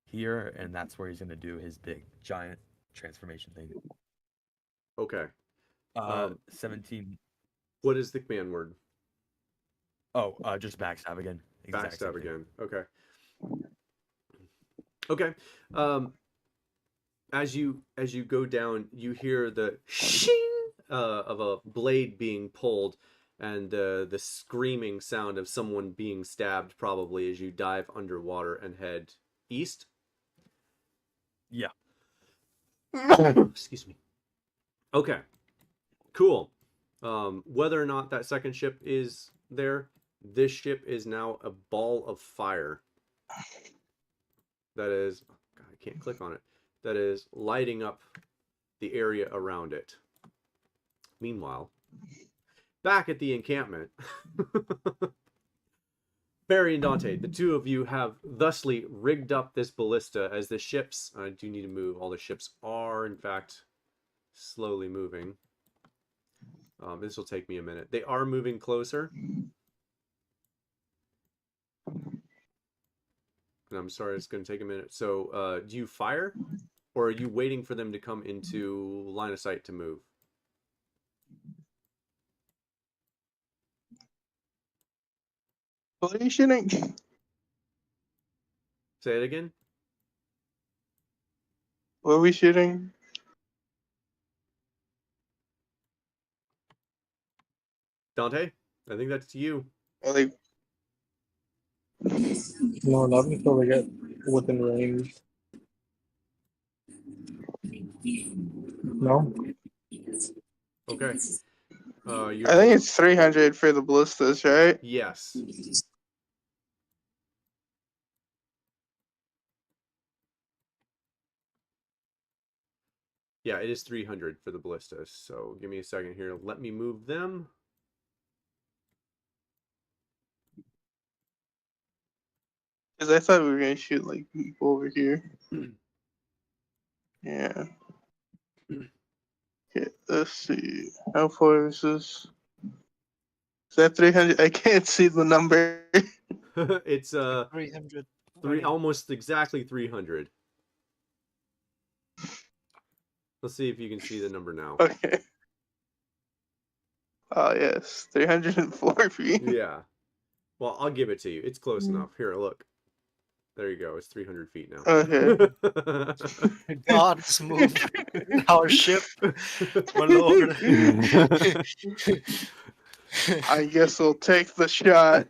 here, and that's where he's gonna do his big giant transformation thing. Okay. 17. What is the command word? Oh, just backstab again. Exact same Backstab thing. again. Okay. Okay. As you go down, you hear the shing of a blade being pulled, and the screaming sound of someone being stabbed, probably as you dive underwater and head east. Yeah. Excuse me. Okay. Cool. Whether or not that second ship is there, this ship is now a ball of fire. That is, God, I can't click on it. That is lighting up the area around it. Meanwhile, back at the encampment, Barry and Dante, the two of you have thusly rigged up this ballista as the ships, I do need to move, all the ships are in fact slowly moving. This will take me a minute. They are moving closer. And I'm sorry, it's going to take a minute. So, do you fire? Or are you waiting for them to come into line of sight to move? What are you shooting? Say it again. What are we shooting? Dante, I think that's you. Like, No, not until they get within range. No? Okay. You're I think it's 300 for the ballistas, right? Yes. Yeah, it is 300 for the ballistas. So give me a second here. Let me move them. Because I thought we were going to shoot, like, people over here. Yeah. Okay, let's see. How far is this? Is that 300? I can't see the number. It's 300. almost exactly 300. Let's see if you can see the number now. Okay. Oh, yes. 304 feet. Yeah. Well, I'll give it to you. It's close enough. Here, look. There you go. It's 300 feet now. Okay. The gods moved our ship, my lord. I guess we'll take the shot.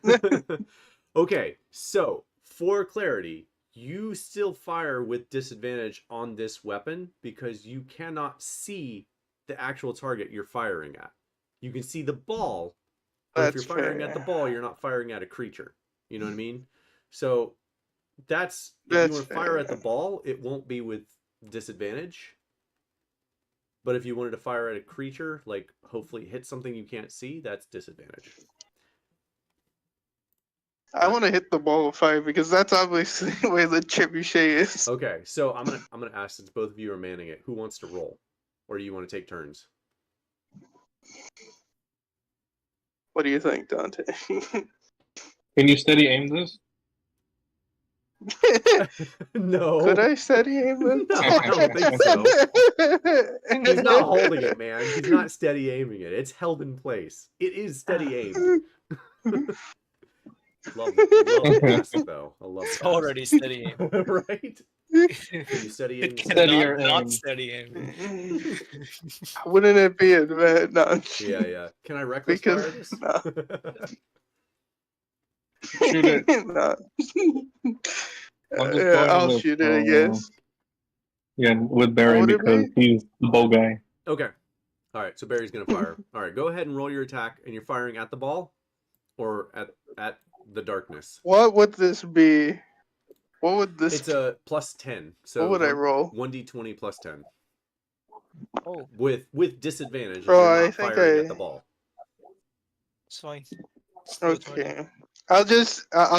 Okay, so for clarity, you still fire with disadvantage on this weapon because you cannot see the actual target you're firing at. You can see the ball, but if you're That's firing at the fair. ball, you're not firing at a creature. You know what I mean? So that's if you That's want to fire at the fair. ball, it won't be with disadvantage. But if you wanted to fire at a creature, like hopefully hit something you can't see, that's disadvantage. I want to hit the ball of fire because that's obviously where the trebuchet is. Okay, so I'm gonna ask, since both of you are manning it, who wants to roll, or do you want to take turns? What do you think, Dante? Can you steady aim this? No. Could I steady aim it? No, I don't think so. He's not holding it, man. He's not steady aiming it. It's held in place. It is steady aimed. Love the mask, though. I love It's the mask. already steady aim. Right? Can you steady aim? It Steadier cannot not aim. steady aim. Wouldn't it be a bad notch? Yeah. Can I reckless fire Because this? no. Shoot it. No. I'm just Yeah, going I'll with, shoot it, I guess. Yeah, with Barry What would it because he's the bow guy. Okay. All right, so Barry's going to fire. All right, go ahead and roll your attack, and you're firing at the ball or at the darkness? What would this be? What would this? It's a plus 10. So What would I roll? 1d20 plus 10 Oh, with disadvantage if Bro, you're I not think firing at the ball. it's fine. Still a 20. Okay. I'll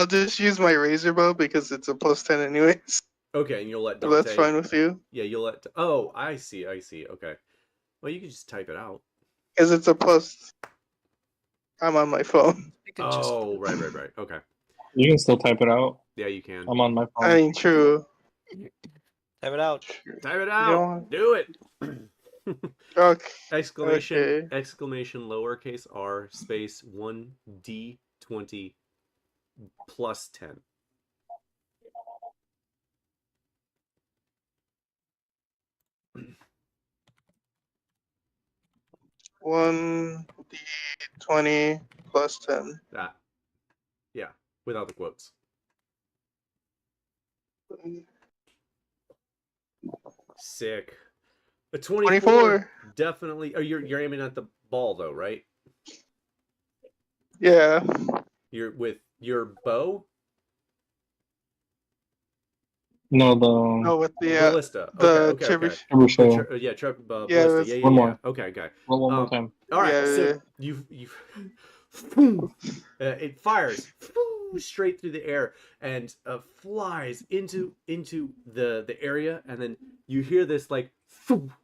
just use my razor bow because it's a plus 10 anyways. Okay, and you'll let If Dante. that's fine with you. Yeah, you'll let. Oh, I see. Okay. Well, you can just type it out. Because it's a plus. I'm on my phone. You can just Oh, right. Okay. You can still type it out. Yeah, you can. I'm on my phone. I mean, true. type it out. Type it You out. know- Do it. Okay. Exclamation! Okay. Exclamation! Lowercase r space 1d20 plus 10. One D20 plus 10. That. Yeah, without the quotes. Sick. A 24. Definitely. Oh, you're aiming at the ball though, right? Yeah. You're with your bow. No, No, with the Ballista. the Okay. Trebuchet. Ballista. that's- Yeah. One more. Okay. Roll one more Um, time. All right. Yeah, So yeah. you it fires straight through the air and flies into the area, and then you hear this like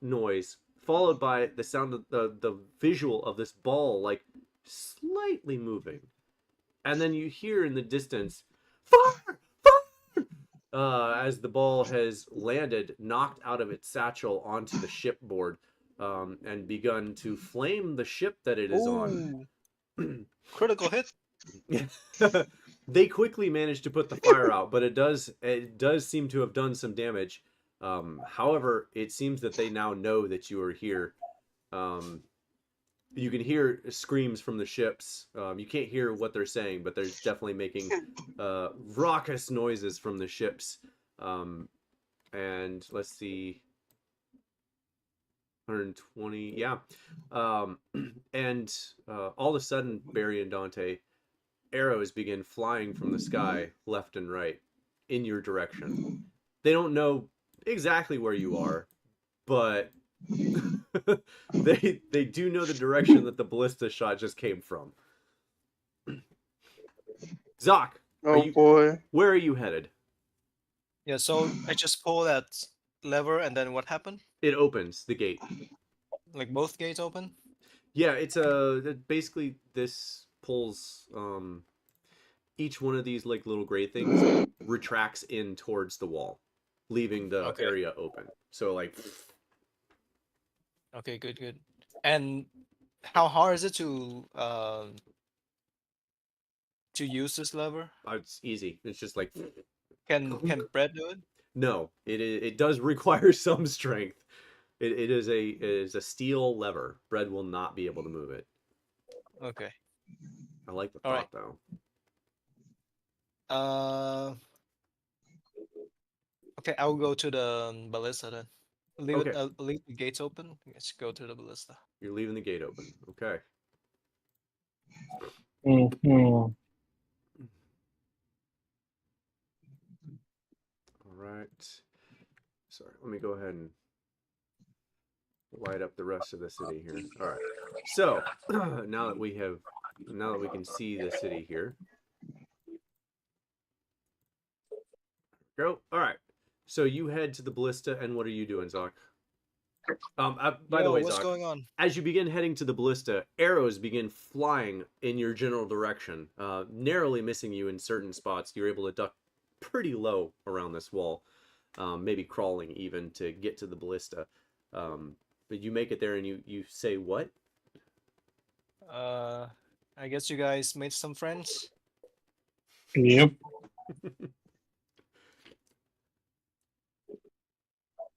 noise followed by the sound of the visual of this ball like slightly moving, and then you hear in the distance fire as the ball has landed, knocked out of its satchel onto the shipboard, and begun to flame the ship that it is on. Ooh. Critical hit. They quickly managed to put the fire out, but it does seem to have done some damage. However, it seems that they now know that you are here. You can hear screams from the ships. You can't hear what they're saying, but they're definitely making raucous noises from the ships. And let's see, 120, yeah. And all of a sudden, Barry and Dante, arrows begin flying from the sky left and right in your direction. They don't know exactly where you are, but they do know the direction that the ballista shot just came from. Zoc, boy. where are you headed? Yeah, so I just pull that lever and then what happened? It opens the gate. Like both gates open? Yeah, it's basically this pulls each one of these like little gray things retracts in towards the wall, leaving the area open. So like Okay, good. And how hard is it to use this lever? it's easy. It's just like Can Brett do it? no, it does require some strength. It is a steel lever. Bread will not be able to move it. Okay. I like the All thought right. though. Okay, I'll go to the ballista then. Leave Okay. leave the gates open. Let's go to the ballista. You're leaving the gate open. Okay. Mhm. All right. Sorry. Let me go ahead and light up the rest of the city here. All right. So now that we can see the city here. Go. All right. So you head to the ballista, and what are you doing, Zoc? By the way, what's Zoc, going on? as you begin heading to the ballista, arrows begin flying in your general direction, narrowly missing you in certain spots. You're able to duck pretty low around this wall, maybe crawling even to get to the ballista. But you make it there, and you say what? I guess you guys made some friends. Yep.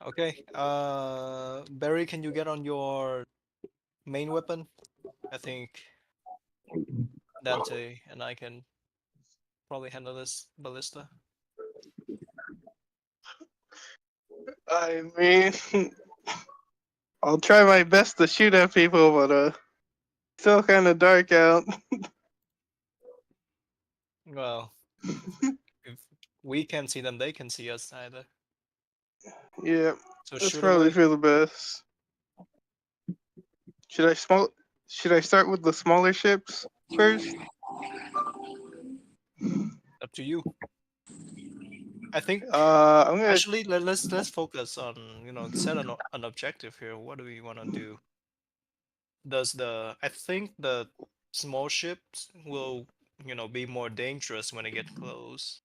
Okay. Barry, can you get on your main weapon? I think Dante and I can probably handle this ballista. I mean, I'll try my best to shoot at people, but still kind of dark out. Well, we can see them, they can see us either. Yeah, So that's shoot probably away. for the best. Should I start with the smaller ships first? Up to you. I think I'm gonna. actually let's focus on set an objective here. What do we want to do? I think the small ships will be more dangerous when they get close.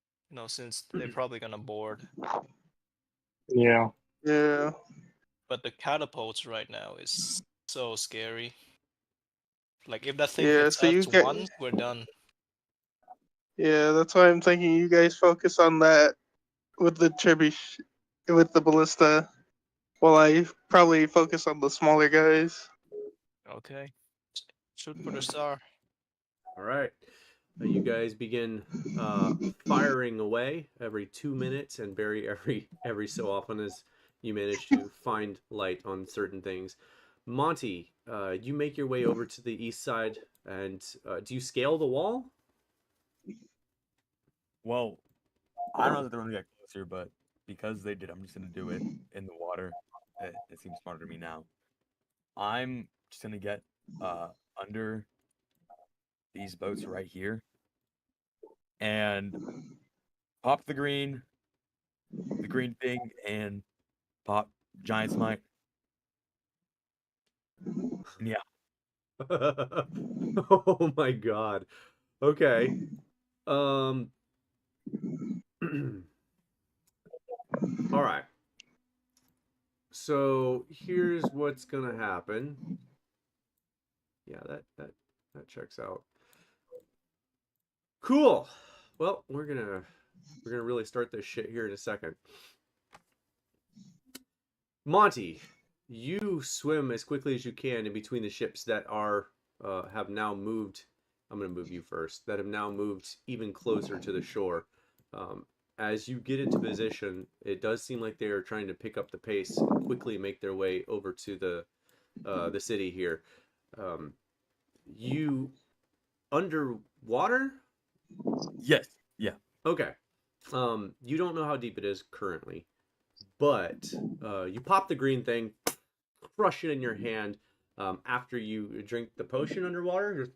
Since they're probably gonna board. Yeah. Yeah, But the catapults right now is so scary. Like if that thing yeah. hits So you us get. once, we're done. Yeah, that's why I'm thinking you guys focus on that with the with the ballista, while I probably focus on the smaller guys. Okay. Shoot for the star. All right. You guys begin firing away every 2 minutes, and every so often as you manage to find light on certain things. Monty, you make your way over to the east side, and do you scale the wall? Well, I don't know that they're going to get closer, but because they did, I'm just going to do it in the water. It seems smarter to me now. I'm just going to get under these boats right here and pop the green thing, and pop giant smite. And yeah, Oh my god. Okay. Um All right. So here's what's gonna happen. Yeah, that checks out. Cool. Well, we're gonna really start this shit here in a second. Monty, you swim as quickly as you can in between the ships that are have now moved. I'm gonna move you first. That have now moved even closer to the shore. Um, as you get into position, it does seem like they are trying to pick up the pace and quickly make their way over to the city here. Um, you underwater? yes, yeah. Okay. You don't know how deep it is currently, but you pop the green thing, crush it in your hand. After you drink the potion underwater,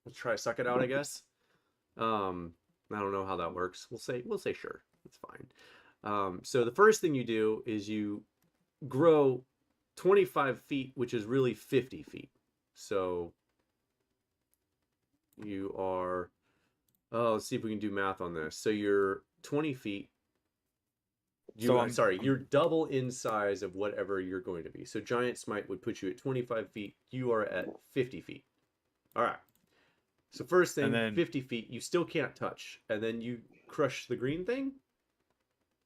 let's try to suck it out, I guess. I don't know how that works. We'll say sure. It's fine. So the first thing you do is you grow 25 feet, which is really 50 feet. So you are. Oh, let's see if we can do math on this. So you're 20 feet. You're double in size of whatever you're going to be. So Giant Smite would put you at 25 feet. You are at 50 feet. All right. So first thing, 50 feet, you still can't touch. And then you crush the green thing?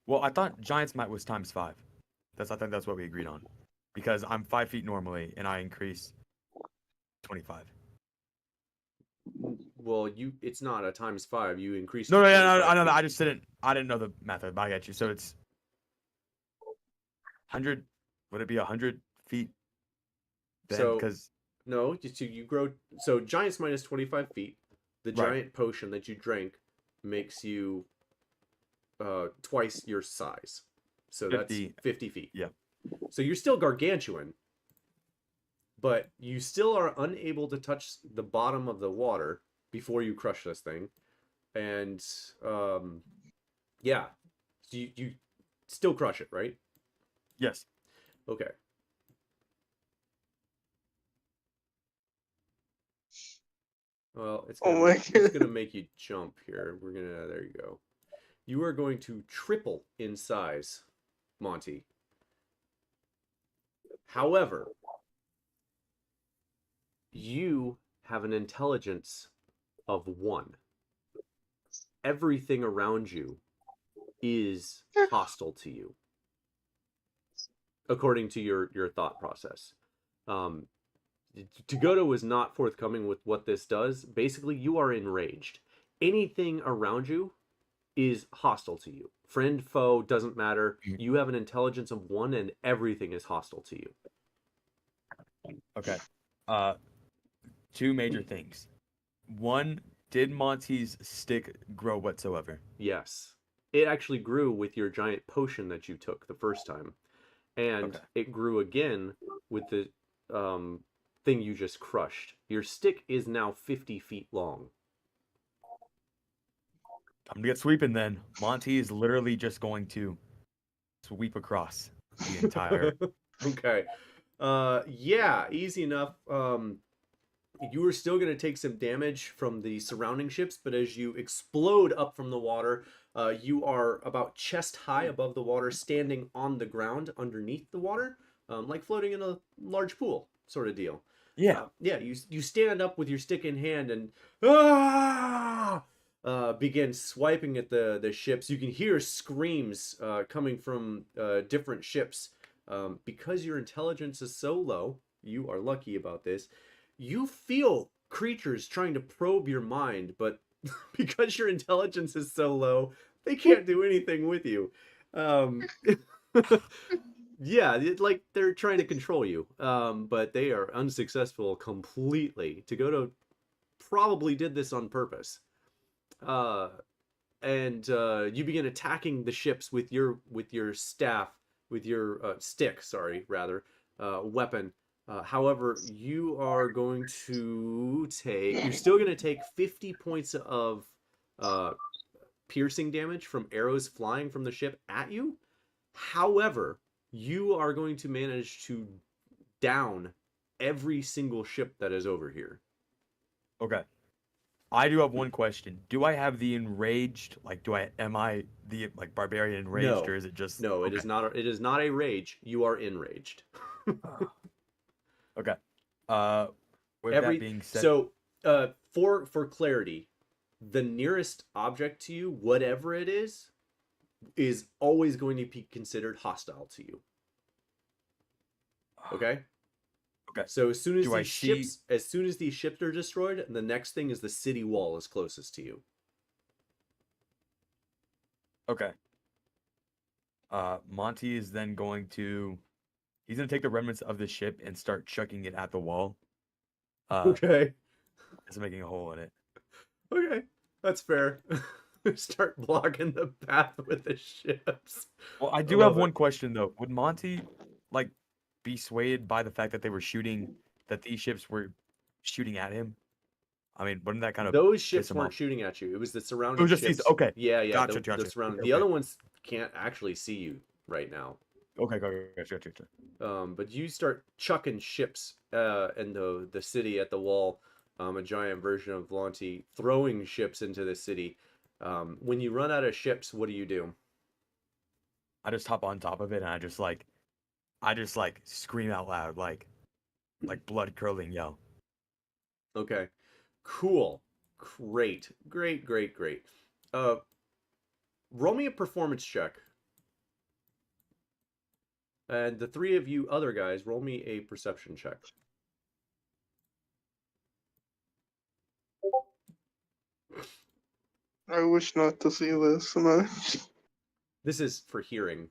Well, I thought giant smite was ×5. I think that's what we agreed on. Because I'm 5 feet normally, and I increase 25. Well, it's not a ×5. You increase. No, I know that. I didn't know the method, but I get you. So it's 100. Would it be 100 feet? Then, So because no, you grow. So Giant Smite is 25 feet. The giant potion that you drank makes you twice your size. So 50. That's 50 feet. Yeah. So you're still gargantuan, but you still are unable to touch the bottom of the water before you crush this thing. And yeah, you still crush it, right? Yes. Okay. Well, it's gonna make you jump here. There you go. You are going to triple in size, Monty. However, you have an intelligence of 1. Everything around you is hostile to you, according to your thought process. Togoto was not forthcoming with what this does. Basically, you are enraged. Anything around you is hostile to you. Friend, foe, doesn't matter. You have an intelligence of 1 and everything is hostile to you. Okay. 2 major things. 1, did Monty's stick grow whatsoever? Yes. it actually grew with your giant potion that you took the first time, and Okay. it grew again with the thing you just crushed. Your stick is now 50 feet long. Time to get sweeping then. Monty is literally just going to sweep across the entire. Okay. Yeah, easy enough. You are still going to take some damage from the surrounding ships, but as you explode up from the water, you are about chest high above the water, standing on the ground underneath the water, like floating in a large pool, sort of deal. Yeah. Yeah. You stand up with your stick in hand and begin swiping at the ships. You can hear screams coming from different ships. Because your intelligence is so low, you are lucky about this. You feel creatures trying to probe your mind, but because your intelligence is so low, they can't do anything with you. Yeah, like they're trying to control you, but they are unsuccessful completely. To probably did this on purpose. And you begin attacking the ships with your staff, with your stick, sorry, rather, weapon. However, you are going to take. You're still going to take 50 points of piercing damage from arrows flying from the ship at you. However, you are going to manage to down every single ship that is over here. Okay. I do have one question. Do I have the enraged? Like, am I the like barbarian enraged, No. or is it just? No, it Okay. is not. It is not a rage. You are enraged. Okay. With that being said, So, for clarity, the nearest object to you, whatever it is always going to be considered hostile to you. Okay. Okay. So as soon as Do I as soon as these ships are destroyed, the next thing is the city wall is closest to you. Okay. Monty is then going to. He's gonna take the remnants of the ship and start chucking it at the wall. Okay. It's making a hole in it. Okay. That's fair. Start blocking the path with the ships. Well, I do love have it. one question though. Would Monty like be swayed by the fact that that these ships were shooting at him? I mean, wouldn't that kind of Those piss ships him weren't off? shooting at you. It was the It surrounding was just ships. these. Okay. Yeah, yeah. Gotcha. The surrounding. Okay, The other okay. ones can't actually see you right now. Okay. Gotcha. But you start chucking ships in the city at the wall. A giant version of Lonti throwing ships into the city. When you run out of ships, what do you do? I just hop on top of it and I just like scream out loud like blood curdling yell. Okay, cool, great. Roll me a performance check, and the three of you other guys roll me a perception check. I wish not to see this. No. This is for hearing,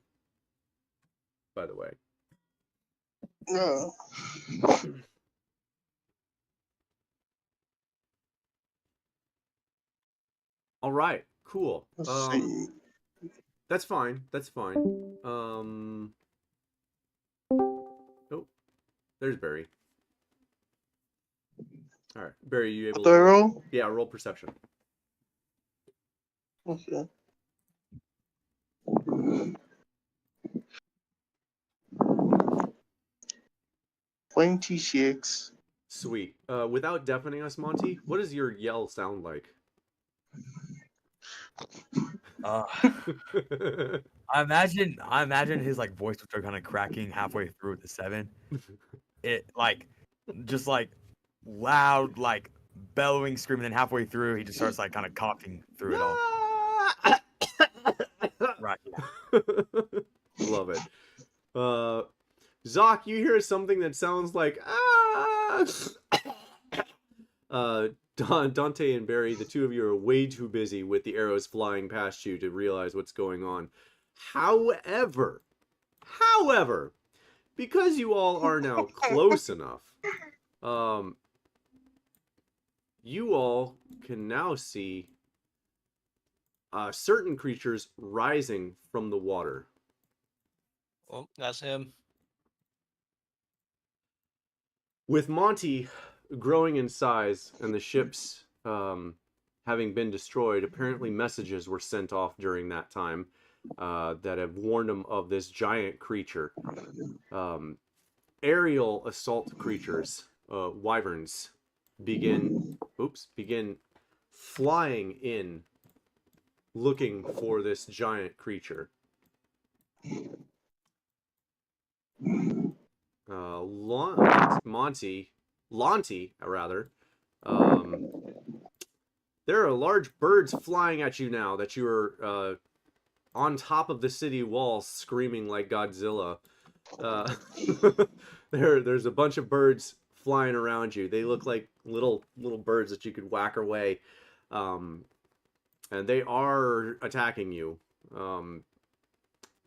by the way. No. All right, cool. Let's see. That's fine. That's fine. Oh, there's Barry. All right, Barry, you able Do I to? roll? Yeah, roll perception. Okay. $26. Sweet. Without deafening us, Monty, what does your yell sound like? I imagine his like voice would start kind of cracking halfway through with the 7. It like just like loud like bellowing screaming, and then halfway through he just starts like kind of coughing through it all. Right. Yeah. Love it. Zoc, you hear something that sounds like Dante and Barry, the two of you are way too busy with the arrows flying past you to realize what's going on. However, because you all are now close enough, you all can now see certain creatures rising from the water. Oh, that's him. With Monty growing in size and the ships having been destroyed, apparently messages were sent off during that time that have warned them of this giant creature. Aerial assault creatures, wyverns, begin flying in, looking for this giant creature. Lonty, there are large birds flying at you now that you are on top of the city walls screaming like Godzilla. There's a bunch of birds flying around you. They look like little birds that you could whack away. And they are attacking you.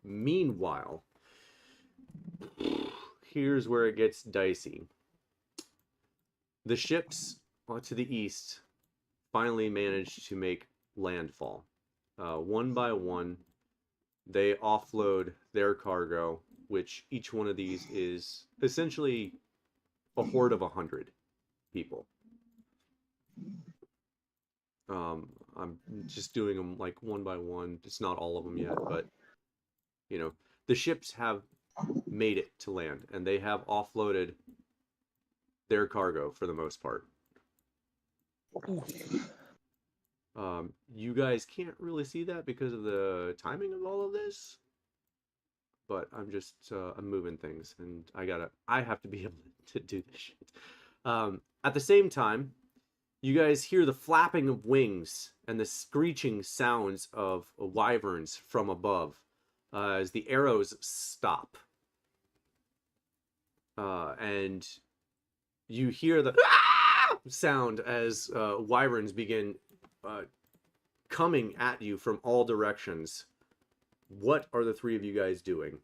Meanwhile, here's where it gets dicey. The ships to the east finally managed to make landfall. One by one, they offload their cargo, which each one of these is essentially a horde of 100 people. I'm just doing them like one by one. It's not all of them yet, but you know, the ships have made it to land, and they have offloaded their cargo for the most part. You guys can't really see that because of the timing of all of this, but I'm just I'm moving things, and I have to be able to do this shit. At the same time, you guys hear the flapping of wings and the screeching sounds of wyverns from above as the arrows stop. And you hear the sound as wyverns begin coming at you from all directions. What are the three of you guys doing?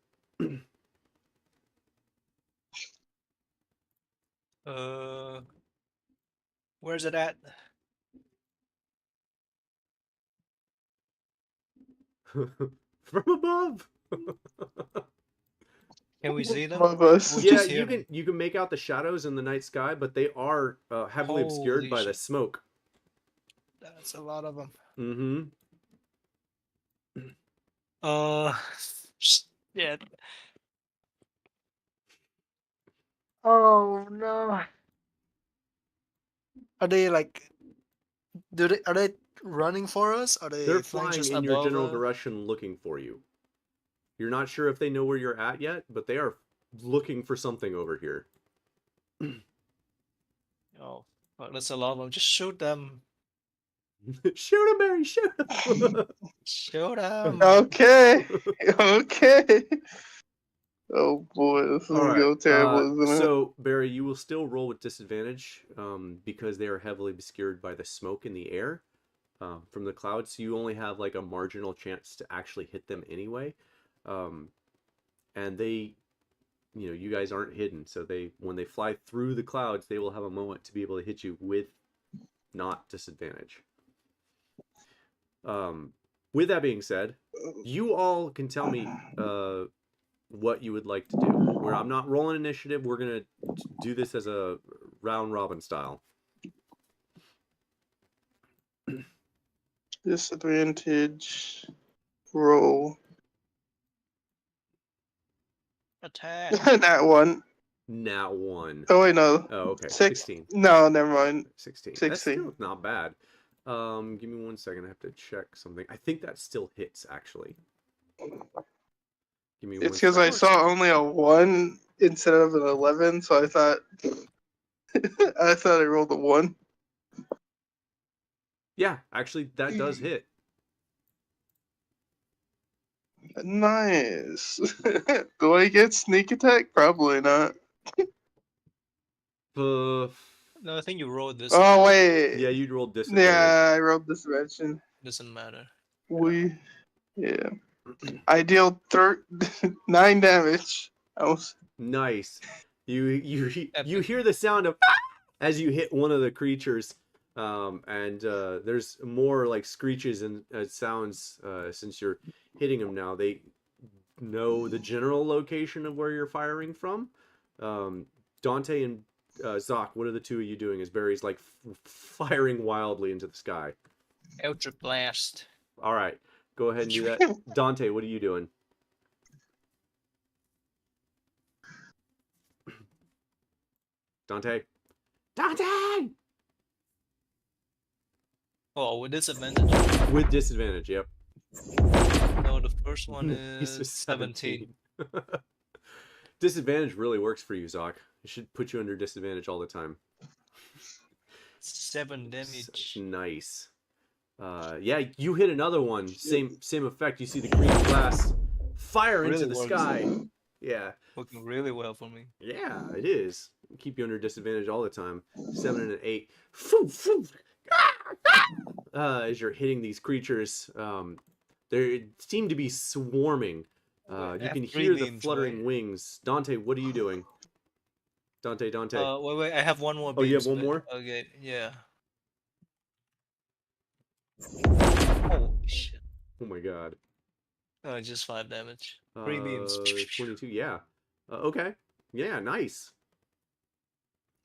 Where's it at? From above. Can we see them? Above us. We'll Yeah, just hear them. you can make out the shadows in the night sky, but they are heavily obscured Holy by the shit. smoke. That's a lot of them. Mm-hmm. Shit. Oh no. Are they like? Are they running for us? Are they They're flying flying just in your above general us? direction looking for you. You're not sure if they know where you're at yet, but they are looking for something over here. Oh, fuck, that's a lot of them. Just shoot them. Shoot him, Barry, shoot him! Shoot them. Okay. Okay. Oh boy, this is All gonna right. go terrible, isn't it? So, Barry, you will still roll with disadvantage because they are heavily obscured by the smoke in the air from the clouds. So you only have like a marginal chance to actually hit them anyway. And they, you guys aren't hidden. So when they fly through the clouds, they will have a moment to be able to hit you with not disadvantage. With that being said, you all can tell me what you would like to do. Where I'm not rolling initiative, we're gonna do this as a round robin style. Disadvantage. Roll. Attack. That one. Nat 1. Oh wait, no. Oh, okay. 16. No, never mind. 16. 16. That's still not bad. Give me 1 second. I have to check something. I think that still hits, actually. Give me It's 1 because I second. saw only a 1 instead of an 11, so I thought I rolled a 1. Yeah, actually, that does hit. Nice. Do I get sneak attack? Probably not. Uh, No, I think you rolled this. Oh wait. yeah, you'd roll disadvantage. Yeah, I rolled disadvantage. Doesn't matter. Yeah. I deal 9 damage. Nice. You hear the sound of as you hit one of the creatures. And there's more like screeches and sounds since you're hitting them now. They know the general location of where you're firing from. Dante and Zoc, what are the two of you doing as Barry's like firing wildly into the sky? Eldritch Blast. All right, go ahead and do that. Dante, what are you doing? Dante? Dante! Oh, with disadvantage. With disadvantage, yep. No, the first one He's is 17. Disadvantage really works for you, Zoc. It should put you under disadvantage all the time. 7 damage. Nice. Yeah, you hit another one. Same effect. You see the green blast fire into Really the works. sky. Yeah. Working really well for me. Yeah, it is. Keep you under disadvantage all the time. 7 and an 8. As you're hitting these creatures, they seem to be swarming. You can hear the fluttering wings. Dante, what are you doing? Dante. Wait, I have one more. Oh, you have beam one more? Okay, yeah. Oh shit! Oh my god. Oh, just 5 damage. 3 beams. 22. Yeah. Okay. Yeah. Nice.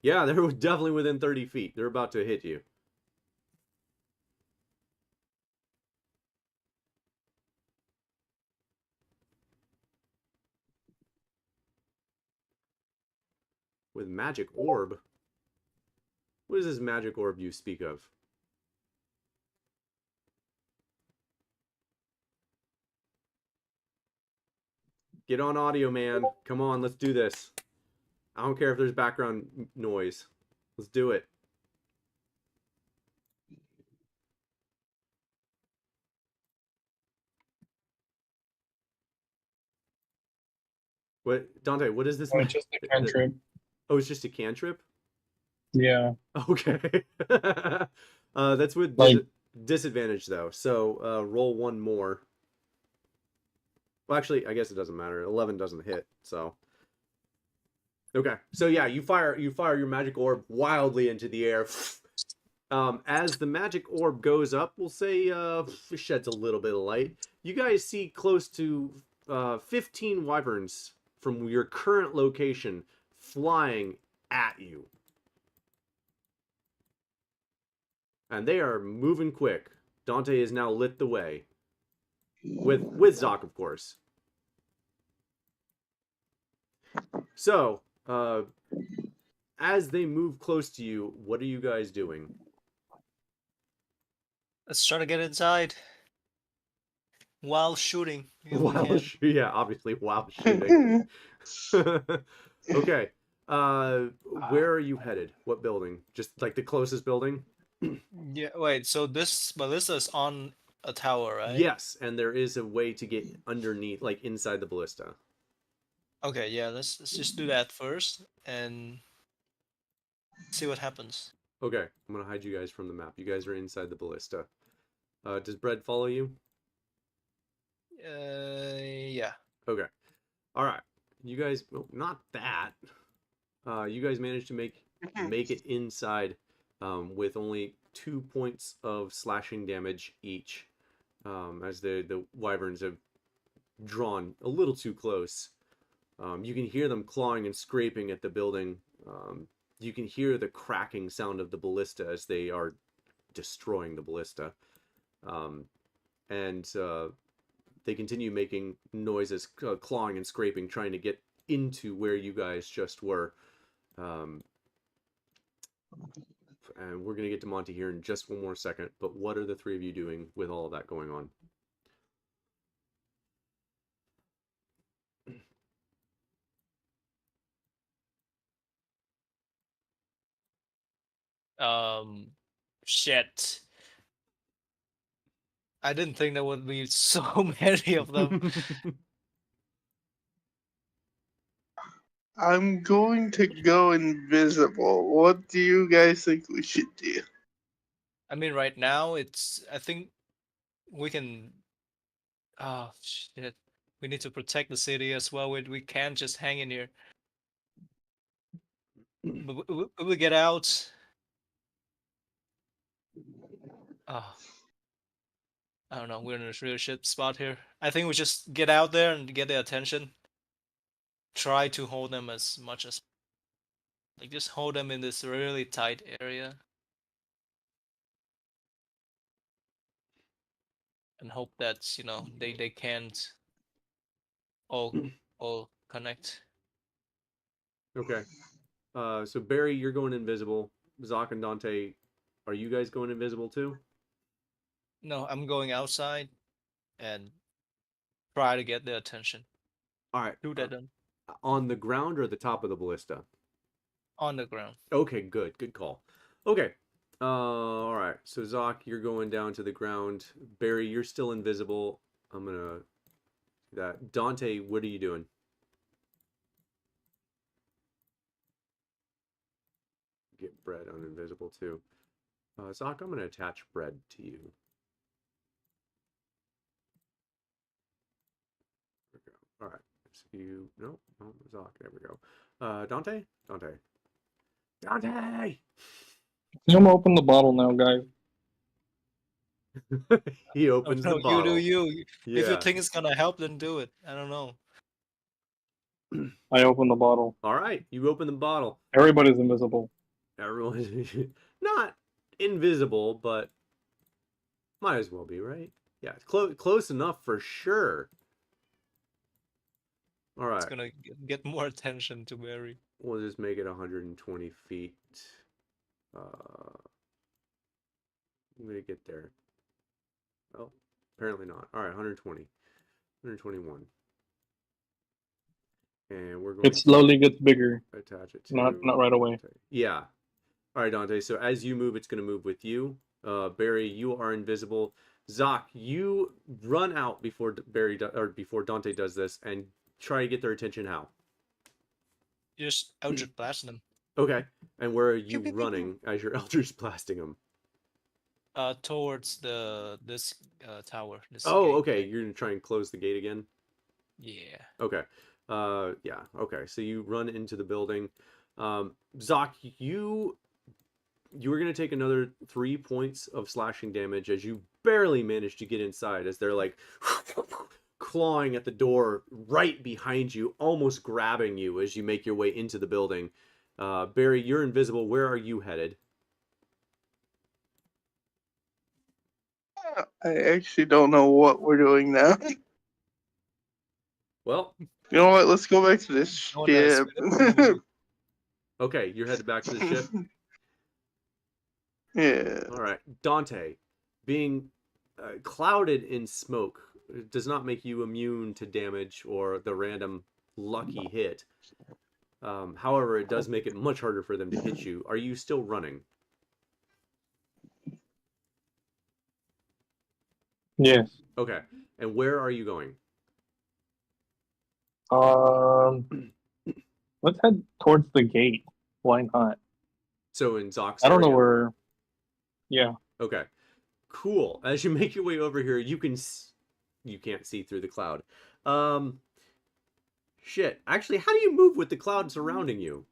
Yeah, they're definitely within 30 feet. They're about to hit you. With magic orb? What is this magic orb you speak of? Get on audio, man. Come on, let's do this. I don't care if there's background noise. Let's do it. What, Dante, what is this? Oh, it's just a cantrip. Oh, it's just a cantrip? Yeah. Okay. That's with Like- disadvantage, though. So roll one more. Well, actually, I guess it doesn't matter. 11 doesn't hit, so. Okay. So yeah, you fire your magic orb wildly into the air. As the magic orb goes up, we'll say sheds a little bit of light. You guys see close to 15 wyverns from your current location flying at you. And they are moving quick. Dante has now lit the way. With Zoc, of course. So, as they move close to you, what are you guys doing? Let's try to get inside. While shooting. if we While can. yeah, obviously while shooting. Okay. Where are you headed? What building? Just like the closest building? Yeah, wait, so this ballista's on a tower, right? Yes, and there is a way to get underneath, like inside the ballista. Okay, yeah, let's just do that first and see what happens. Okay, I'm gonna hide you guys from the map. You guys are inside the ballista. Does Bread follow you? Yeah. Okay. All right. You guys, well, not that. You guys managed to make it inside with only 2 points of slashing damage each, as the wyverns have drawn a little too close. You can hear them clawing and scraping at the building. You can hear the cracking sound of the ballista as they are destroying the ballista. And they continue making noises, clawing and scraping, trying to get into where you guys just were. And we're going to get to Monty here in just one more second. But what are the three of you doing with all of that going on? Shit. I didn't think there would be so many of them. I'm going to go invisible. What do you guys think we should do? I mean, right now I think we can. Oh shit! We need to protect the city as well. We can't just hang in here. But we get out. Oh, I don't know. We're in a real shit spot here. I think we just get out there and get their attention. Try to hold them as much as like just hold them in this really tight area. And hope that, you know, they can't all all connect. Okay. So Barry, you're going invisible. Zoc and Dante, are you guys going invisible too? No, I'm going outside and try to get their attention. All right. Do that then On the ground or the top of the ballista? on the ground. Okay, good. Good call. Okay. All right. So Zoc, you're going down to the ground. Barry, you're still invisible. I'm gonna do that. Dante, what are you doing? Get bread on invisible too. Zoc, I'm gonna attach bread to you. There we go. All right. So you no, Zoc. There we go. Dante. I'm open the bottle now, guys. He Oh, opens no, the bottle. you do you. If you Yeah. think it's gonna help, then do it. I don't know. I open the bottle. All right. You open the bottle. Everybody's invisible. Everyone is not invisible, but might as well be, right? Yeah, close enough for sure. All It's right. gonna get more attention to Barry. We'll just make it 120 feet. I'm gonna get there. Oh, apparently not. All right, 120, 121, and we're going It slowly gets bigger. to attach it to Not right away. Dante. Yeah. All right, Dante. So as you move, it's gonna move with you. Barry, you are invisible. Zoc, you run out before before Dante does this and try to get their attention. How? Just Eldritch blast them. Okay. And where are Pew, you pew, pew, pew. running as you're Eldritch blasting them? Towards this tower. This Oh, gate okay. thing. You're gonna try and close the gate again. Yeah. Okay. Yeah. Okay. So you run into the building. Zoc, you were gonna take another 3 points of slashing damage as you barely managed to get inside as they're like clawing at the door right behind you, almost grabbing you as you make your way into the building. Barry, you're invisible. Where are you headed? I actually don't know what we're doing now. Well, You know what? Let's go back to this No one has ship. been- okay, you're headed back to the ship. Yeah. All right, Dante, being clouded in smoke does not make you immune to damage or the random lucky hit. However, it does make it much harder for them to hit you. Are you still running? Yes. Okay, and where are you going? Let's head towards the gate. Why not? So in Zoc's I don't know area? where. Yeah. Okay, cool. As you make your way over here, you can't see through the cloud. Shit. Actually, how do you move with the cloud surrounding you?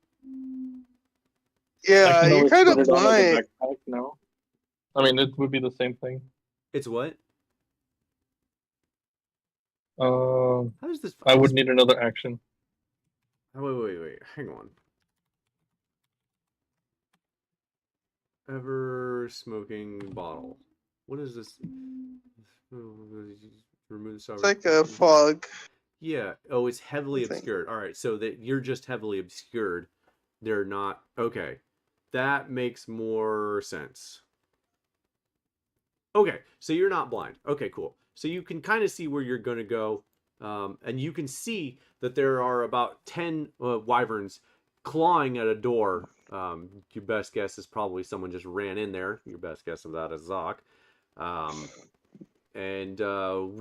Yeah, I can you're always kind put of it on as a blind. backpack now. I mean, it would be the same thing. It's what? How does this? I would need another action. Oh, wait. Hang on. Ever smoking bottle. What is this? Remove It's like a fog. Yeah. Oh, it's heavily thing. obscured. All right. So that you're just heavily obscured. They're not. Okay. That makes more sense. Okay. So you're not blind. Okay, cool. So you can kind of see where you're going to go. And you can see that there are about 10 wyverns clawing at a door. Your best guess is probably someone just ran in there. Your best guess of that is Zoc. And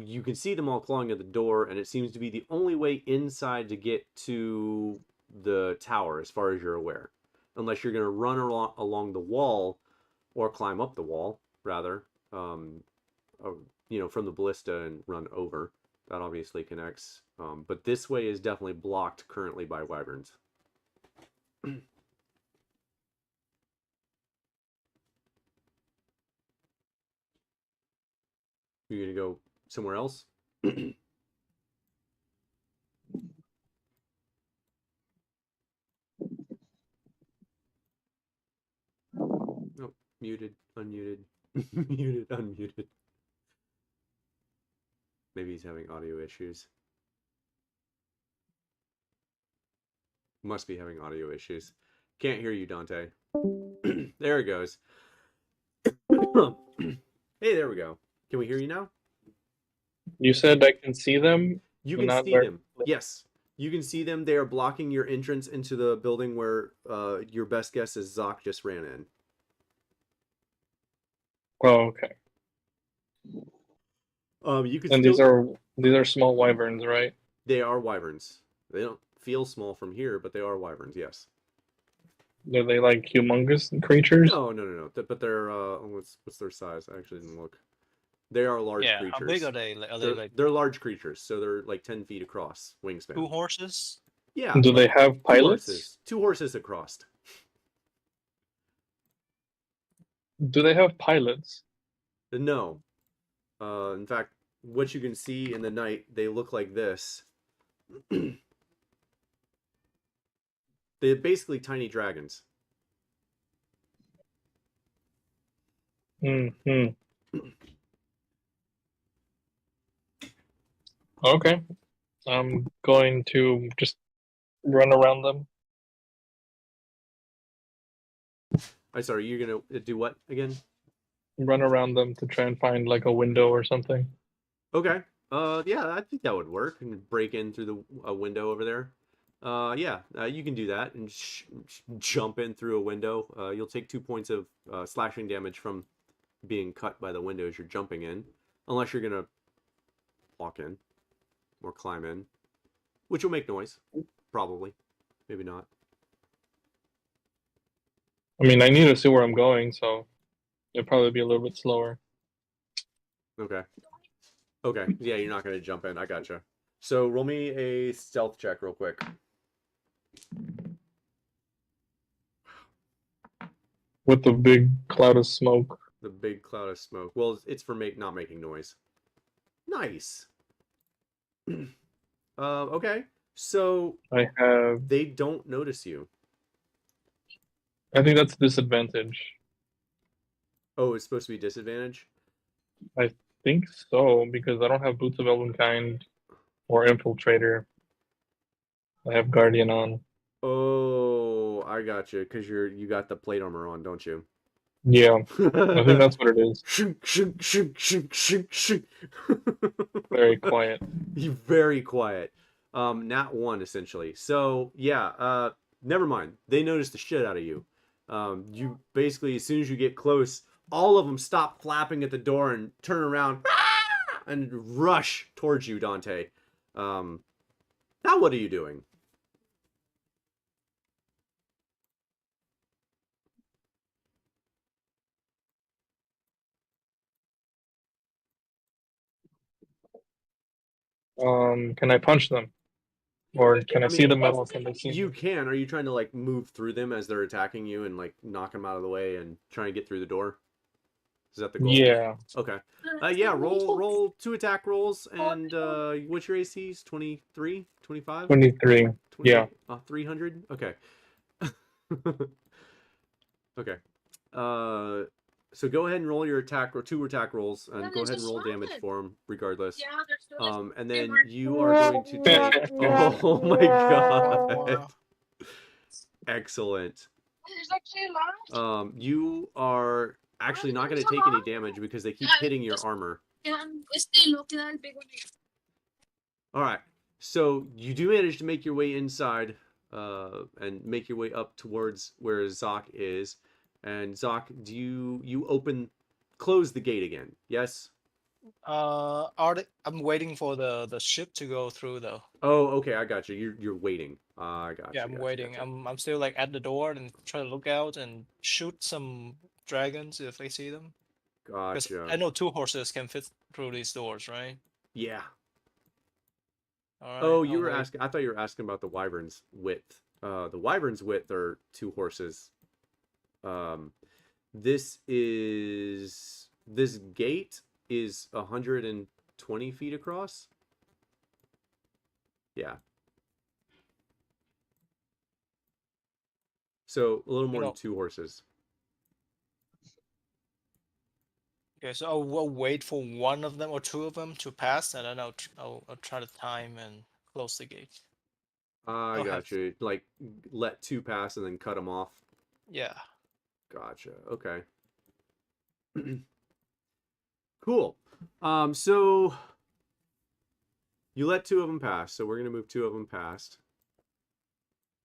you can see them all clawing at the door, and it seems to be the only way inside to get to the tower, as far as you're aware. Unless you're going to run along the wall, or climb up the wall, rather, from the ballista and run over. That obviously connects. But this way is definitely blocked currently by wyverns. You're gonna go somewhere else? Oh, muted, unmuted, muted, unmuted. Maybe he's having audio issues. Must be having audio issues. Can't hear you, Dante. There it goes. Hey, there we go. Can we hear you now? You said I can see them. You but can not see where- them. Yes. You can see them. They are blocking your entrance into the building where your best guess is Zoc just ran in. Oh, okay. You can And still... these are small wyverns, right? They are wyverns. They don't feel small from here, but they are wyverns, yes. Are they like humongous creatures? No. But they're what's their size? I actually didn't look. They are large Yeah, creatures. how big are they? Are they like They're large creatures, so they're like 10 feet across wingspan. 2 horses? Yeah. Do they have pilots? Two horses across. Do they have pilots? No. In fact, what you can see in the night, they look like this. They're basically tiny dragons. Hmm. Okay. I'm going to just run around them. I'm sorry, you're gonna do what again? Run around them to try and find like a window or something. Okay. Yeah, I think that would work. And break in through a window over there. Yeah, you can do that and jump in through a window. You'll take 2 points of slashing damage from being cut by the window as you're jumping in, unless you're gonna walk in or climb in, which will make noise, probably, maybe not. I mean, I need to see where I'm going, so it'll probably be a little bit slower. Okay. Okay. Yeah, you're not gonna jump in. I gotcha. So roll me a stealth check real quick. With the big cloud of smoke. The big cloud of smoke. Well, it's for not making noise. Nice. Okay. So I have. they don't notice you. I think that's a disadvantage. Oh, it's supposed to be disadvantage? I think so, because I don't have Boots of Elvenkind or Infiltrator. I have Guardian on. Oh, I got you. Because you got the plate armor on, don't you? Yeah, I think that's what it is. Very quiet. Very quiet. Nat 1 essentially. So yeah, never mind. They notice the shit out of you. You basically, as soon as you get close, all of them stop flapping at the door and turn around and rush towards you, Dante. Now what are you doing? Can I punch them? Or can I see them at all? Can they see You me? can. Are you trying to like move through them as they're attacking you and like knock them out of the way and try and get through the door? Is that the goal? Yeah. Okay. Yeah, roll 2 attack rolls and what's your ACs? 23? 25? 23. Yeah. 300? Okay. Okay. So go ahead and roll your attack or 2 attack rolls and go ahead and roll damage for them regardless. And then you are going to take... Oh my god. Excellent. You are actually not going to take any damage because they keep hitting your armor. Alright. So you do manage to make your way inside and make your way up towards where Zoc is. And Zoc, do you close the gate again? Yes? I'm waiting for the ship to go through though. Oh, okay, I got you. You're waiting. I got you. Yeah, I'm waiting. I'm still like at the door and try to look out and shoot some dragons if I see them. 'Cause Gotcha. I know 2 horses can fit through these doors, right? Yeah. All right. Oh, you were asking. I thought you were asking about the wyvern's width. The wyvern's width are 2 horses. This gate is 120 feet across. Yeah. So a little more than 2 horses. Okay, so I'll wait for one of them or two of them to pass, and then I'll try to time and close the gate. I I'll got have- you. Like let 2 pass and then cut them off. Yeah. Gotcha. Okay. Cool. So you let 2 of them pass. So we're gonna move 2 of them past.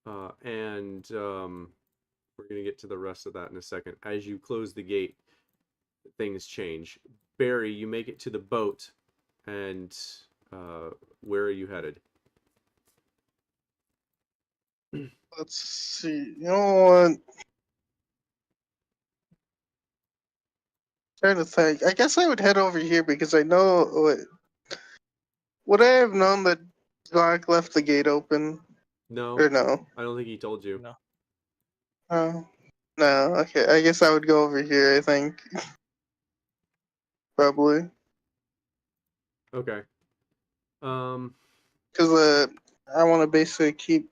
And we're gonna get to the rest of that in a second. As you close the gate, things change. Barry, you make it to the boat, and where are you headed? Let's see. You know what? Trying to think. I guess I would head over here because I know. Would I have known that Glock left the gate open No, or no? I don't think he told you. No. Oh, no. Okay, I guess I would go over here. I think probably Okay. because I want to basically keep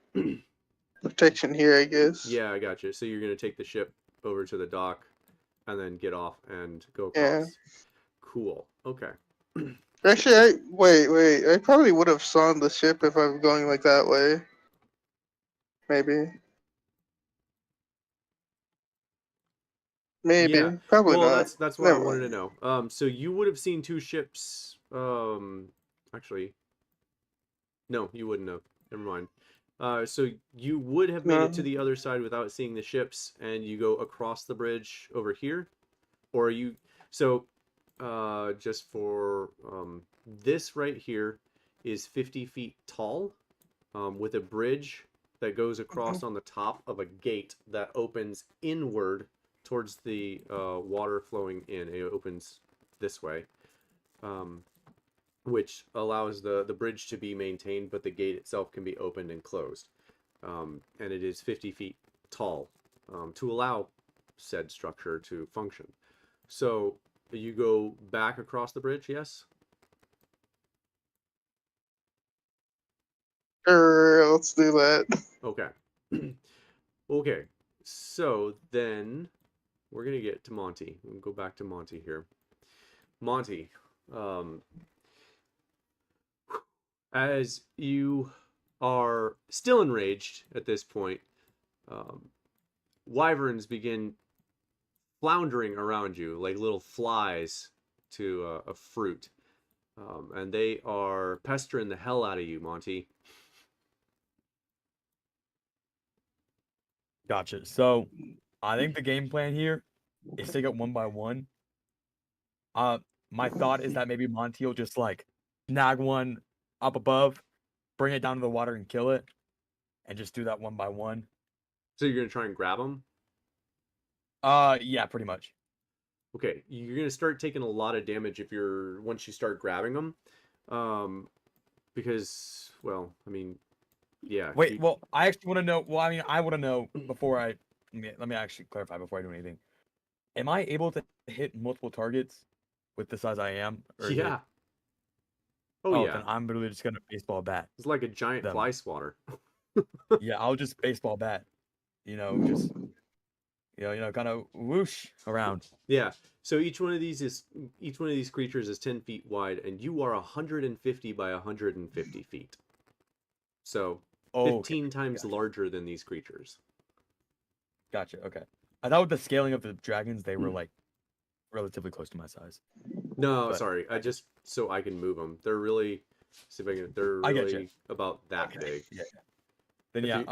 protection here. I guess. Yeah, I got you. So you're gonna take the ship over to the dock, and then get off and go across. Yeah. Cool. Okay. Actually, wait. I probably would have saw the ship if I was going like that way. Maybe. Yeah. Probably Well, not. that's what I Never wanted to mind. know. So you would have seen 2 ships. Actually, no, you wouldn't have. Never mind. So you would have made it to No. the other side without seeing the ships, and you go across the bridge over here, or are you? So, just for this right here is 50 feet tall, with a bridge that goes across on the top of a gate that opens inward towards the water flowing in. It opens this way. Which allows the bridge to be maintained, but the gate itself can be opened and closed. And it is 50 feet tall to allow said structure to function. So you go back across the bridge, yes? Sure, let's do that. Okay. Okay. So then we're going to get to Monty. We'll go back to Monty here. Monty, as you are still enraged at this point, wyverns begin floundering around you like little flies to a fruit. And they are pestering the hell out of you, Monty. Gotcha. So I think the game plan here is take it one by one. My thought is that maybe Monty will just like snag one up above, bring it down to the water and kill it, and just do that one by one. So you're going to try and grab them? Yeah, pretty much. Okay, you're going to start taking a lot of damage once you start grabbing them. Because, well, I mean, yeah. Wait, well, I actually want to know. Well, I mean, I want to know before I let me actually clarify before I do anything. Am I able to hit multiple targets with the size I am? Or is it- Yeah. Oh, yeah. Then I'm literally just gonna baseball bat. It's like a giant them. fly swatter. Yeah, I'll just baseball bat. Just kind of whoosh around. Yeah. So each one of these creatures is 10 feet wide, and you are 150 by 150 feet. So 15 times larger than these creatures. Gotcha. Okay. I thought with the scaling of the dragons, they were like relatively close to my size. No, But- sorry. I just so I can move them. They're really see if I can. They're I get really you. about that Okay. big. Yeah. Then If yeah. you-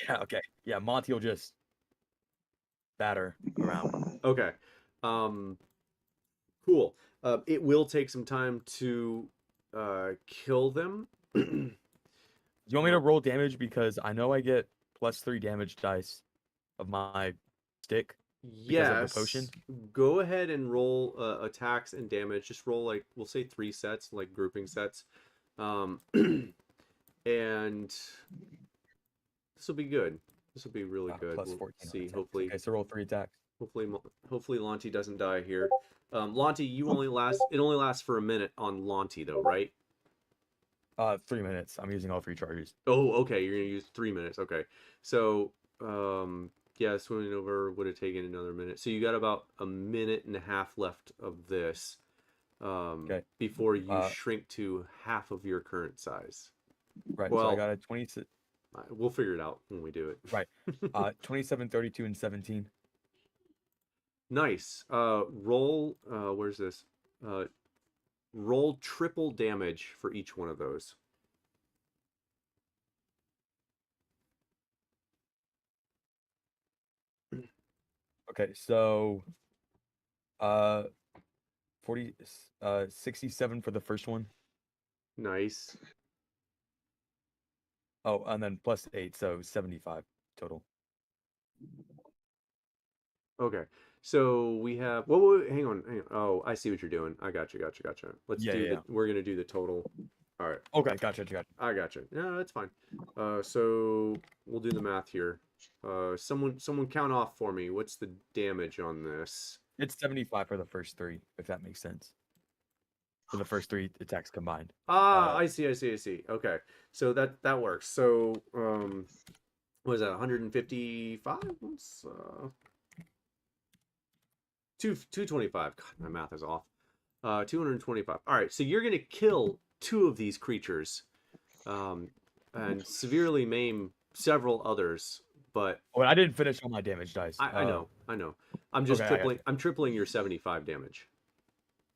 Yeah. Okay. Yeah. Monty will just batter around. Okay. Cool. It will take some time to kill them. You want me to roll damage because I know I get +3 damage dice of my stick. Because of the potion? Go ahead and roll attacks and damage. Just roll like we'll say 3 sets, like grouping sets, and this will be good. This will be really good. Plus We'll 14 on see. attacks. Hopefully, Okay, so roll 3 attacks. hopefully Lonty doesn't die here. Lonty, you only last. It only lasts for a minute on Lonty though, right? 3 minutes. I'm using all 3 charges. Oh, okay. You're gonna use 3 minutes. Okay. So, yeah, swimming over would have taken another minute. So you got about a minute and a half left of this, Okay. before you shrink to half of your current size. Right. Well, so I got a 20. We'll figure it out when we do it. Right. 27, 32, and 17. Nice. Roll. Where's this? Roll triple damage for each one of those. Okay, so 67 for the first one. Nice. Oh, and then plus 8, so 75 total. Okay. So we have. Whoa, hang on. Oh, I see what you're doing. I got you. Let's Yeah, do yeah. We're gonna do the total. All right. Okay, gotcha. I got you. No, that's fine. So we'll do the math here. Someone count off for me. What's the damage on this? It's 75 for the first 3, if that makes sense. For the first 3 attacks combined. I see. Okay, so that works. So, what is that? 155? What's 225? God, my math is off. 225. All right, so you're gonna kill 2 of these creatures, and severely maim several others. But Oh, I didn't finish all my damage dice. I know. I'm just okay, I got tripling. I'm tripling your 75 damage.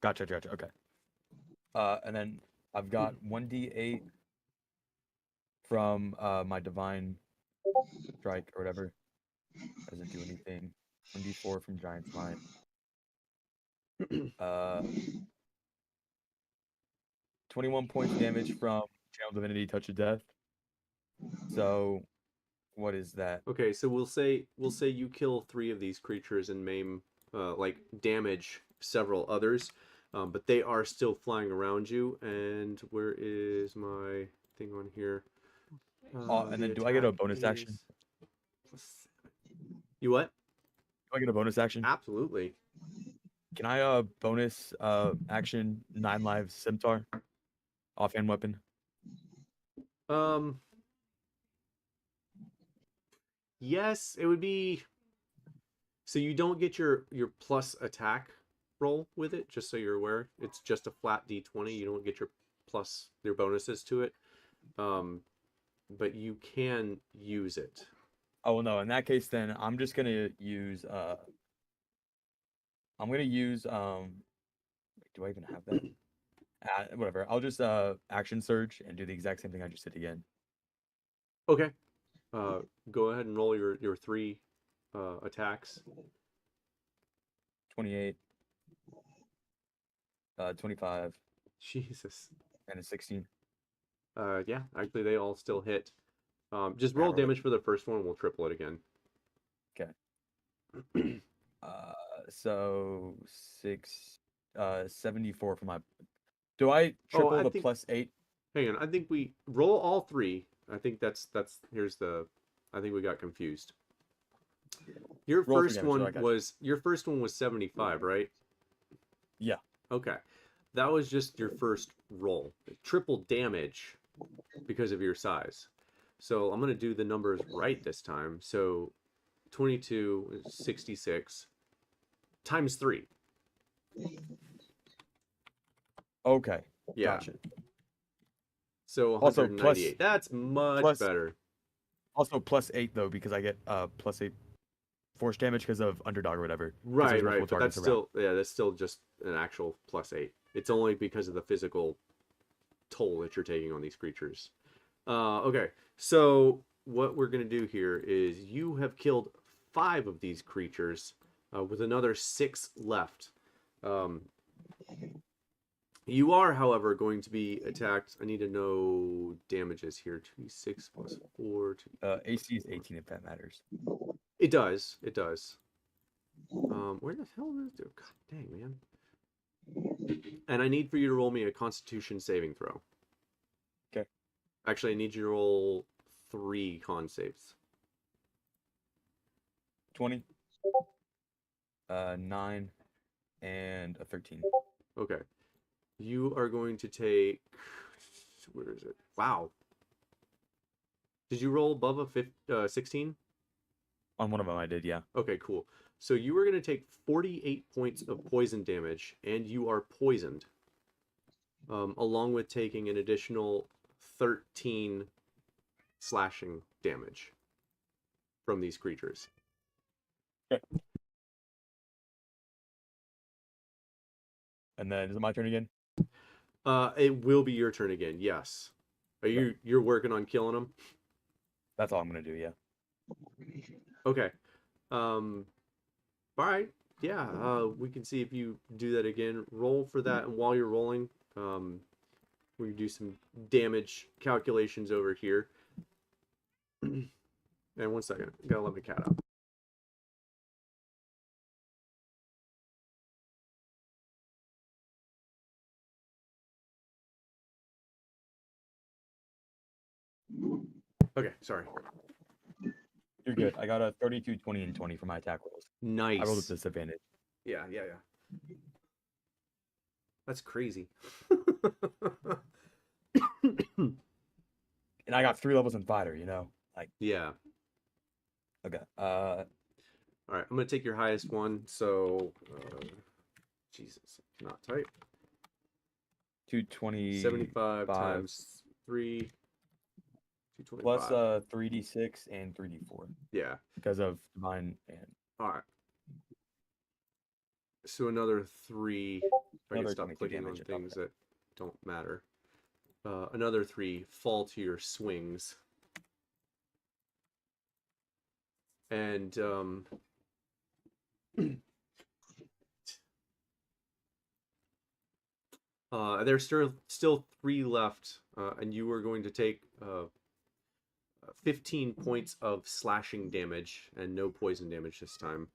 Gotcha. Okay. And then I've got 1d8 from my divine strike or whatever. Doesn't do anything. 1d4 from giant smite. 21 points damage from channel divinity touch of death. So what is that? Okay, so we'll say you kill 3 of these creatures and maim, like damage several others, but they are still flying around you. And where is my thing on here? And then do I get a bonus action? You what? Do I get a bonus action? Absolutely. Can I bonus action 9 lives scimitar? Offhand weapon. Yes, it would be. So you don't get your plus attack roll with it, just so you're aware. It's just a flat d20. You don't get your bonuses to it. But you can use it. Oh no, in that case then I'm just gonna use I'm gonna use do I even have that? Whatever. I'll just action surge and do the exact same thing I just did again. Okay. Go ahead and roll your 3 attacks. 28, 25, Jesus. and a 16. Yeah, actually they all still hit. Just roll damage for the first one. We'll triple it again. Okay. So 74 for my. Do I triple I the think- plus 8? Hang on. I think we roll all 3. I think that's here's the. I think we got confused. Your Roll 3 first damage, so I got you. your first one was 75, right? Yeah. Okay. That was just your first roll. Triple damage because of your size. So I'm going to do the numbers right this time. So 22 is 66 times 3. Okay. Yeah. Gotcha. So Also, 198. That's much better. Also plus 8 though, because I get plus 8 force damage because of underdog or whatever. 'cause Right, there's right. multiple But that's targets around. that's still just an actual plus 8. It's only because of the physical toll that you're taking on these creatures. Okay, so what we're going to do here is you have killed 5 of these creatures with another 6 left. You are, however, going to be attacked. I need to know damages here. 2d6 plus 4. AC is 18 if that matters. It does. It does. Where the hell is it? God dang, man. And I need for you to roll me a Constitution saving throw. Okay. Actually, I need you to roll 3 con saves. 20, 9, and a 13. Okay. You are going to take. Where is it? Wow. Did you roll above a 16? On one of them, I did, yeah. Okay, cool. So you are going to take 48 points of poison damage, and you are poisoned, along with taking an additional 13 slashing damage from these creatures. And then is it my turn again? It will be your turn again. Yes. Are you're working on killing them? That's all I'm gonna do, yeah. Okay. All right. Yeah. We can see if you do that again. Roll for that, and while you're rolling, we do some damage calculations over here. And 1 second, gotta let my cat out. Okay, sorry. You're good. I got a 32, 20, and 20 for my attack rolls. Nice. I rolled with disadvantage. Yeah. That's crazy. And I got 3 levels in fighter, you know? Like, Yeah. okay. All right, I'm gonna take your highest one. So, Jesus, not type. 220 75 times 3. 225. plus 3d6 and 3d4 Yeah. because of divine and All right. So another 3. If I can Another stop 22 clicking on damage on top of things that don't matter. Another 3 fall to your swings. And there's still 3 left, and you are going to take 15 points of slashing damage and no poison damage this time.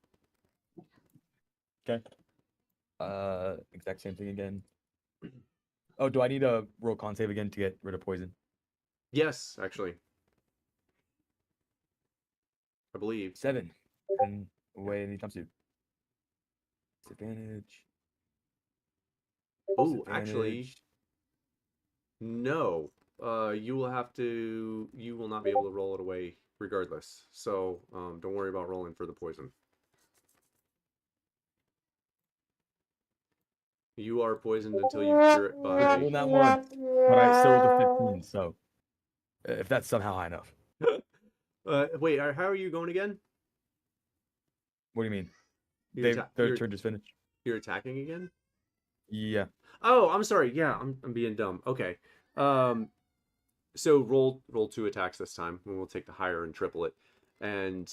Okay. Exact same thing again. Oh, do I need a roll con save again to get rid of poison? Yes, actually. I believe. 7. And away anytime soon. Disadvantage. Oh, actually, Disadvantage. no. You will not be able to roll it away regardless. So, don't worry about rolling for the poison. You are poisoned until you cure it by... Well, not one, but I still rolled a 15, so if that's somehow high enough. Wait, how are you going again? What do you mean? You're Their turn just finished? You're attacking again? Yeah. Oh, I'm sorry. Yeah, I'm being dumb. Okay. So roll 2 attacks this time, and we'll take the higher and triple it. And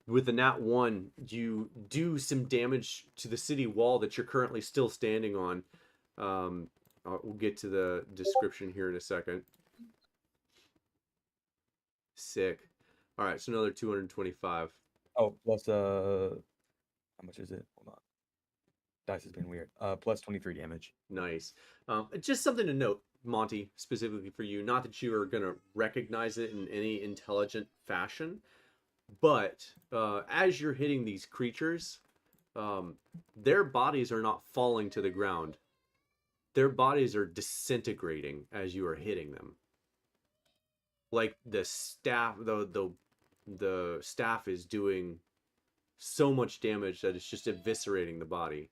with the nat 1, you do some damage to the city wall that you're currently still standing on. We'll get to the description here in a second. Sick. All right, so another 225. Oh, plus how much is it? Hold on. Dice has been weird. Plus 23 damage. Nice. Just something to note, Monty, specifically for you. Not that you are going to recognize it in any intelligent fashion, but as you're hitting these creatures, their bodies are not falling to the ground. Their bodies are disintegrating as you are hitting them. Like the staff, the staff is doing so much damage that it's just eviscerating the body.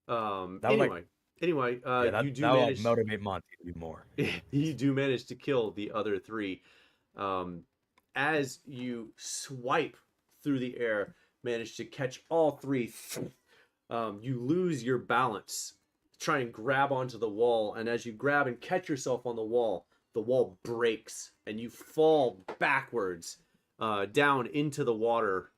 Anyway, you do manage. Motivate Monty to do more. You do manage to kill the other 3. As you swipe through the air, manage to catch all 3. You lose your balance, try and grab onto the wall, and as you grab and catch yourself on the wall breaks, and you fall backwards down into the water.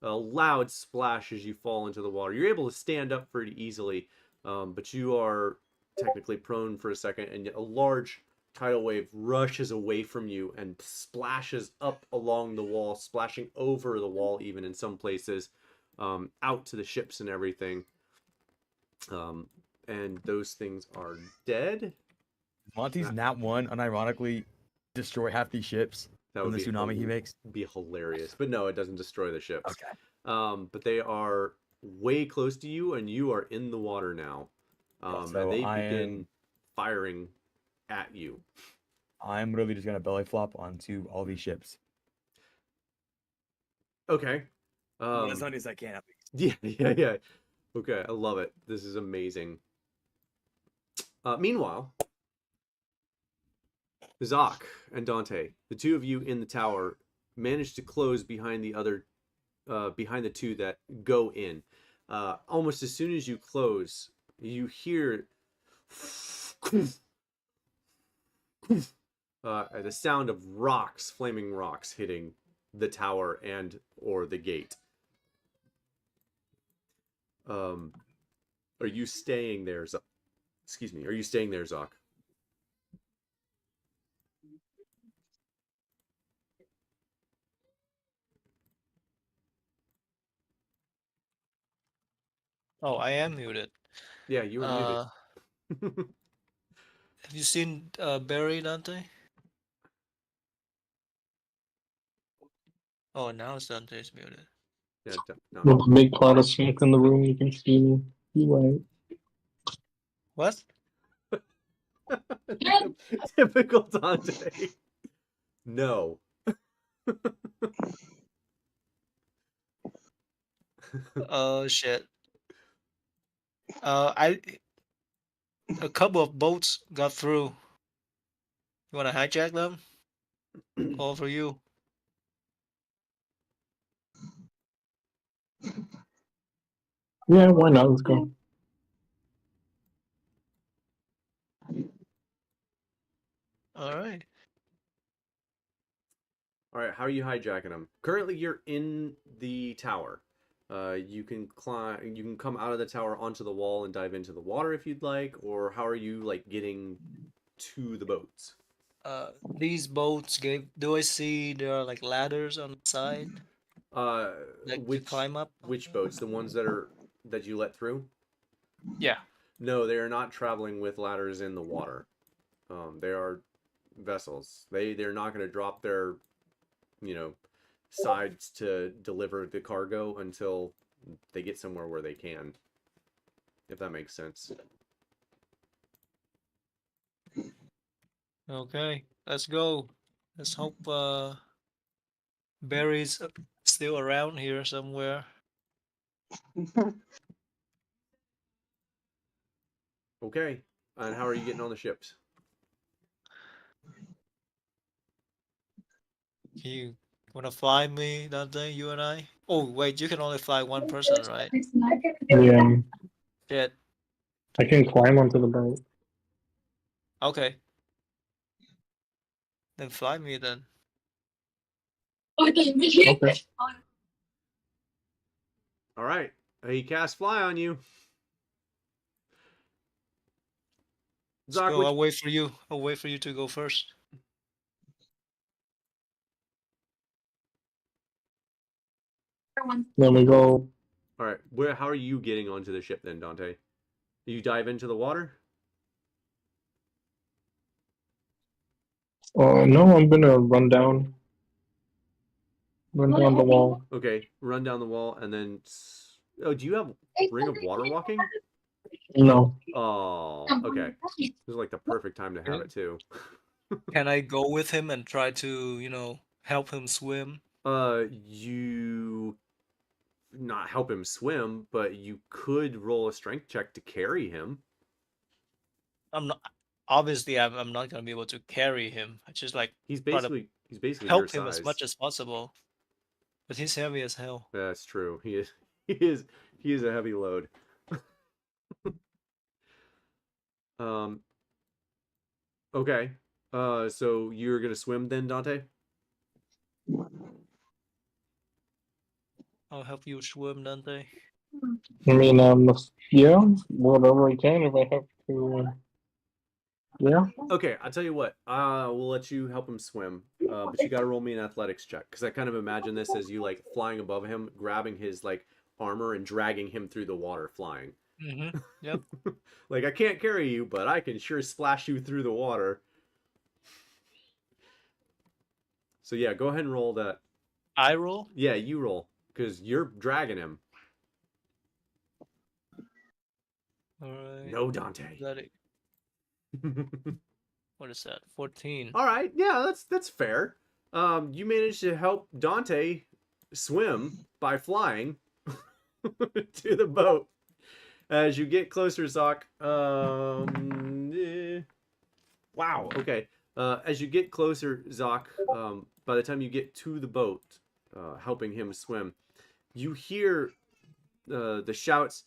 A loud splash as you fall into the water. You're able to stand up pretty easily, but you are technically prone for a second, and a large tidal wave rushes away from you and splashes up along the wall, splashing over the wall even in some places, out to the ships and everything. And those things are dead. Monty's nat 1, unironically, destroy half these ships That from would the tsunami he makes? be hilarious. But no, it doesn't destroy the ships. Okay. But they are way close to you, and you are in the water now. So and they I begin firing at you. I'm really just gonna belly flop onto all these ships. Okay. As many as I can, at least. Yeah. Okay, I love it. This is amazing. Meanwhile, Zoc and Dante, the two of you in the tower, manage to close behind the two that go in. Almost as soon as you close, you hear the sound of rocks, flaming rocks, hitting the tower and or the gate. Are you staying there, Zoc? Excuse me. Are you staying there, Zoc? Oh, I am muted. Yeah, you were Uh, muted. have you seen Barry, Dante? Oh, now Dante's muted. Yeah, no. With a big cloud of smoke in the room, you can see me. You right. What? Typical Dante. No. Oh shit. A couple of boats got through. You wanna hijack them? All for you. Yeah, why not? Let's go. All right. All right, how are you hijacking them? Currently, you're in the tower. You can climb. You can come out of the tower onto the wall and dive into the water if you'd like. Or how are you like getting to the boats? These boats gave. Do I see there are like ladders on the side, Uh, like to which climb up? which boats? The ones that you let through? Yeah. No, they are not traveling with ladders in the water. They are vessels. They're not going to drop their, sides to deliver the cargo until they get somewhere where they can. If that makes sense. Okay. Let's go. Let's hope Barry's still around here somewhere. Okay. And how are you getting on the ships? You wanna fly me, Dante? You and I? Oh wait, you can only fly one person, right? Yeah, Shit. I can climb onto the boat. Okay. Then fly me then. Okay. All right. He cast fly on you. Let's Zoc, go. I'll wait for you. I'll wait for you to go first. Then we go. all right. How are you getting onto the ship then, Dante? Do you dive into the water? No, I'm gonna run down the wall. Okay. Run down the wall and then. Oh, do you have Ring of Water Walking? No. Oh, okay. This is like the perfect time to have it too. Can I go with him and try to, help him swim? You not help him swim, but you could roll a strength check to carry him. I'm not. Obviously, I'm not gonna be able to carry him. I just like He's try to basically your help him as size. much as possible. But he's heavy as hell. That's true. He is a heavy load. Um. Okay. So you're gonna swim then, Dante? I'll help you swim, Dante. I mean, yeah, whatever I can if I have to. Yeah. Okay, I'll tell you what. We'll let you help him swim. But you got to roll me an athletics check because I kind of imagine this as you like flying above him, grabbing his like armor and dragging him through the water, flying. Mm-hmm. Yep. Like I can't carry you, but I can sure splash you through the water. So yeah, go ahead and roll that. I roll. Yeah, you roll because you're dragging him. All right. No, Dante. What is that? 14. All right, yeah, that's fair. You managed to help Dante swim by flying to the boat. As you get closer, Zoc. Wow. Okay. As you get closer, Zoc, by the time you get to the boat, helping him swim, you hear the shouts,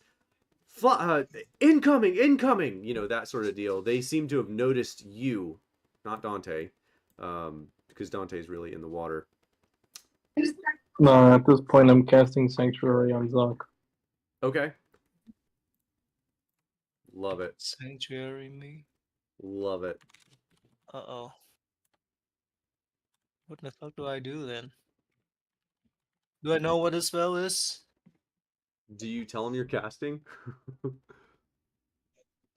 incoming, incoming, that sort of deal. They seem to have noticed you, not Dante, because Dante's really in the water. No, at this point, I'm casting Sanctuary on Zoc. Okay. Love it. Sanctuary me. Love it. Uh-oh. What the fuck do I do then? Do I know what this spell is? Do you tell him you're casting?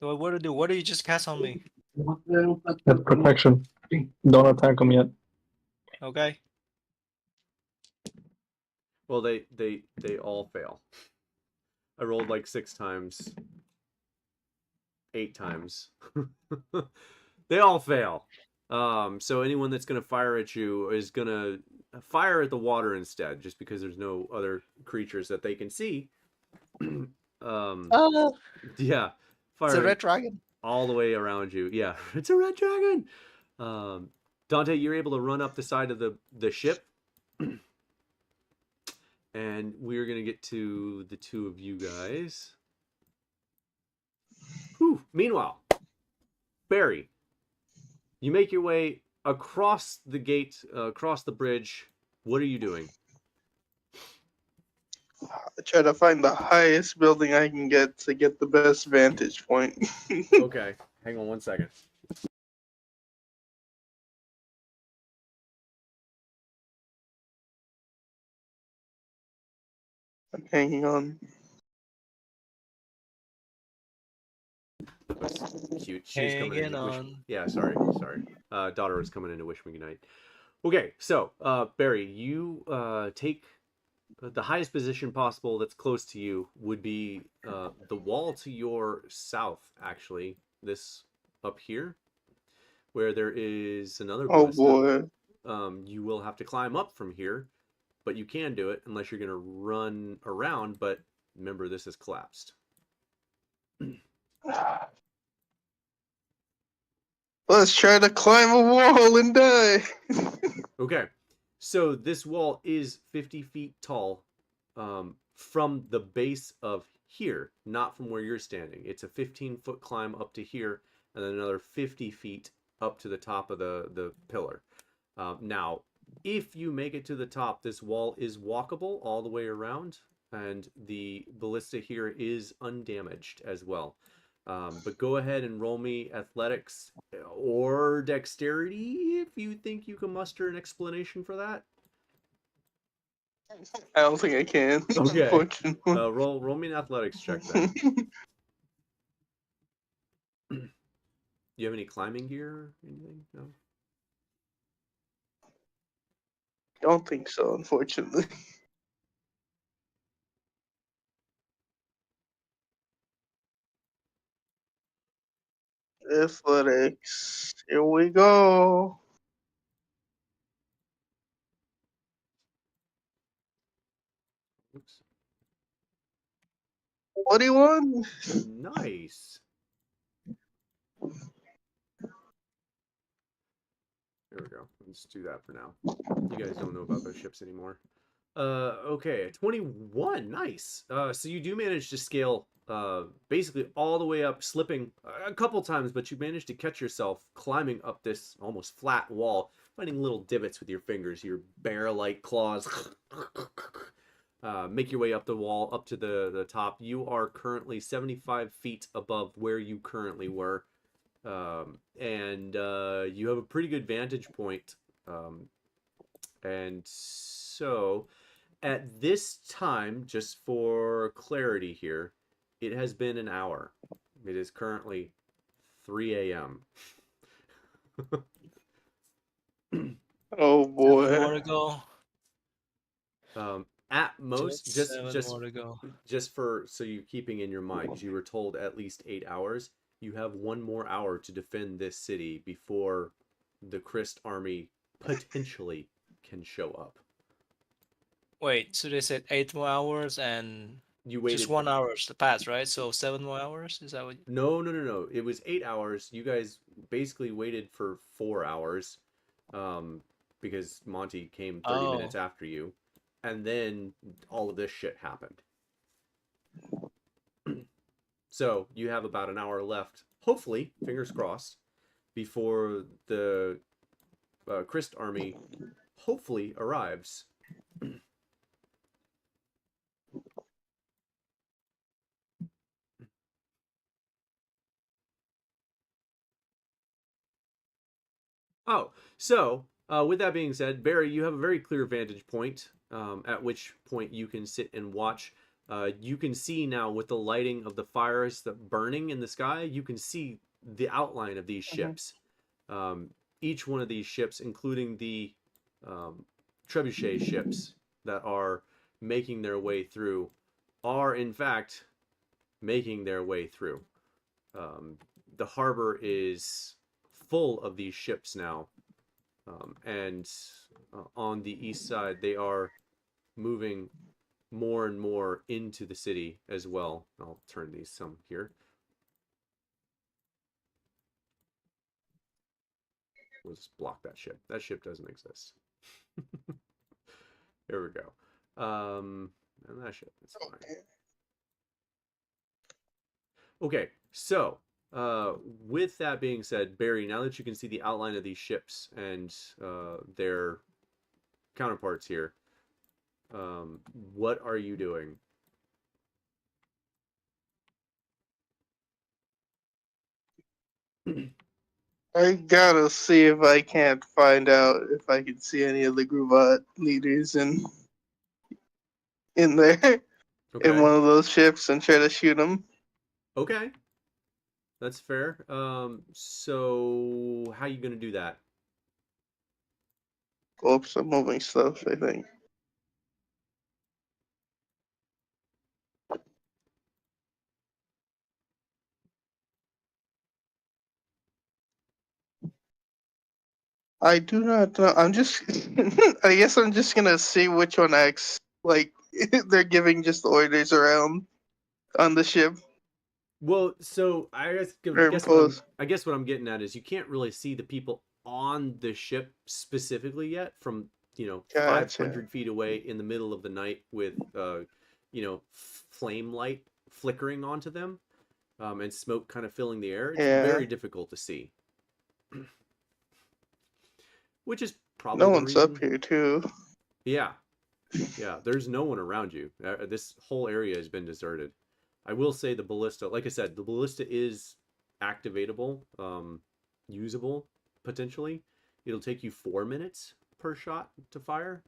What do I do? What do you just cast on me? That's protection. Don't attack him yet. Okay. Well, they all fail. I rolled like 6 times. 8 times. They all fail. So anyone that's going to fire at you is going to fire at the water instead, just because there's no other creatures that they can see. Oh, Yeah. it's a red dragon. all the way around you. Yeah, it's a red dragon. Dante, you're able to run up the side of the ship. And we're going to get to the two of you guys. Whew. Meanwhile, Barry, you make your way across the gate, across the bridge. What are you doing? I try to find the highest building I can get to get the best vantage point. Okay, hang on one second. I'm hanging on. That's cute. She's coming in Hanging to wish. on. Yeah, sorry. Daughter was coming in to wish me goodnight. Okay, so Barry, you take the highest position possible that's close to you would be the wall to your south, actually. This up here, where there is another Oh ballista. boy. You will have to climb up from here, but you can do it unless you're going to run around. But remember, this is collapsed. Let's try to climb a wall and die. Okay, so this wall is 50 feet tall from the base of here, not from where you're standing. It's a 15-foot climb up to here, and then another 50 feet up to the top of the pillar. Now, if you make it to the top, this wall is walkable all the way around, and the ballista here is undamaged as well. But go ahead and roll me athletics or dexterity if you think you can muster an explanation for that. I don't think I can. Okay. Unfortunately. Roll me an athletics check then. You have any climbing gear or anything? No? Don't think so, unfortunately. Athletics. Here we go. Oops. 21. Nice. There we go. Let's do that for now. You guys don't know about those ships anymore. Okay, 21. Nice. So you do manage to scale basically all the way up, slipping a couple times, but you manage to catch yourself climbing up this almost flat wall, finding little divots with your fingers, your bear-like claws. Make your way up the wall, up to the top. You are currently 75 feet above where you currently were. And you have a pretty good vantage point. And so at this time, just for clarity here, it has been an hour. It is currently 3 a.m. Oh 7 more boy. to go. At most, Just 7 more to go. just for so you keeping in your mind, 'cause you were told at least 8 hours. You have one more hour to defend this city before the Christ army potentially can show up. Wait, so they said 8 more hours and You just waited 1 hour to pass, right? So 7 more hours? Is that what? No. It was 8 hours. You guys basically waited for 4 hours, because Monty came 30 minutes Oh, after you, and then all of this shit happened. So you have about an hour left, hopefully, fingers crossed, before the Christ army hopefully arrives. Oh, so with that being said, Barry, you have a very clear vantage point, at which point you can sit and watch. You can see now with the lighting of the fires that burning in the sky, you can see the outline of these Mhm. ships. Each one of these ships, including the trebuchet ships that are making their way through, are in fact making their way through. The harbor is full of these ships now, and on the east side, they are moving more and more into the city as well. I'll turn these some here. We'll just block that ship. That ship doesn't exist. There we go. And that ship, it's fine. Okay, so with that being said, Barry, now that you can see the outline of these ships and their counterparts here, what are you doing? I gotta see if I can't find out if I can see any of the Gruvat leaders in there in Okay. one of those ships and try to shoot them. Okay. That's fair. So how you gonna do that? Go up some moving stuff, I think. I do not know. I'm just. I guess I'm just gonna see which one acts like they're giving just orders around on the ship Well, so or impose. I guess what I'm getting at is you can't really see the people on the ship specifically yet from, Gotcha. 500 feet away in the middle of the night with flame light flickering onto them, and smoke kind of filling the air. It's Yeah. very difficult to see. Which is probably No the one's up reason. here too. Yeah. Yeah, there's no one around you. This whole area has been deserted. I will say the ballista, like I said, the ballista is activatable, usable potentially. It'll take you 4 minutes per shot to fire.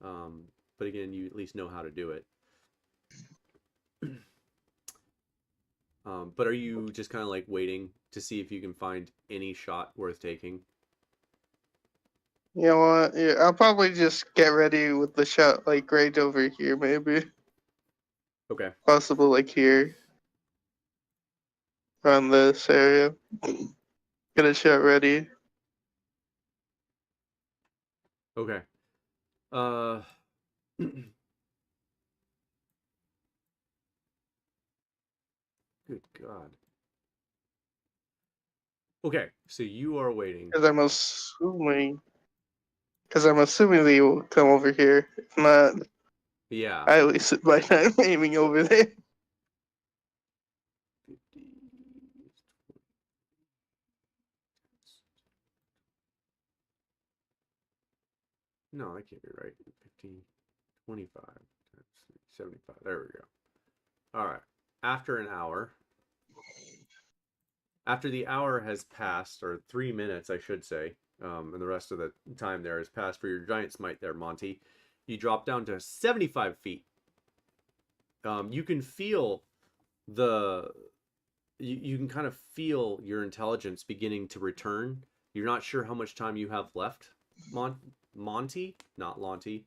But again, you at least know how to do it. But are you just kind of like waiting to see if you can find any shot worth taking? You know what? Yeah, I'll probably just get ready with the shot like right over here, maybe. Okay. Possible like here. Around this area. Get a shot ready. Okay. Uh Good God. Okay, so you are waiting. Because I'm assuming they will come over here. If not, Yeah. I wasted my time aiming over there. 50. No, that can't be right. 15, 25 times 75. There we go. All right. After an hour, after the hour has passed, or 3 minutes, I should say, and the rest of the time there has passed for your giant smite there, Monty, you drop down to 75 feet. You can feel the you can kind of feel your intelligence beginning to return. You're not sure how much time you have left, Monty, not Lonty.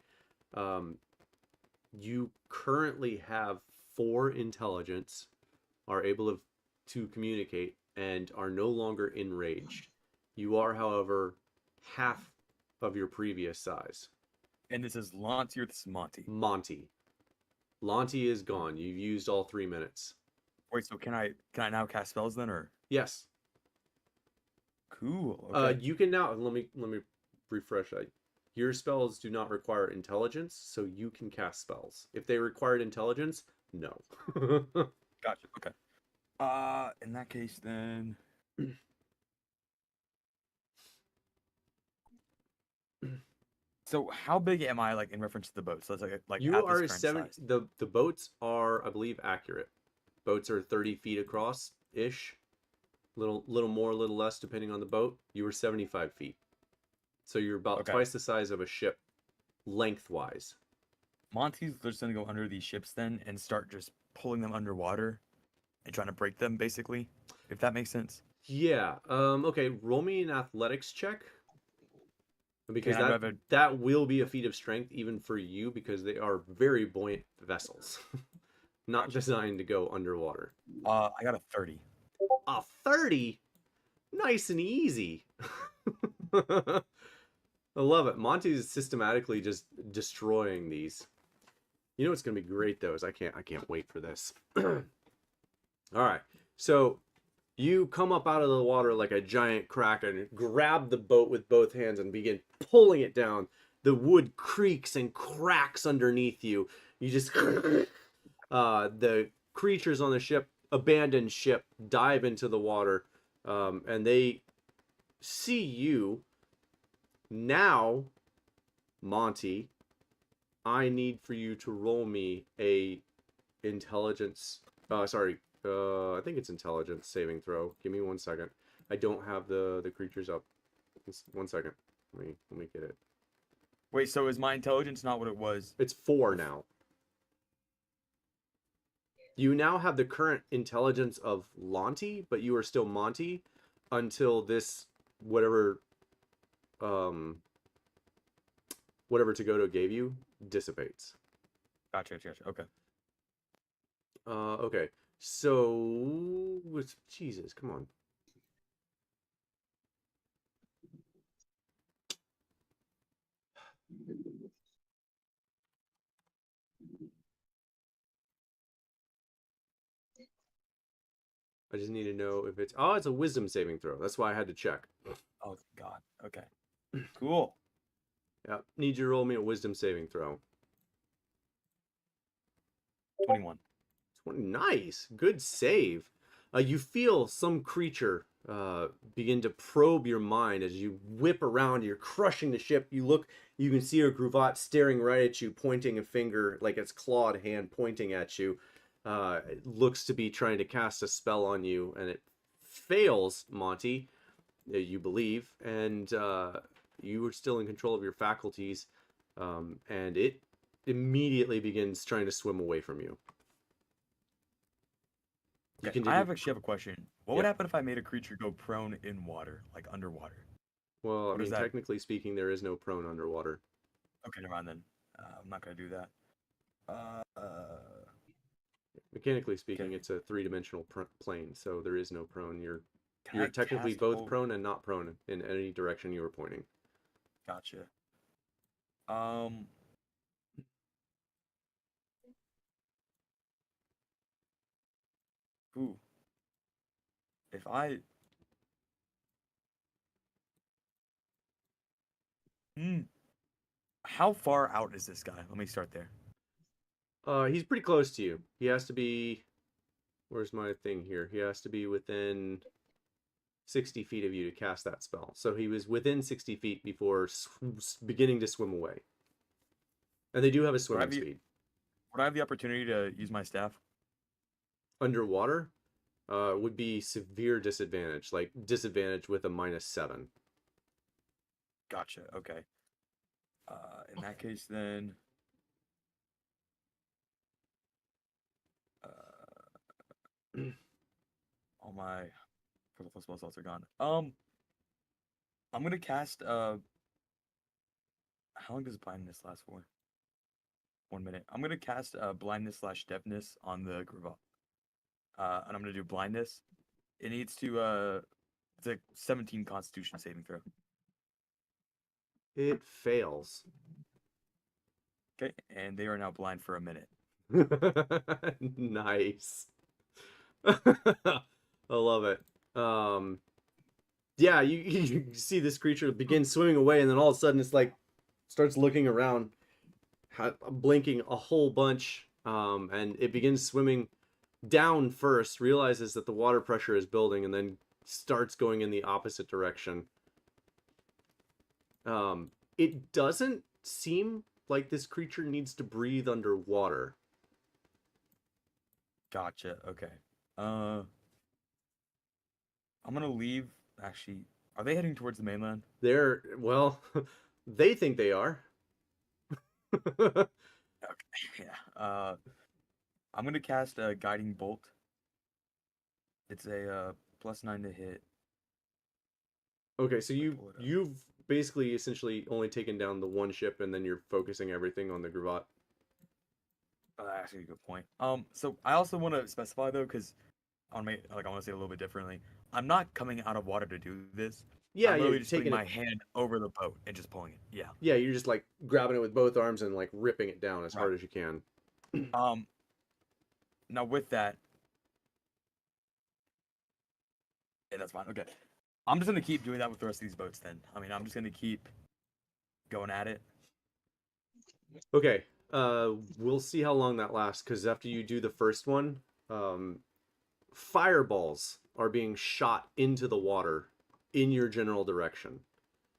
You currently have 4 intelligence, are able to communicate, and are no longer enraged. You are, however, half of your previous size. And this is Lonty or this is Monty? Monty. Lonty is gone. You've used all 3 minutes. Wait, so can I now cast spells then, or? Yes. Cool. Okay. You can now. Let me refresh that. Your spells do not require intelligence, so you can cast spells. If they required intelligence, no. Gotcha. Okay. In that case, then. So how big am I, like, in reference to the boat? So it's like You at are a this current 7. size. The boats are, I believe, accurate. Boats are 30 feet across ish. Little more, little less, depending on the boat. You were 75 feet, so you're about Okay. twice the size of a ship, lengthwise. Monty's just gonna go under these ships then and start just pulling them underwater and trying to break them, basically. If that makes sense. Yeah. Okay. Roll me an athletics check. Because Okay, I have that will be a feat of strength even for you, because they are very buoyant vessels, not Gotcha. designed to go underwater. I got a 30. A 30? Nice and easy. I love it. Monty's systematically just destroying these. You know what's gonna be great though is I can't wait for this. All right, so you come up out of the water like a giant kraken, grab the boat with both hands, and begin pulling it down. The wood creaks and cracks underneath you. You just the creatures on the ship, abandoned ship, dive into the water, and they see you. Now, Monty, I need for you to roll me a intelligence. I think it's intelligence saving throw. Give me 1 second. I don't have the creatures up. Just 1 second. Let me get it. Wait, so is my intelligence not what it was? It's 4 now. You now have the current intelligence of Lonty, but you are still Monty until this whatever Tagoto gave you dissipates. Gotcha. Okay. Okay. So, Jesus, come on. I just need to know if it's... Oh, it's a wisdom saving throw. That's why I had to check. Oh, God. Okay. Cool. Yeah, need you to roll me a wisdom saving throw. 21. 20, nice. Good save. You feel some creature begin to probe your mind as you whip around. You're crushing the ship. You look, you can see a Gruvat staring right at you, pointing a finger, like its clawed hand pointing at you. It looks to be trying to cast a spell on you, and it fails, Monty, you believe, and you are still in control of your faculties, and it immediately begins trying to swim away from you. Okay, I actually have a question. What would happen if I made a creature go prone in water, like underwater? Well, I mean, that? technically speaking, there is no prone underwater. Okay, never mind then. I'm not gonna do that. Mechanically speaking, Okay. it's a 3-dimensional plane, so there is no prone. You're Can I technically cast both prone and not prone in any direction you were pointing. Gotcha. Ooh. If I... How far out is this guy? Let me start there. He's pretty close to you. He has to be... Where's my thing here? He has to be within 60 feet of you to cast that spell. So he was within 60 feet before beginning to swim away. And they do have a swimming speed. Would I have the opportunity to use my staff? Underwater would be severe disadvantage, like disadvantage with a -7. Gotcha. Okay. In that case, then... all my purple spell slots are gone. I'm gonna cast How long does blindness last for? 1 minute. I'm gonna cast blindness / deafness on the Gravot. And I'm gonna do blindness. It needs to it's a 17 Constitution saving throw. It fails. Okay, and they are now blind for a minute. Nice. I love it. Yeah, you see this creature begin swimming away, and then all of a sudden it's like starts looking around, blinking a whole bunch, and it begins swimming down first, realizes that the water pressure is building, and then starts going in the opposite direction. It doesn't seem like this creature needs to breathe underwater. Gotcha. Okay. I'm gonna leave. Actually, are they heading towards the mainland? They're, well, they think they are. Okay. Yeah. I'm gonna cast a guiding bolt. It's a +9 to hit. Okay, so Pull it up. you've basically essentially only taken down the one ship, and then you're focusing everything on the Gravat. That's actually a good point. So I also want to specify though, because I want to say it a little bit differently. I'm not coming out of water to do this. Yeah, I'm you're literally just putting taking my it. hand over the boat and just pulling it. Yeah. Yeah, you're just like grabbing it with both arms and like ripping it down as hard as you can. Now with that, yeah, that's fine. Okay. I'm just gonna keep doing that with the rest of these boats then. I mean, I'm just gonna keep going at it. Okay, we'll see how long that lasts, because after you do the first one, fireballs are being shot into the water in your general direction.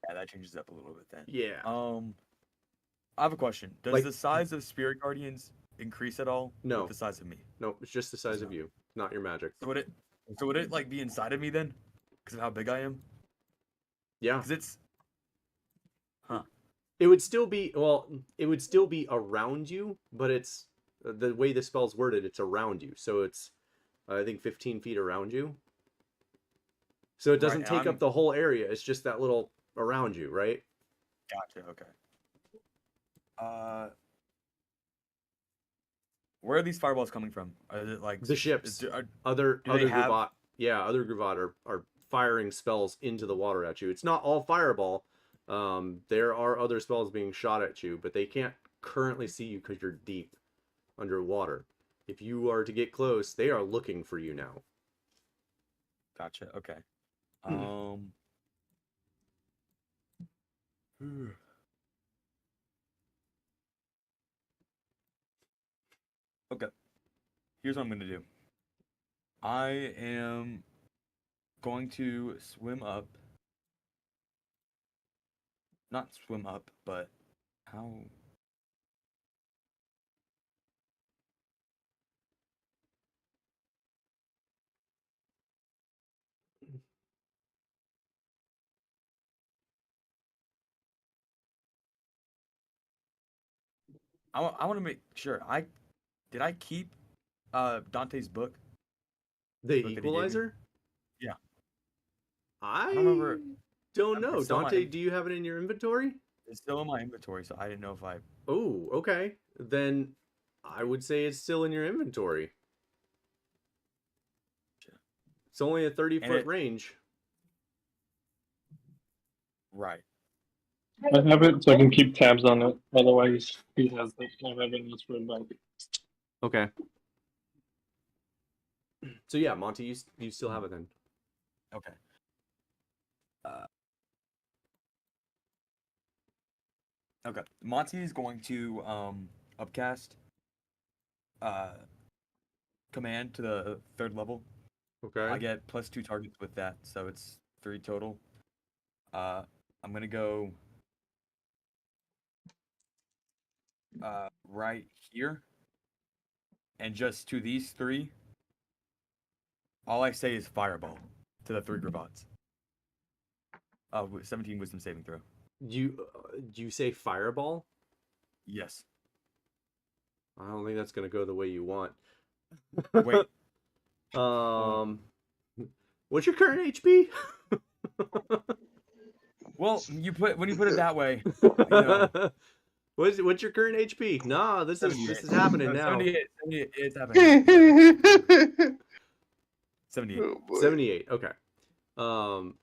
Yeah, that changes up a little bit then. Yeah. I have a question. Does Like- the size of spirit guardians increase at all? No. With the size of me. No, it's just the size of you, not your magic. So would it like be inside of me then? Because of how big I am? Yeah. Because it's It would still be, well, it would still be around you, but it's, the way the spell's worded, it's around you. So it's, I think, 15 feet around you. So it doesn't Right, take I'm- up the whole area. It's just that little around you, right? Gotcha. Okay. Where are these fireballs coming from? Are it like The ships. do Other do they have- Gruvat, yeah, other Gruvat are firing spells into the water at you. It's not all fireball. There are other spells being shot at you, but they can't currently see you because you're deep underwater. If you are to get close, they are looking for you now. Gotcha. Okay. Okay. Here's what I'm gonna do. I am going to swim up. Not swim up, but how? I want to make sure. Did I keep Dante's book? The Book that he gave me? Equalizer? Yeah. I don't remember. don't know. It's still Dante, my- do you have it in your inventory? It's still in my inventory, so I didn't know if I. Oh, okay. Then I would say it's still in your inventory. Gotcha. It's only a 30-foot it- range. Right. I have it so I can keep tabs on it. Otherwise, he has it. I have it in this room back. Okay. So yeah, Monty, you still have it then. Okay. Okay. Monty is going to upcast command to the 3rd level. Okay. I get +2 targets with that, so it's 3 total. I'm gonna go right here, and just to these 3, all I say is fireball to the 3 Gravats. 17 wisdom saving throw. Do you say fireball? Yes. I don't think that's gonna go the way you want. Wait. What's your current HP? Well, when you put it that way, you know, What's your current HP? Nah, this is 78. happening No, now. 78. It's happening. 78. Oh boy. 78. Okay. Um,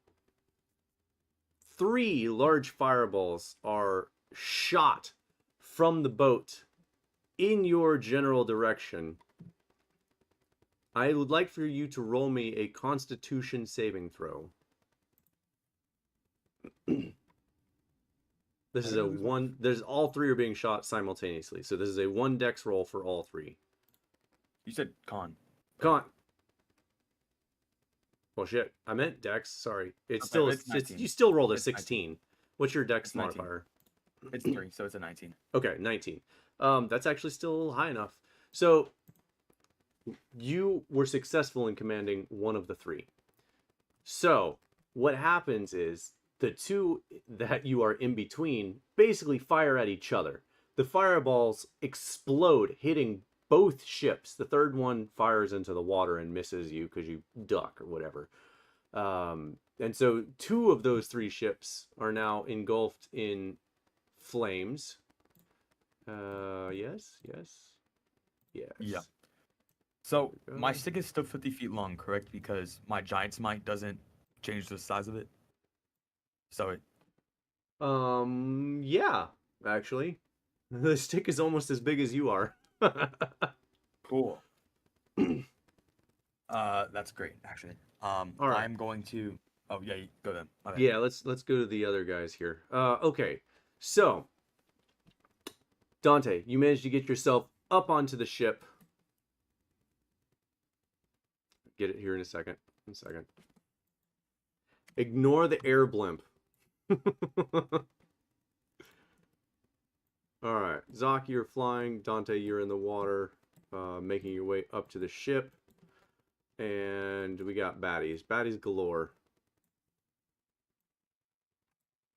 3 large fireballs are shot from the boat in your general direction. I would like for you to roll me a Constitution saving throw. This is a one. There's all 3 are being shot simultaneously, so this is a 1 dex roll for all 3. You said con. Con. Well, shit. I meant dex. Sorry. It's Okay, still. it's 19. You still rolled a It's 16. What's your dex It's 19. modifier? It's 3, so it's a 19. Okay, 19. That's actually still high enough. So you were successful in commanding one of the 3. So what happens is the 2 that you are in between basically fire at each other. The fireballs explode, hitting both ships. The third one fires into the water and misses you because you duck or whatever. And so 2 of those 3 ships are now engulfed in flames. Yes. Yeah. So my stick is still 50 feet long, correct? Because my giant's might doesn't change the size of it. So it. Yeah, actually. The stick is almost as big as you are. Cool. That's great, actually. All right. I'm going to. Oh yeah, go then. Okay. Yeah, let's go to the other guys here. Okay. So, Dante, you managed to get yourself up onto the ship. Get it here in a second. Ignore the air blimp. All right, Zaki, you're flying. Dante, you're in the water, making your way up to the ship. And we got baddies galore.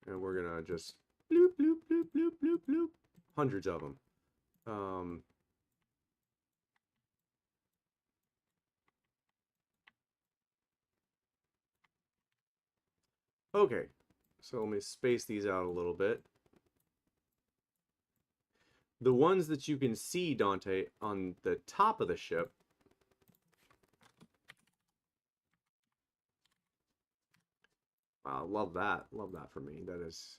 And we're gonna just bloop, bloop, bloop, bloop, bloop, bloop. Hundreds of them. Okay, so let me space these out a little bit. The ones that you can see, Dante, on the top of the ship. Wow, love that. Love that for me. That is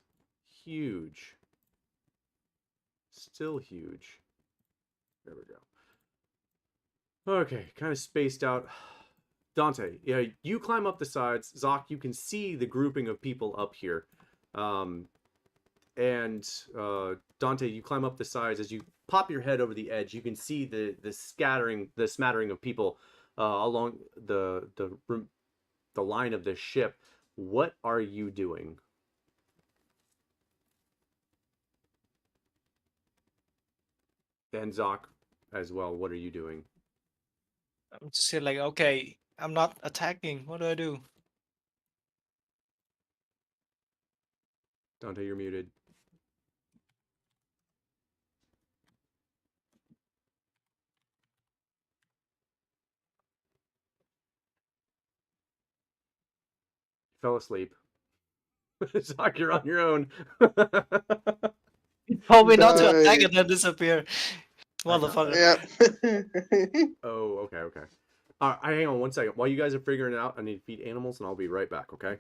huge. Still huge. There we go. Okay, kind of spaced out. Dante, yeah, you climb up the sides. Zoc, you can see the grouping of people up here. Dante, you climb up the sides. As you pop your head over the edge, you can see the smattering of people along the line of the ship. What are you doing? And Zoc as well, what are you doing? I'm just here like, okay, I'm not attacking. What do I do? Dante, you're muted. Fell asleep. Zoc, you're on your own. Told me not to attack Nice. and then disappear. Motherfucker. Yep. Oh, okay. Hang on 1 second. While you guys are figuring it out, I need to feed animals, and I'll be right back, okay?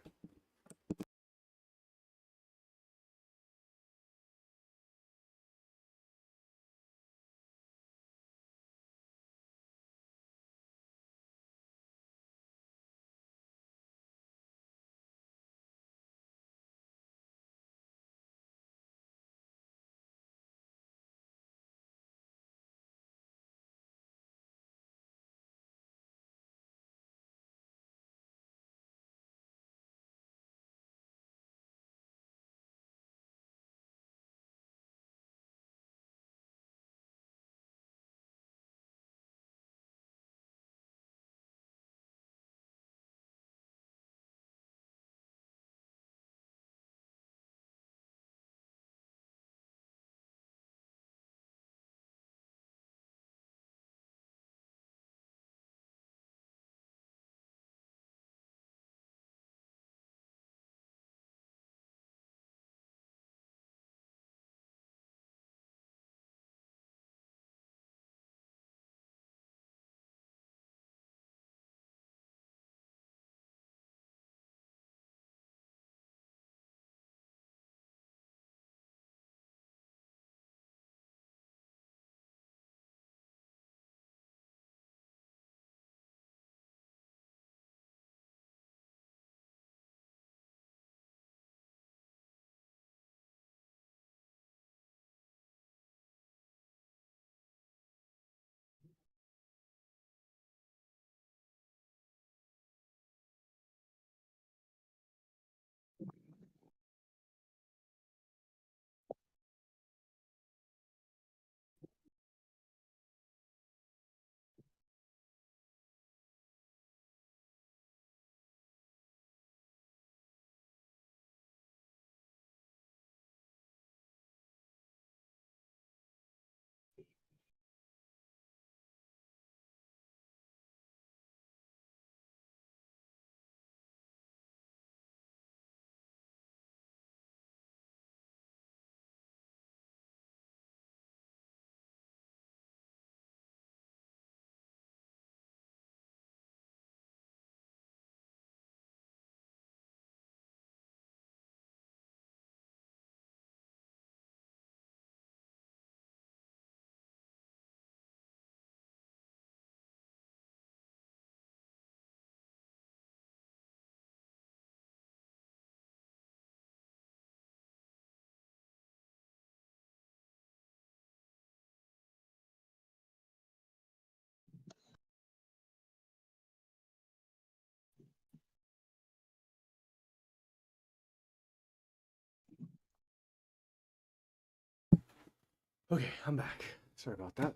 Okay, I'm back. Sorry about that.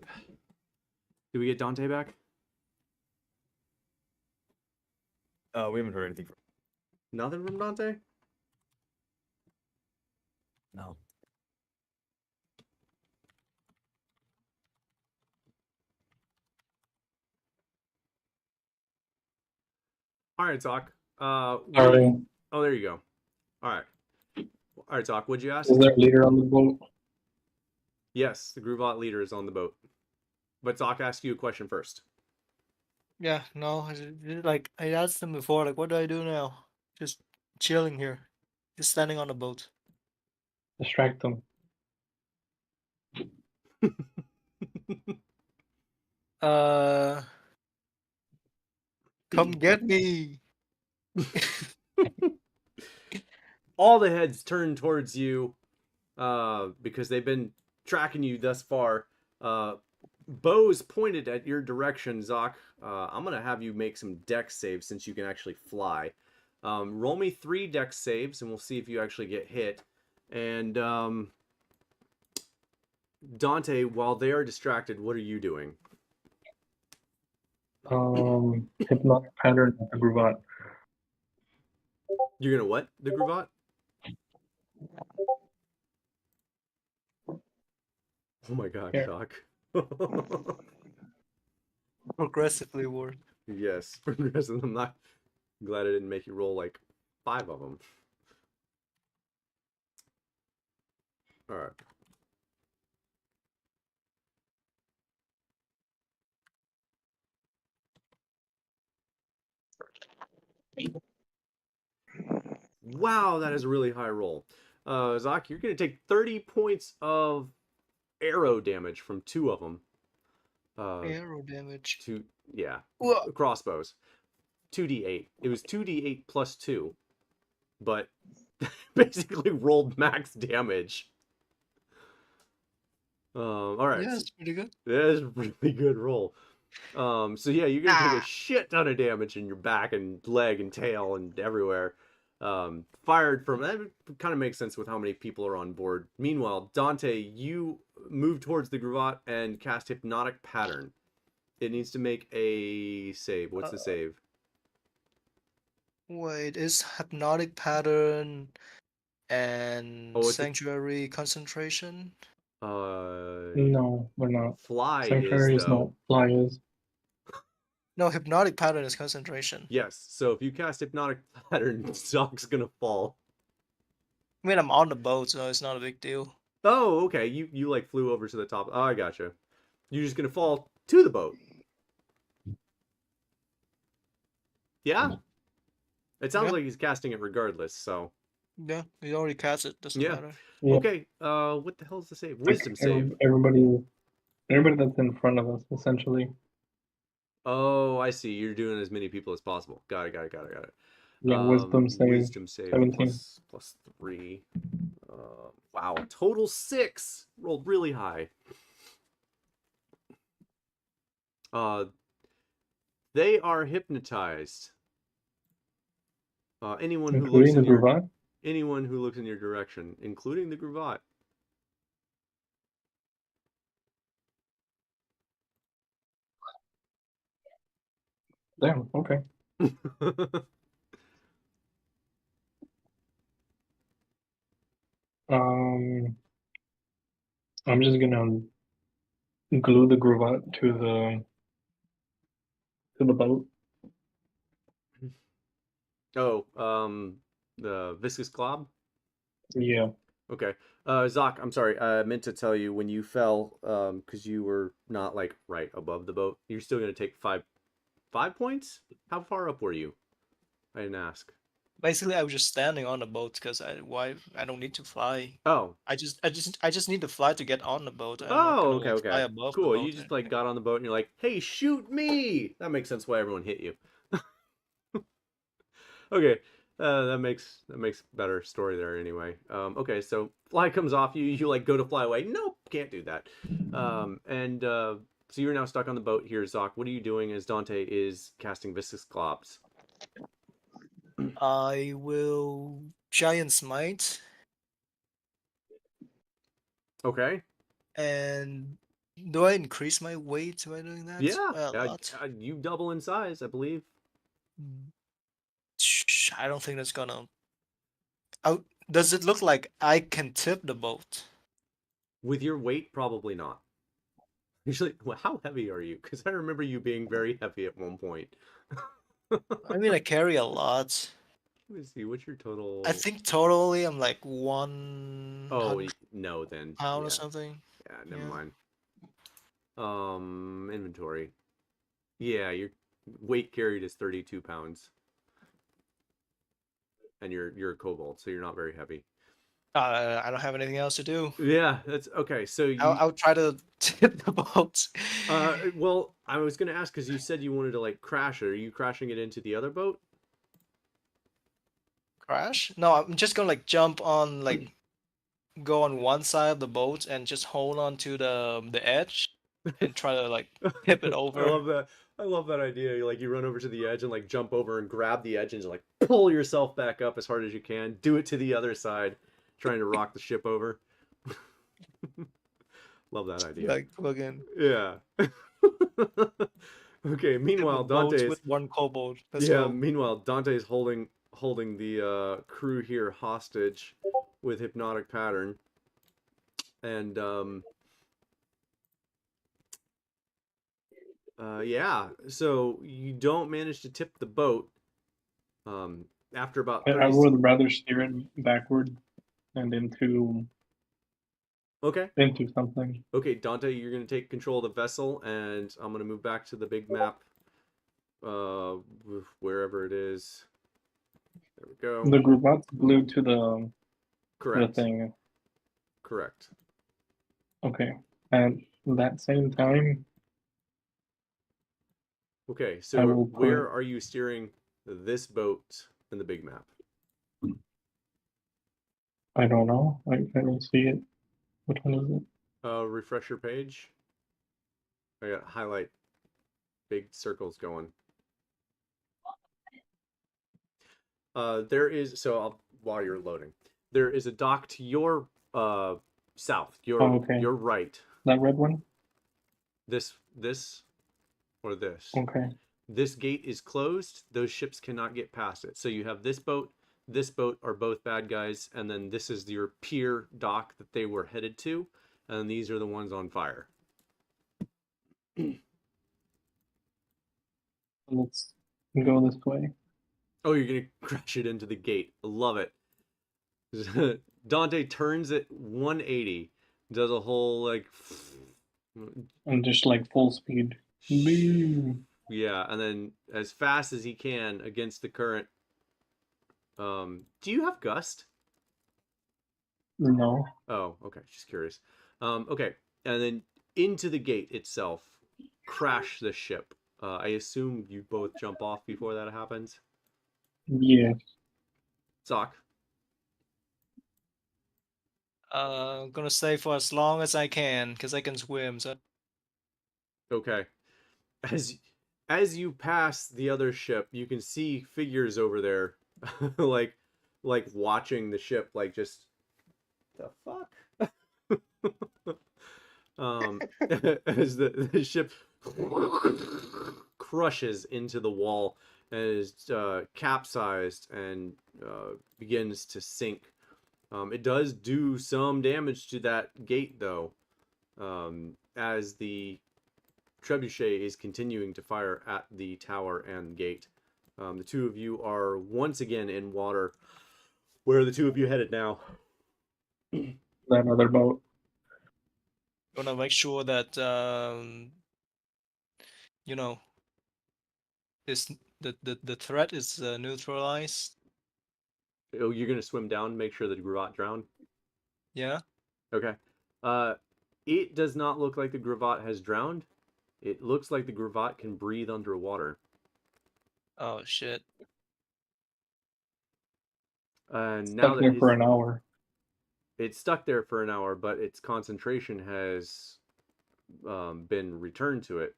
Did we get Dante back? We haven't heard anything from. Nothing from Dante? No. All right, Doc. Sorry. Oh, there you go. All right. All right, Doc. What'd you ask? Is there a leader on the boat? Yes, the Groovot leader is on the boat. But Doc asked you a question first. Yeah, no, like I asked them before, like, what do I do now? Just chilling here, just standing on the boat. Distract them. Uh, come get me. All the heads turn towards you because they've been tracking you thus far. Bows pointed at your direction, Zoc. I'm going to have you make some dex saves since you can actually fly. Roll me 3 dex saves and we'll see if you actually get hit. And Dante, while they are distracted, what are you doing? Hypnotic pattern of the Groovot. You're going to what? The Groovot? Oh my god, Yeah. Doc. Progressively worse. Yes, progressive. I'm not glad I didn't make you roll like 5 of them. All right. Wow, that is a really high roll. Zoc, you're going to take 30 points of arrow damage from 2 of them. Arrow damage. Yeah, Whoa. crossbows. 2d8. It was 2d8 plus 2, but basically rolled max damage. All right. Yeah, that's pretty good. That is a really good roll. So yeah, you're gonna take a shit ton of damage in your back and leg and tail and everywhere. Fired from that kind of makes sense with how many people are on board. Meanwhile, Dante, you move towards the Groovot and cast Hypnotic Pattern. It needs to make a save. What's the save? Wait, is hypnotic pattern and Oh, it's sanctuary concentration? No, we're not. Fly Sanctuary is is not. though. Fly is. No, hypnotic pattern is concentration. Yes. So if you cast Hypnotic Pattern, Zoc's gonna fall. I mean, I'm on the boat, so it's not a big deal. Oh, okay. You like flew over to the top. Oh, I gotcha. You're just gonna fall to the boat. Yeah. It sounds Yeah. like he's casting it regardless. So Yeah, he already cast it. Doesn't Yeah. matter. Yeah. okay. What the hell is the save? Wisdom save. Everybody that's in front of us, essentially. Oh, I see. You're doing as many people as possible. Got it. Yeah, wisdom save. Wisdom save 17. plus 3. Wow, total 6. Rolled really high. They are hypnotized. Anyone who looks Including the in your Groovot? anyone who looks in your direction, including the Groovot. Damn, okay. I'm just gonna glue the Groovot to the boat. Oh, the viscous glob. Yeah. Okay. Zoc, I'm sorry. I meant to tell you when you fell, because you were not like right above the boat. You're still gonna take 5 points. How far up were you? I didn't ask. Basically, I was just standing on the boat because I don't need to fly. Oh. I just need to fly to get on the boat. I'm not Oh, gonna, like, fly okay. above the Cool. boat You or just like anything. got on the boat and you're like, "Hey, shoot me!" That makes sense why everyone hit you. Okay. That makes better story there anyway. Okay, so fly comes off you. You like go to fly away. Nope, can't do that. So you're now stuck on the boat here, Zoc. What are you doing as Dante is casting viscous globs? I will giant smite, Okay. And do I increase my weight by doing that? Yeah, By a lot? you double in size, I believe. I don't think that's gonna. Does it look like I can tip the boat? With your weight, probably not. Usually, well, how heavy are you? Because I remember you being very heavy at one point. I mean, I carry a lot. Let me see, what's your total? I think totally I'm like Oh, 100 no, then. pound or Yeah, something. yeah, never Yeah. mind. Inventory. Yeah, your weight carried is 32 pounds. And you're a kobold, so you're not very heavy. I don't have anything else to do. Yeah, that's okay. So I'll try to tip the boat. well, I was gonna ask because you said you wanted to like crash it. Are you crashing it into the other boat? Crash? No, I'm just gonna like jump on like go on one side of the boat and just hold on to the edge and try to like tip it I over. love that. I love that idea. Like you run over to the edge and like jump over and grab the edge and just like pull yourself back up as hard as you can. Do it to the other side, trying to rock the ship over. Love that idea. Like fucking Yeah. Okay. Meanwhile, boats Dante's with one kobold. Let's yeah. go. Meanwhile, Dante's holding the crew here hostage with hypnotic pattern, and yeah. So you don't manage to tip the boat. After about I 30. would rather steer it backward and into Okay. something. Okay, Dante, you're gonna take control of the vessel, and I'm gonna move back to the big map. Wherever it is. There we go. The Gruvat's glued to the Correct. thing. Correct. Okay. At that same time, Okay, I so will where put- are you steering this boat in the big map? I don't know. I don't see it. Which one is it? Refresh your page. I got highlight big circles going. There is while you're loading, there is a dock to your south, okay. your right. That red one? This or this. Okay. This gate is closed. Those ships cannot get past it. So you have this boat are both bad guys, and then this is your pier dock that they were headed to, and these are the ones on fire. Let's go this way. Oh, you're gonna crash it into the gate. I love it. Dante turns it 180, does a whole like And just like full speed. Boom. yeah, and then as fast as he can against the current. Do you have gust? No. Oh, okay. Just curious. Okay, and then into the gate itself, crash the ship. I assume you both jump off before that happens. Yeah. Zoc. I'm gonna stay for as long as I can because I can swim. So Okay. As you pass the other ship, you can see figures over there, like watching the ship, like just the fuck. As the ship crushes into the wall and is capsized and begins to sink. It does do some damage to that gate, though, as the trebuchet is continuing to fire at the tower and gate. The two of you are once again in water. Where are the two of you headed now? That other boat. gonna make sure that you know this the threat is neutralized. Oh, you're gonna swim down, make sure the Gravat drowned. Yeah. Okay. It does not look like the Gravat has drowned. It looks like the Gravat can breathe underwater. Oh shit. And now Stuck that there for an hour. it's stuck there for an hour, but its concentration has been returned to it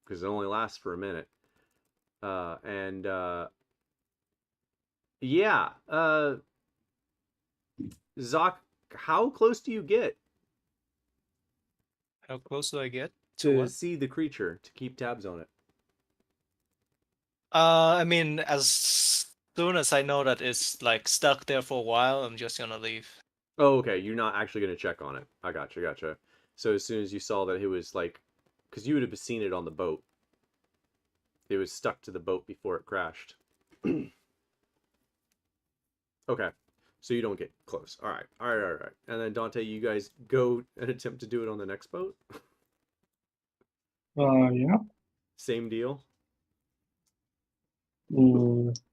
because it only lasts for a minute. Yeah. Zoc, how close do you get? How close do I get to To what? see the creature, to keep tabs on it. I mean, as soon as I know that it's like stuck there for a while, I'm just gonna leave. Oh, okay. You're not actually going to check on it. I gotcha. So as soon as you saw that it was like, because you would have seen it on the boat. It was stuck to the boat before it crashed. Okay. So you don't get close. All right. And then Dante, you guys go and attempt to do it on the next boat. Yeah. Same deal.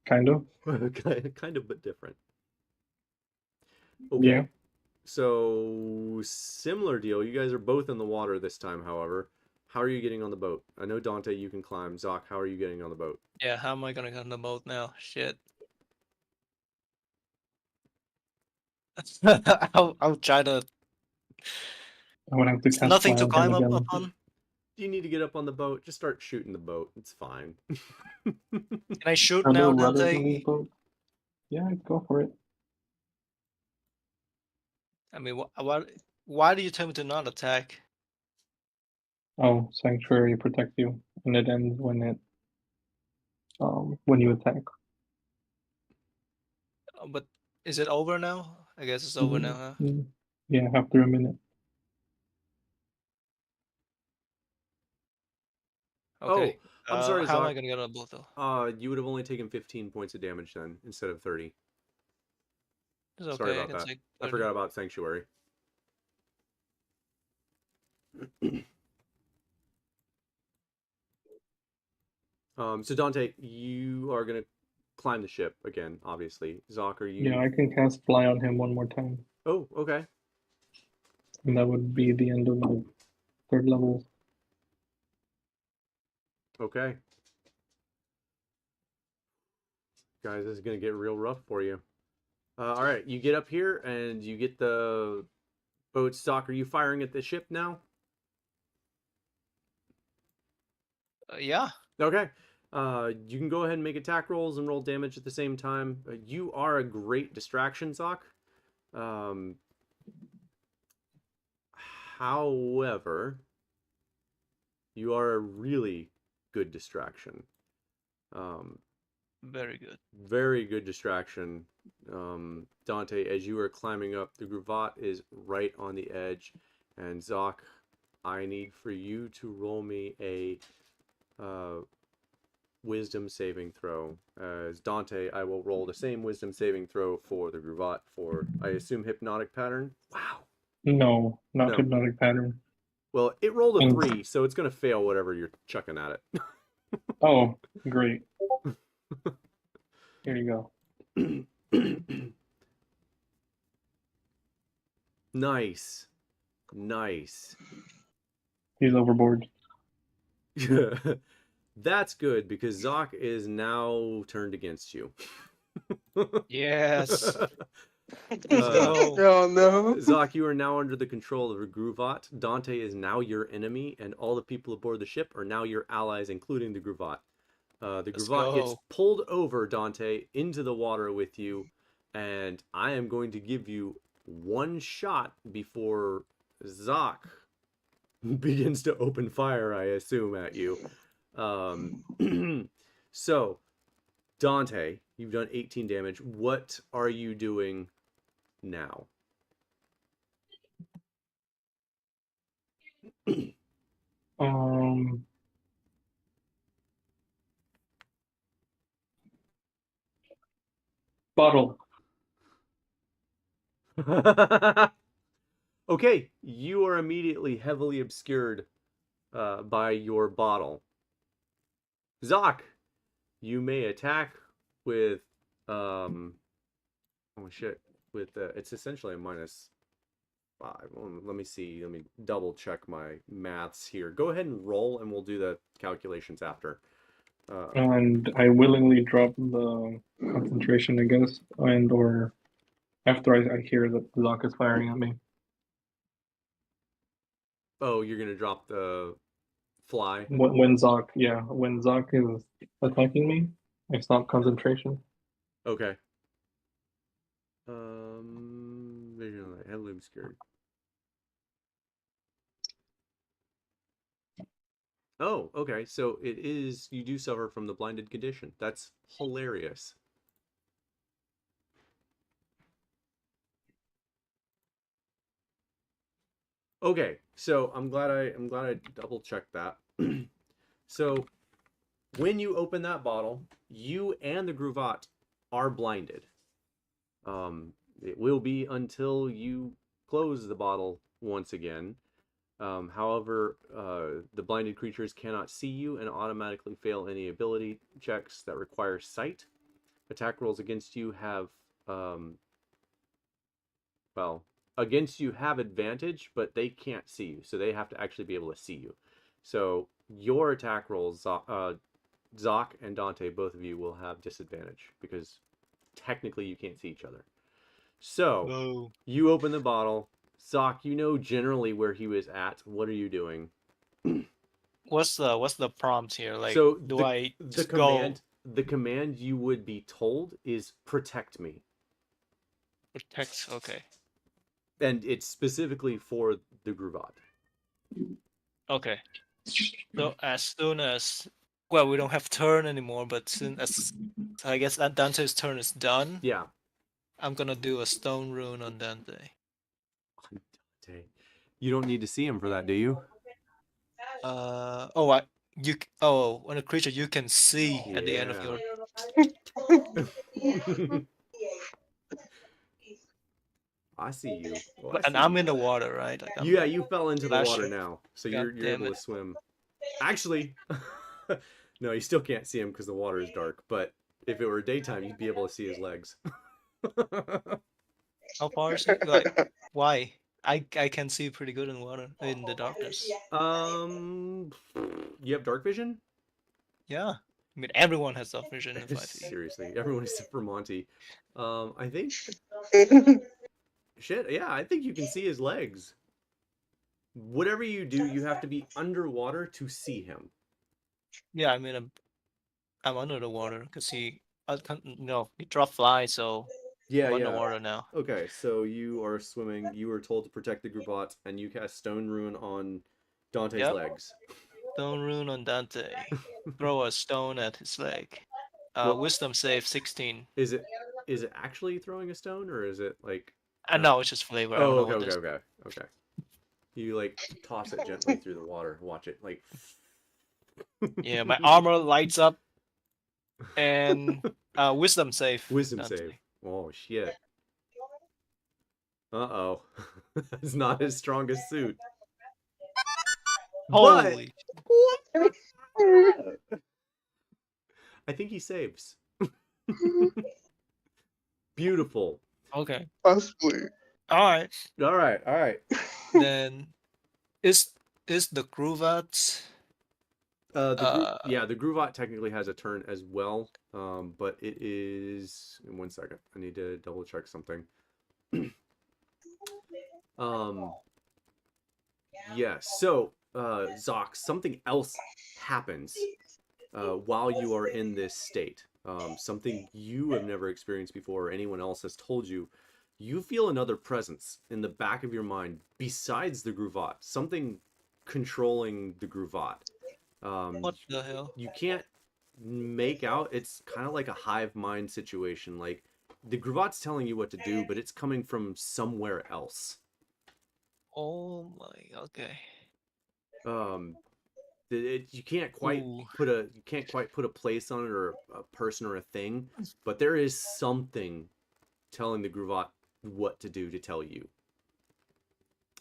Kind of. Kind of, but different. Okay. Yeah. So similar deal. You guys are both in the water this time, however. How are you getting on the boat? I know Dante, you can climb. Zoc, how are you getting on the boat? Yeah, how am I gonna get on the boat now? Shit. I'll try to. I would have to It's cast nothing fly to on him climb up again. upon. You need to get up on the boat. Just start shooting the boat. It's fine. Can I shoot Are there now, rudders in Dante? these boats? Yeah, go for it. I mean, why do you tell me to not attack? Oh, sanctuary protect you, and it ends when you attack. But is it over now? I guess it's over now, huh? Yeah, after a minute. Okay. Oh, I'm sorry, How am Zoc. I gonna get on the boat though? You would have only taken 15 points of damage then instead of 30. It's Sorry okay. I about can that. take I 30. forgot about Sanctuary. So Dante, you are gonna climb the ship again, obviously. Zoc, are you? Yeah, I can cast fly on him one more time, Oh, okay. and that would be the end of my third level. Okay. Guys, this is gonna get real rough for you. All right, you get up here and you get the boat stock. Are you firing at the ship now? Yeah. Okay. You can go ahead and make attack rolls and roll damage at the same time. You are a great distraction, Zoc. Um, however, you are a really good distraction. Very good. Very good distraction. Dante, as you are climbing up, the Gruvat is right on the edge. And Zoc, I need for you to roll me a wisdom saving throw. As Dante, I will roll the same wisdom saving throw for the Gruvat for, I assume, hypnotic pattern. Wow. No, not No. hypnotic pattern. Well, it rolled a And- 3, so it's going to fail whatever you're chucking at it. Oh, great. Here you go. Nice. He's overboard. That's good because Zoc is now turned against you. Yes. Let's go. Oh no. Zoc, you are now under the control of Gruvat. Dante is now your enemy, and all the people aboard the ship are now your allies, including the Gruvat. The Let's Gruvat gets go. pulled over, Dante, into the water with you, and I am going to give you one shot before Zoc begins to open fire, I assume, at you. So, Dante, you've done 18 damage. What are you doing now? Bottle. Okay, you are immediately heavily obscured by your bottle. Zoc, you may attack with oh shit, with it's essentially a -5. Let me see. Let me double check my maths here. Go ahead and roll, and we'll do the calculations after. And I willingly drop the concentration, I guess, and or after I hear that Zoc is firing at me. Oh, you're gonna drop the fly. When Zoc is attacking me, I stop concentration. Okay. Vision, heavily obscured. Oh, okay. So it is. You do suffer from the blinded condition. That's hilarious. Okay, so I'm glad I double checked that. So when you open that bottle, you and the Gruvat are blinded. It will be until you close the bottle once again. However, the blinded creatures cannot see you and automatically fail any ability checks that require sight. Attack rolls against you have, well, against you have advantage, but they can't see you, so they have to actually be able to see you. So your attack rolls, Zoc and Dante, both of you will have disadvantage because technically you can't see each other. So Oh. you open the bottle. Zoc, you know generally where he was at. What are you doing? What's the prompt here? Like, So do I the just go command you would be told is protect me, protect? Okay. and it's specifically for the Gruvat. Okay. So as soon as, well, we don't have turn anymore, but soon as, so I guess that Dante's turn is done, Yeah. I'm gonna do a stone rune on Dante. Dante. You don't need to see him for that, do you? Oh, when a creature you can see at the end of your, I see you. Oh, I and see I'm you. in the water, right? Like Yeah, you fell into the water splashing. now, so God you're damn able it. to swim. Actually, no, you still can't see him because the water is dark. But if it were daytime, you'd be able to see his legs. How far is it? Like, why? I can see pretty good in water in the darkness. You have dark vision? Yeah. I mean, everyone has dark vision in 5e. Seriously, everyone except for Monty. I think shit. Yeah, I think you can see his legs. Whatever you do, you have to be underwater to see him. Yeah, I mean, I'm under the water because he dropped fly, so Yeah, I'm yeah. underwater now. Okay, so you are swimming. You were told to protect the Grubat, and you cast Stone Rune on Dante's Yep. legs. Stone rune on Dante. Throw a stone at his leg. Well, Wisdom save 16. is it actually throwing a stone, or is it like? No, it's just flavor. I don't Oh, know okay, what okay, this. okay, okay. You like toss it gently through the water. Watch it like. Yeah, my armor lights up, and wisdom save. Wisdom Dante. save. Oh shit. Uh-oh. That's not his strongest suit. But Holy. I think he saves. Beautiful. Okay. Possibly. All right. All right, all right. Then is the Gruvat? The Gruvat technically has a turn as well. But it is in 1 second. I need to double check something. Yeah, so Zoc, something else happens while you are in this state. Something you have never experienced before or anyone else has told you. You feel another presence in the back of your mind besides the Gruvat. Something controlling the Gruvat. What the hell? You can't make out. It's kind of like a hive mind situation. Like the Gruvat's telling you what to do, but it's coming from somewhere else. Oh my. Okay. You can't quite Ooh. put a place on it or a person or a thing, but there is something telling the Gruvat what to do to tell you.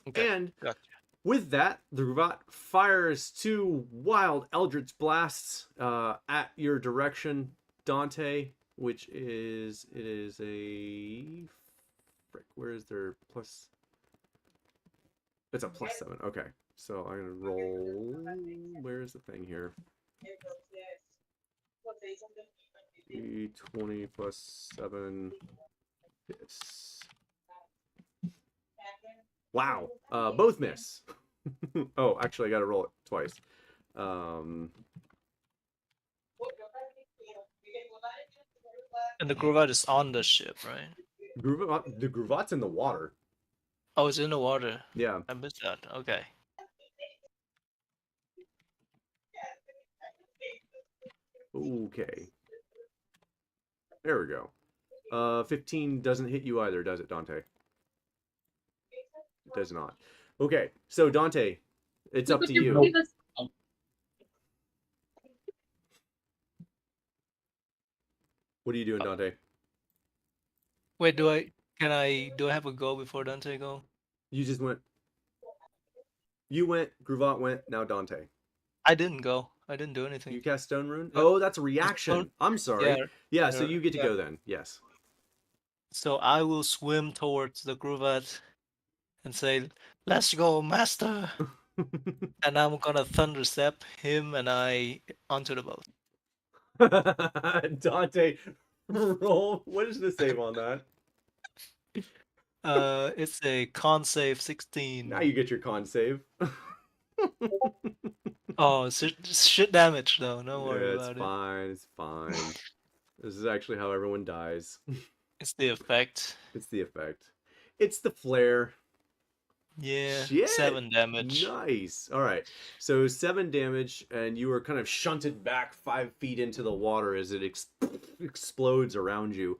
Okay. And Gotcha. with that, the Gruvat fires 2 wild Eldritch blasts at your direction, Dante, which is a frick. Where is their plus? It's a +7. Okay, so I'm gonna roll. Where is the thing here? 20 plus 7 hits. Wow. Both miss. Oh, actually, I gotta roll it twice. And the Gruvat is on the ship, right? The Gruvat's in the water. Oh, it's in the water. Yeah. I missed that. Okay. Okay. There we go. 15 doesn't hit you either, does it, Dante? It does not. Okay, so Dante, it's up to you. Nope. What are you doing, Dante? Wait, do I have a go before Dante go? You just went. You went, Gruvant went, now Dante. I didn't go. I didn't do You anything. cast Stone Rune? Yep. Oh, that's a reaction. Stone- I'm sorry. Yeah. Yeah, so you get to yeah. go then. Yes. So I will swim towards the Gruvat and say, "Let's go, master!" And I'm gonna thunder step him and I onto the boat. Dante, roll. What is the save on that? It's a con save 16. Now you get your con save. Oh, shit damage though. Don't Yeah, worry it's about it. fine. It's fine. This is actually how everyone dies. It's the effect. It's the effect. It's the flare. Yeah, Shit. 7 damage. Nice. All right. So 7 damage, and you are kind of shunted back 5 feet into the water as it explodes around you.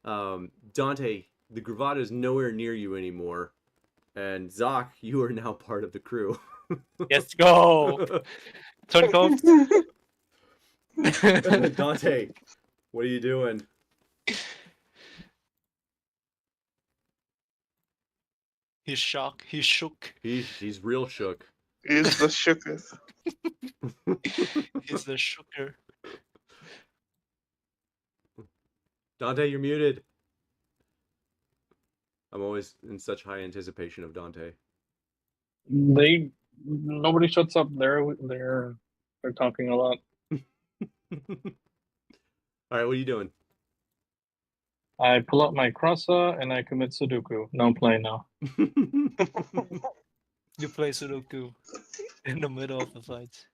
Dante, the Gruvata is nowhere near you anymore. And Zoc, you are now part of the crew. Let's go. Turn cold. Dante, what are you doing? He's shocked. He's shook. He's real shook. He's the shooketh. He's the shooker. Dante, you're muted. I'm always in such high anticipation of Dante. Nobody shuts up. They're talking a lot. All right, what are you doing? I pull out my crosser and I commit Sudoku. No, I'm playing now. You play Sudoku in the middle of the fight.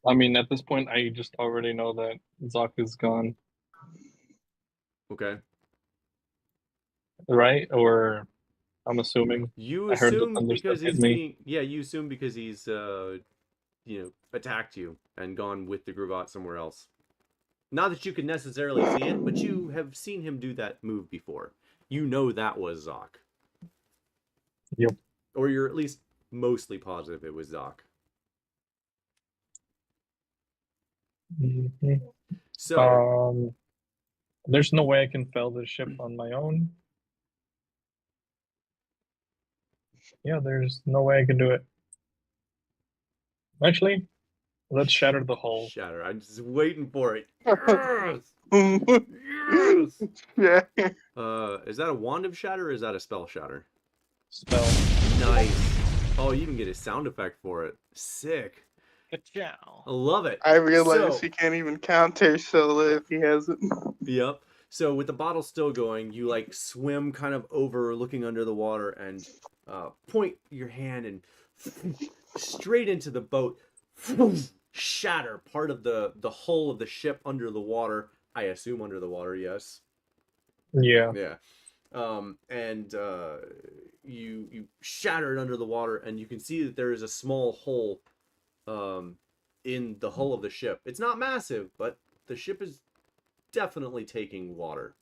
I mean, at this point, I just already know that Zoc is gone, Okay. right? Or I'm assuming. You I heard the assume thunder because stuff hit he's me. being, yeah, you assume because he's attacked you and gone with the Gruvat somewhere else. Not that you could necessarily see it, but you have seen him do that move before. You know that was Zoc. Yep. Or you're at least mostly positive it was Zoc. Mhm. So, There's no way I can fell the ship on my own. Yeah, there's no way I can do it. Actually, let's shatter the hull. shatter. I'm just waiting for it. Yes! Yes! Yeah. Is that a wand of shatter or is that a spell shatter? Spell. Nice. Oh, you can get a sound effect for it. Sick. I Ka-chow. love it. I realize So- he can't even counter Scylla if he has it. Yep. So with the bottle still going, you like swim kind of over, looking under the water, and point your hand and straight into the boat. Shatter part of the hull of the ship under the water. I assume under the water, yes. Yeah. Yeah. And you shatter it under the water, and you can see that there is a small hole in the hull of the ship. It's not massive, but the ship is definitely taking water.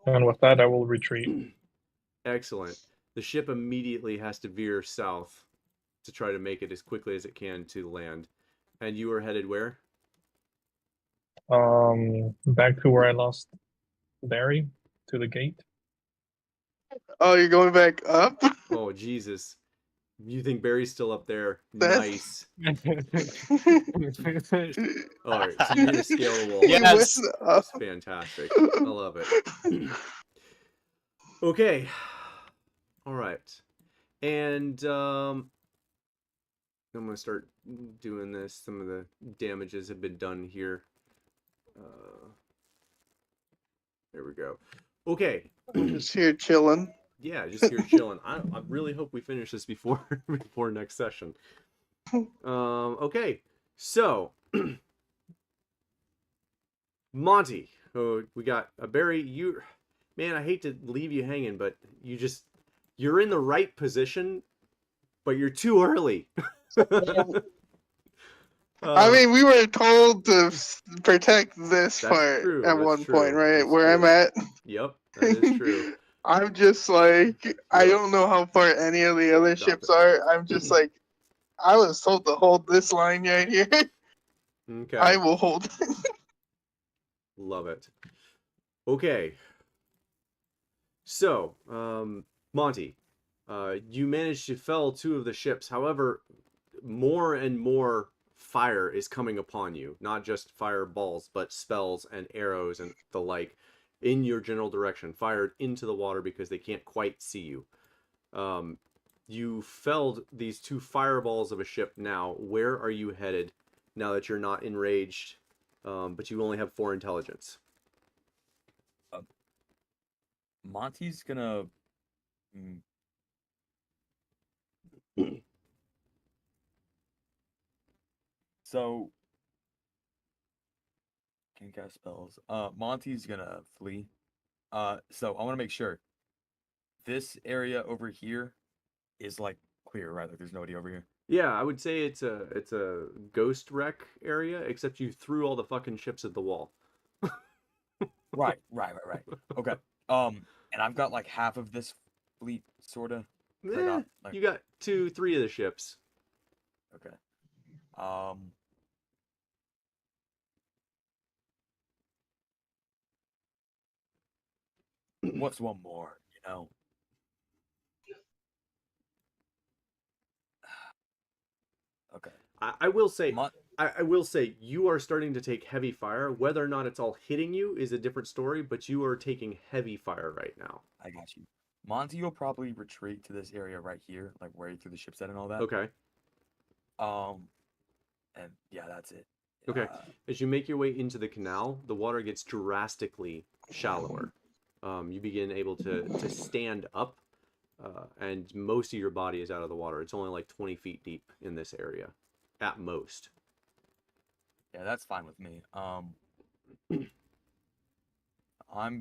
And with that, I will retreat. Excellent. The ship immediately has to veer south to try to make it as quickly as it can to land. And you are headed where? Back to where I lost Barry, to the gate. Oh, you're going back up? Oh, Jesus. You think Barry's still up there? That's- Nice. All right, so you're going to scale the wall. He Yes. went up. That's fantastic. I love it. Okay. All right. And I'm going to start doing this. Some of the damages have been done here. There we go. Okay. Just here chilling. Yeah, just here chilling. I really hope we finish this before before next session. Okay. So Monty, we got Barry. Man, I hate to leave you hanging, but you're in the right position, but you're too early. I mean, we were told to protect this That's part true, at that's one true, point, right? that's Where I'm true. at. Yep, that is true. I'm just like, I Yep. don't know how far any of the other Stop ships it. are. I'm just like, I was told to hold this line right here. Okay. I will hold it. Love it. Okay. So, Monty, you managed to fell 2 of the ships. However, more and more fire is coming upon you. Not just fireballs, but spells and arrows and the like in your general direction, fired into the water because they can't quite see you. You felled these 2 fireballs of a ship now. Where are you headed now that you're not enraged, but you only have 4 intelligence? Monty's gonna. So, can cast spells. Monty's gonna flee. So I want to make sure this area over here is like clear, right? Like there's nobody over here. Yeah, I would say it's a ghost wreck area, except you threw all the fucking ships at the wall. Right. Okay. And I've got like half of this fleet, sorta. I Eh, got like you got 2, 3 of the ships. okay. Um. What's one more? You know. Okay. I will say, Mon- I will say, you are starting to take heavy fire. Whether or not it's all hitting you is a different story, but you are taking heavy fire right now. I got you. Monty will probably retreat to this area right here, like where he threw the ship's at and all that. Okay. And yeah, that's it. Okay. As you make your way into the canal, the water gets drastically shallower. You begin able to stand up, and most of your body is out of the water. It's only like 20 feet deep in this area, at most. Yeah, that's fine with me. I'm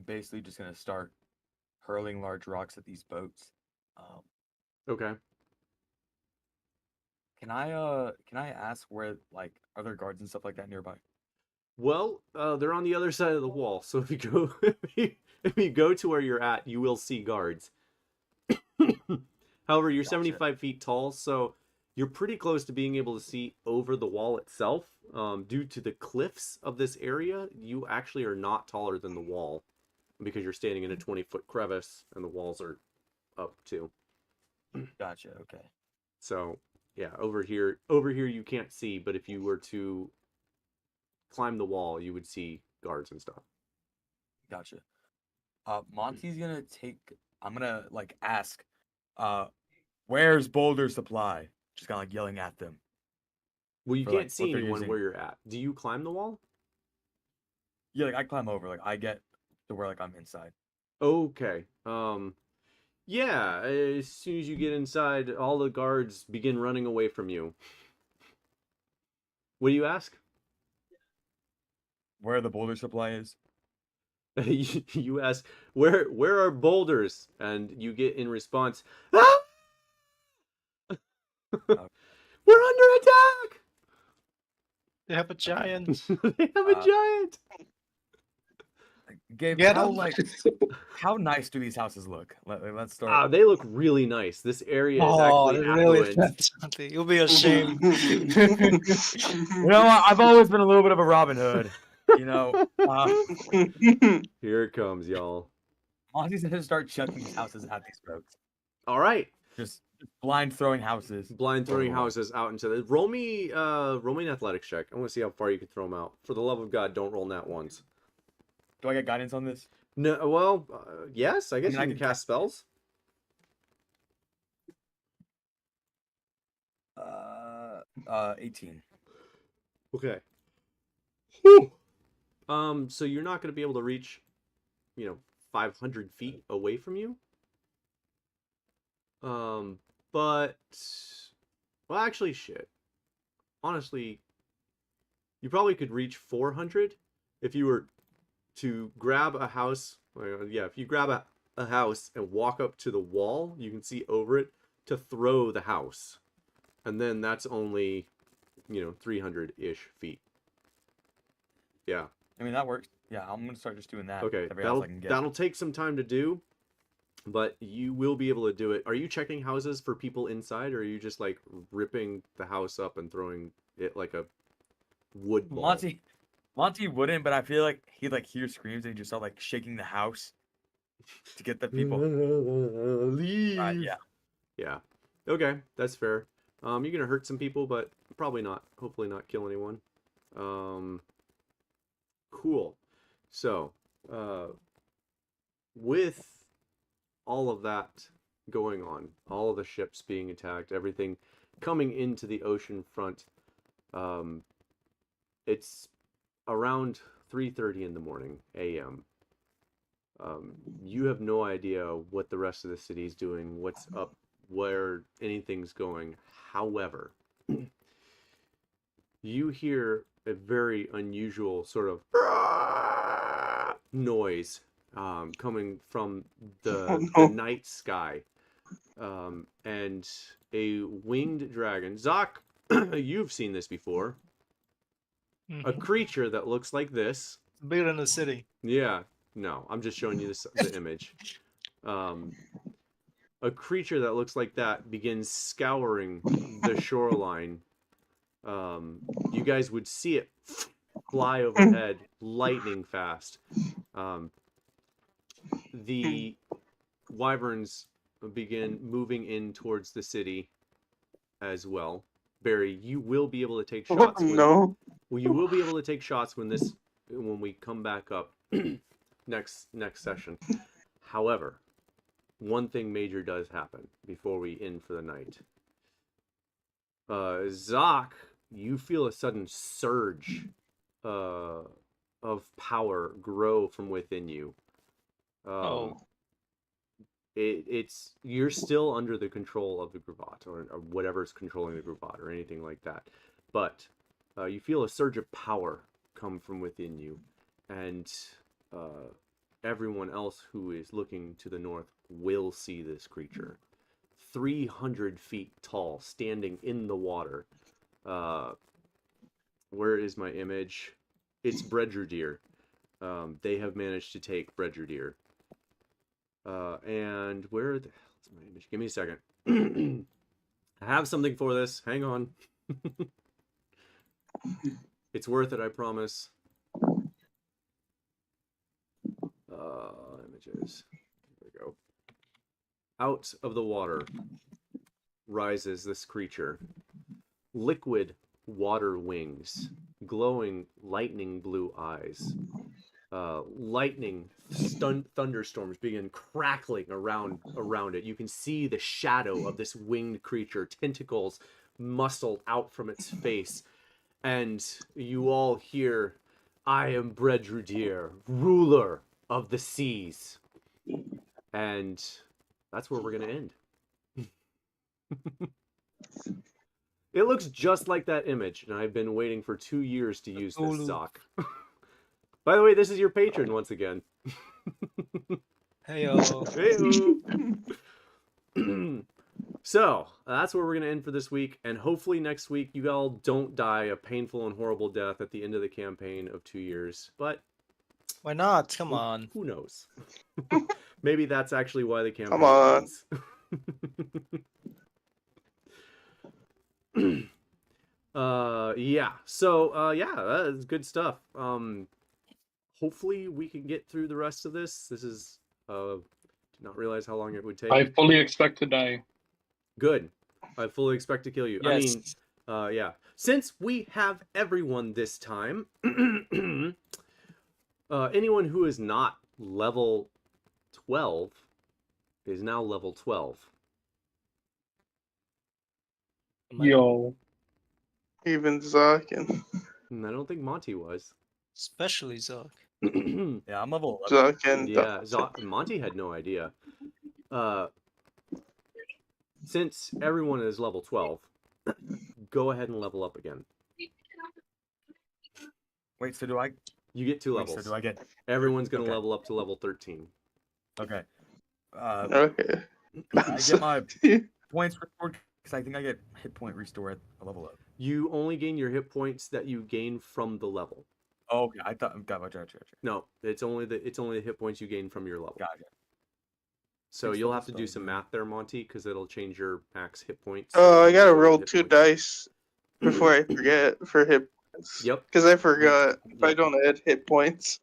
basically just gonna start hurling large rocks at these boats. Okay. Can I ask where like are there guards and stuff like that nearby? Well, they're on the other side of the wall, so if you go if you go to where you're at, you will see guards. However, you're Gotcha. 75 feet tall, so you're pretty close to being able to see over the wall itself. Due to the cliffs of this area, you actually are not taller than the wall because you're standing in a 20-foot crevice and the walls are up too. Gotcha. Okay. So, yeah, over here you can't see, but if you were to climb the wall, you would see guards and stuff. Gotcha. Monty's gonna take. I'm gonna like ask, where's Boulder Supply? Just kind of like yelling at them. Well, you For, can't like, see what they're anyone using. where you're at. Do you climb the wall? Yeah, like I climb over. Like I get to where like I'm inside. Okay. Yeah, as soon as you get inside, all the guards begin running away from you. What do you ask? Where the Boulder Supply is? You ask, where are boulders? And you get in response, ah! We're under attack! They have a giant. They have a giant! Gabe, Get how up. like how nice do these houses look? Let's start. They look really nice. This area is Oh, actually really affluent. fantastic. You'll be ashamed. You know what? I've always been a little bit of a Robin Hood. You know, Here it comes, y'all. Monty's gonna start chucking these houses at these folks. All right. Just blind throwing houses. Blind throwing Overall. houses out into the... Roll me an athletics check. I want to see how far you can throw them out. For the love of God, don't roll nat ones. Do I get guidance on this? No, well, yes, I guess mean, I you can can cast spells. 18. Okay. So you're not going to be able to reach, 500 feet away from you. But, well, actually, shit. Honestly, you probably could reach 400 if you were to grab a house. If you grab a house and walk up to the wall, you can see over it to throw the house. And then that's only, 300-ish feet. Yeah. I mean, that works. Yeah, I'm gonna start just doing that. Okay. Every house I can get. That'll take some time to do, but you will be able to do it. Are you checking houses for people inside, or are you just like ripping the house up and throwing it like a wood ball? Monty wouldn't, but I feel like he'd like hear screams and he'd just start like shaking the house to get the people. Leave. Yeah. Yeah. Okay, that's fair. You're gonna hurt some people, but probably not. Hopefully not kill anyone. Cool. So, with all of that going on, all of the ships being attacked, everything coming into the ocean front, it's around 3:30 in the morning a.m. You have no idea what the rest of the city is doing, what's up, where anything's going. However, you hear a very unusual sort of noise coming from the night sky, and a winged dragon. Zoc, you've seen this before. A creature that looks like this. Bigger than the city. Yeah, no, I'm just showing you the image. A creature that looks like that begins scouring the shoreline. You guys would see it fly overhead, lightning fast. The wyverns begin moving in towards the city as well. Barry, you will be able to take shots. No. Well, you will be able to take shots when we come back up next session. However, one thing major does happen before we end for the night. Zoc, you feel a sudden surge of power grow from within you. It's you're still under the control of the Gruvat or whatever's controlling the Gruvat or anything like that, but you feel a surge of power come from within you, and everyone else who is looking to the north will see this creature, 300 feet tall, standing in the water. Where is my image? It's Bredrudir. They have managed to take Bredrudir. And where the hell is my image? Give me a second. I have something for this. Hang on. It's worth it, I promise. Images. There we go. Out of the water rises this creature. Liquid water wings, glowing lightning blue eyes. Lightning thunderstorms begin crackling around it. You can see the shadow of this winged creature, tentacles muscled out from its face, and you all hear, "I am Bredrudir, ruler of the seas," and that's where we're gonna end. It looks just like that image, and I've been waiting for 2 years to use this sock. By the way, this is your patron once again. Heyo. Heyo. So, that's where we're going to end for this week, and hopefully next week you all don't die a painful and horrible death at the end of the campaign of 2 years, but... Why not? Come on. Who knows? Maybe that's actually why the campaign ends. Yeah. So, yeah, that's good stuff. Hopefully we can get through the rest of this. This is, did not realize how long it would take. I fully expect to die. Good. I fully expect to kill you. Yes. I mean, yeah. Since we have everyone this time, anyone who is not level 12 is now level 12. Yo. Even Zoc and I don't think Monty was. Especially Zoc. Yeah, I'm level 11. Zoc and Yeah, Monty had no idea. Since everyone is level 12, go ahead and level up again. Wait, so do I? You get 2 Wait, levels. so do I get? Everyone's going to Okay. level up to level 13. Okay. okay. I get my points restored? Because I think I get hit point restore at a level up. You only gain your hit points that you gain from the level. Oh, okay. I thought gotcha. No, it's only the hit points you gain from your level. Gotcha. So Thanks you'll for have to do the some story, math there, Monty, because it'll change your max hit points. Oh, I gotta and roll hit 2 points. dice before I forget for hit points. Yep. Because I forgot if I don't add hit points.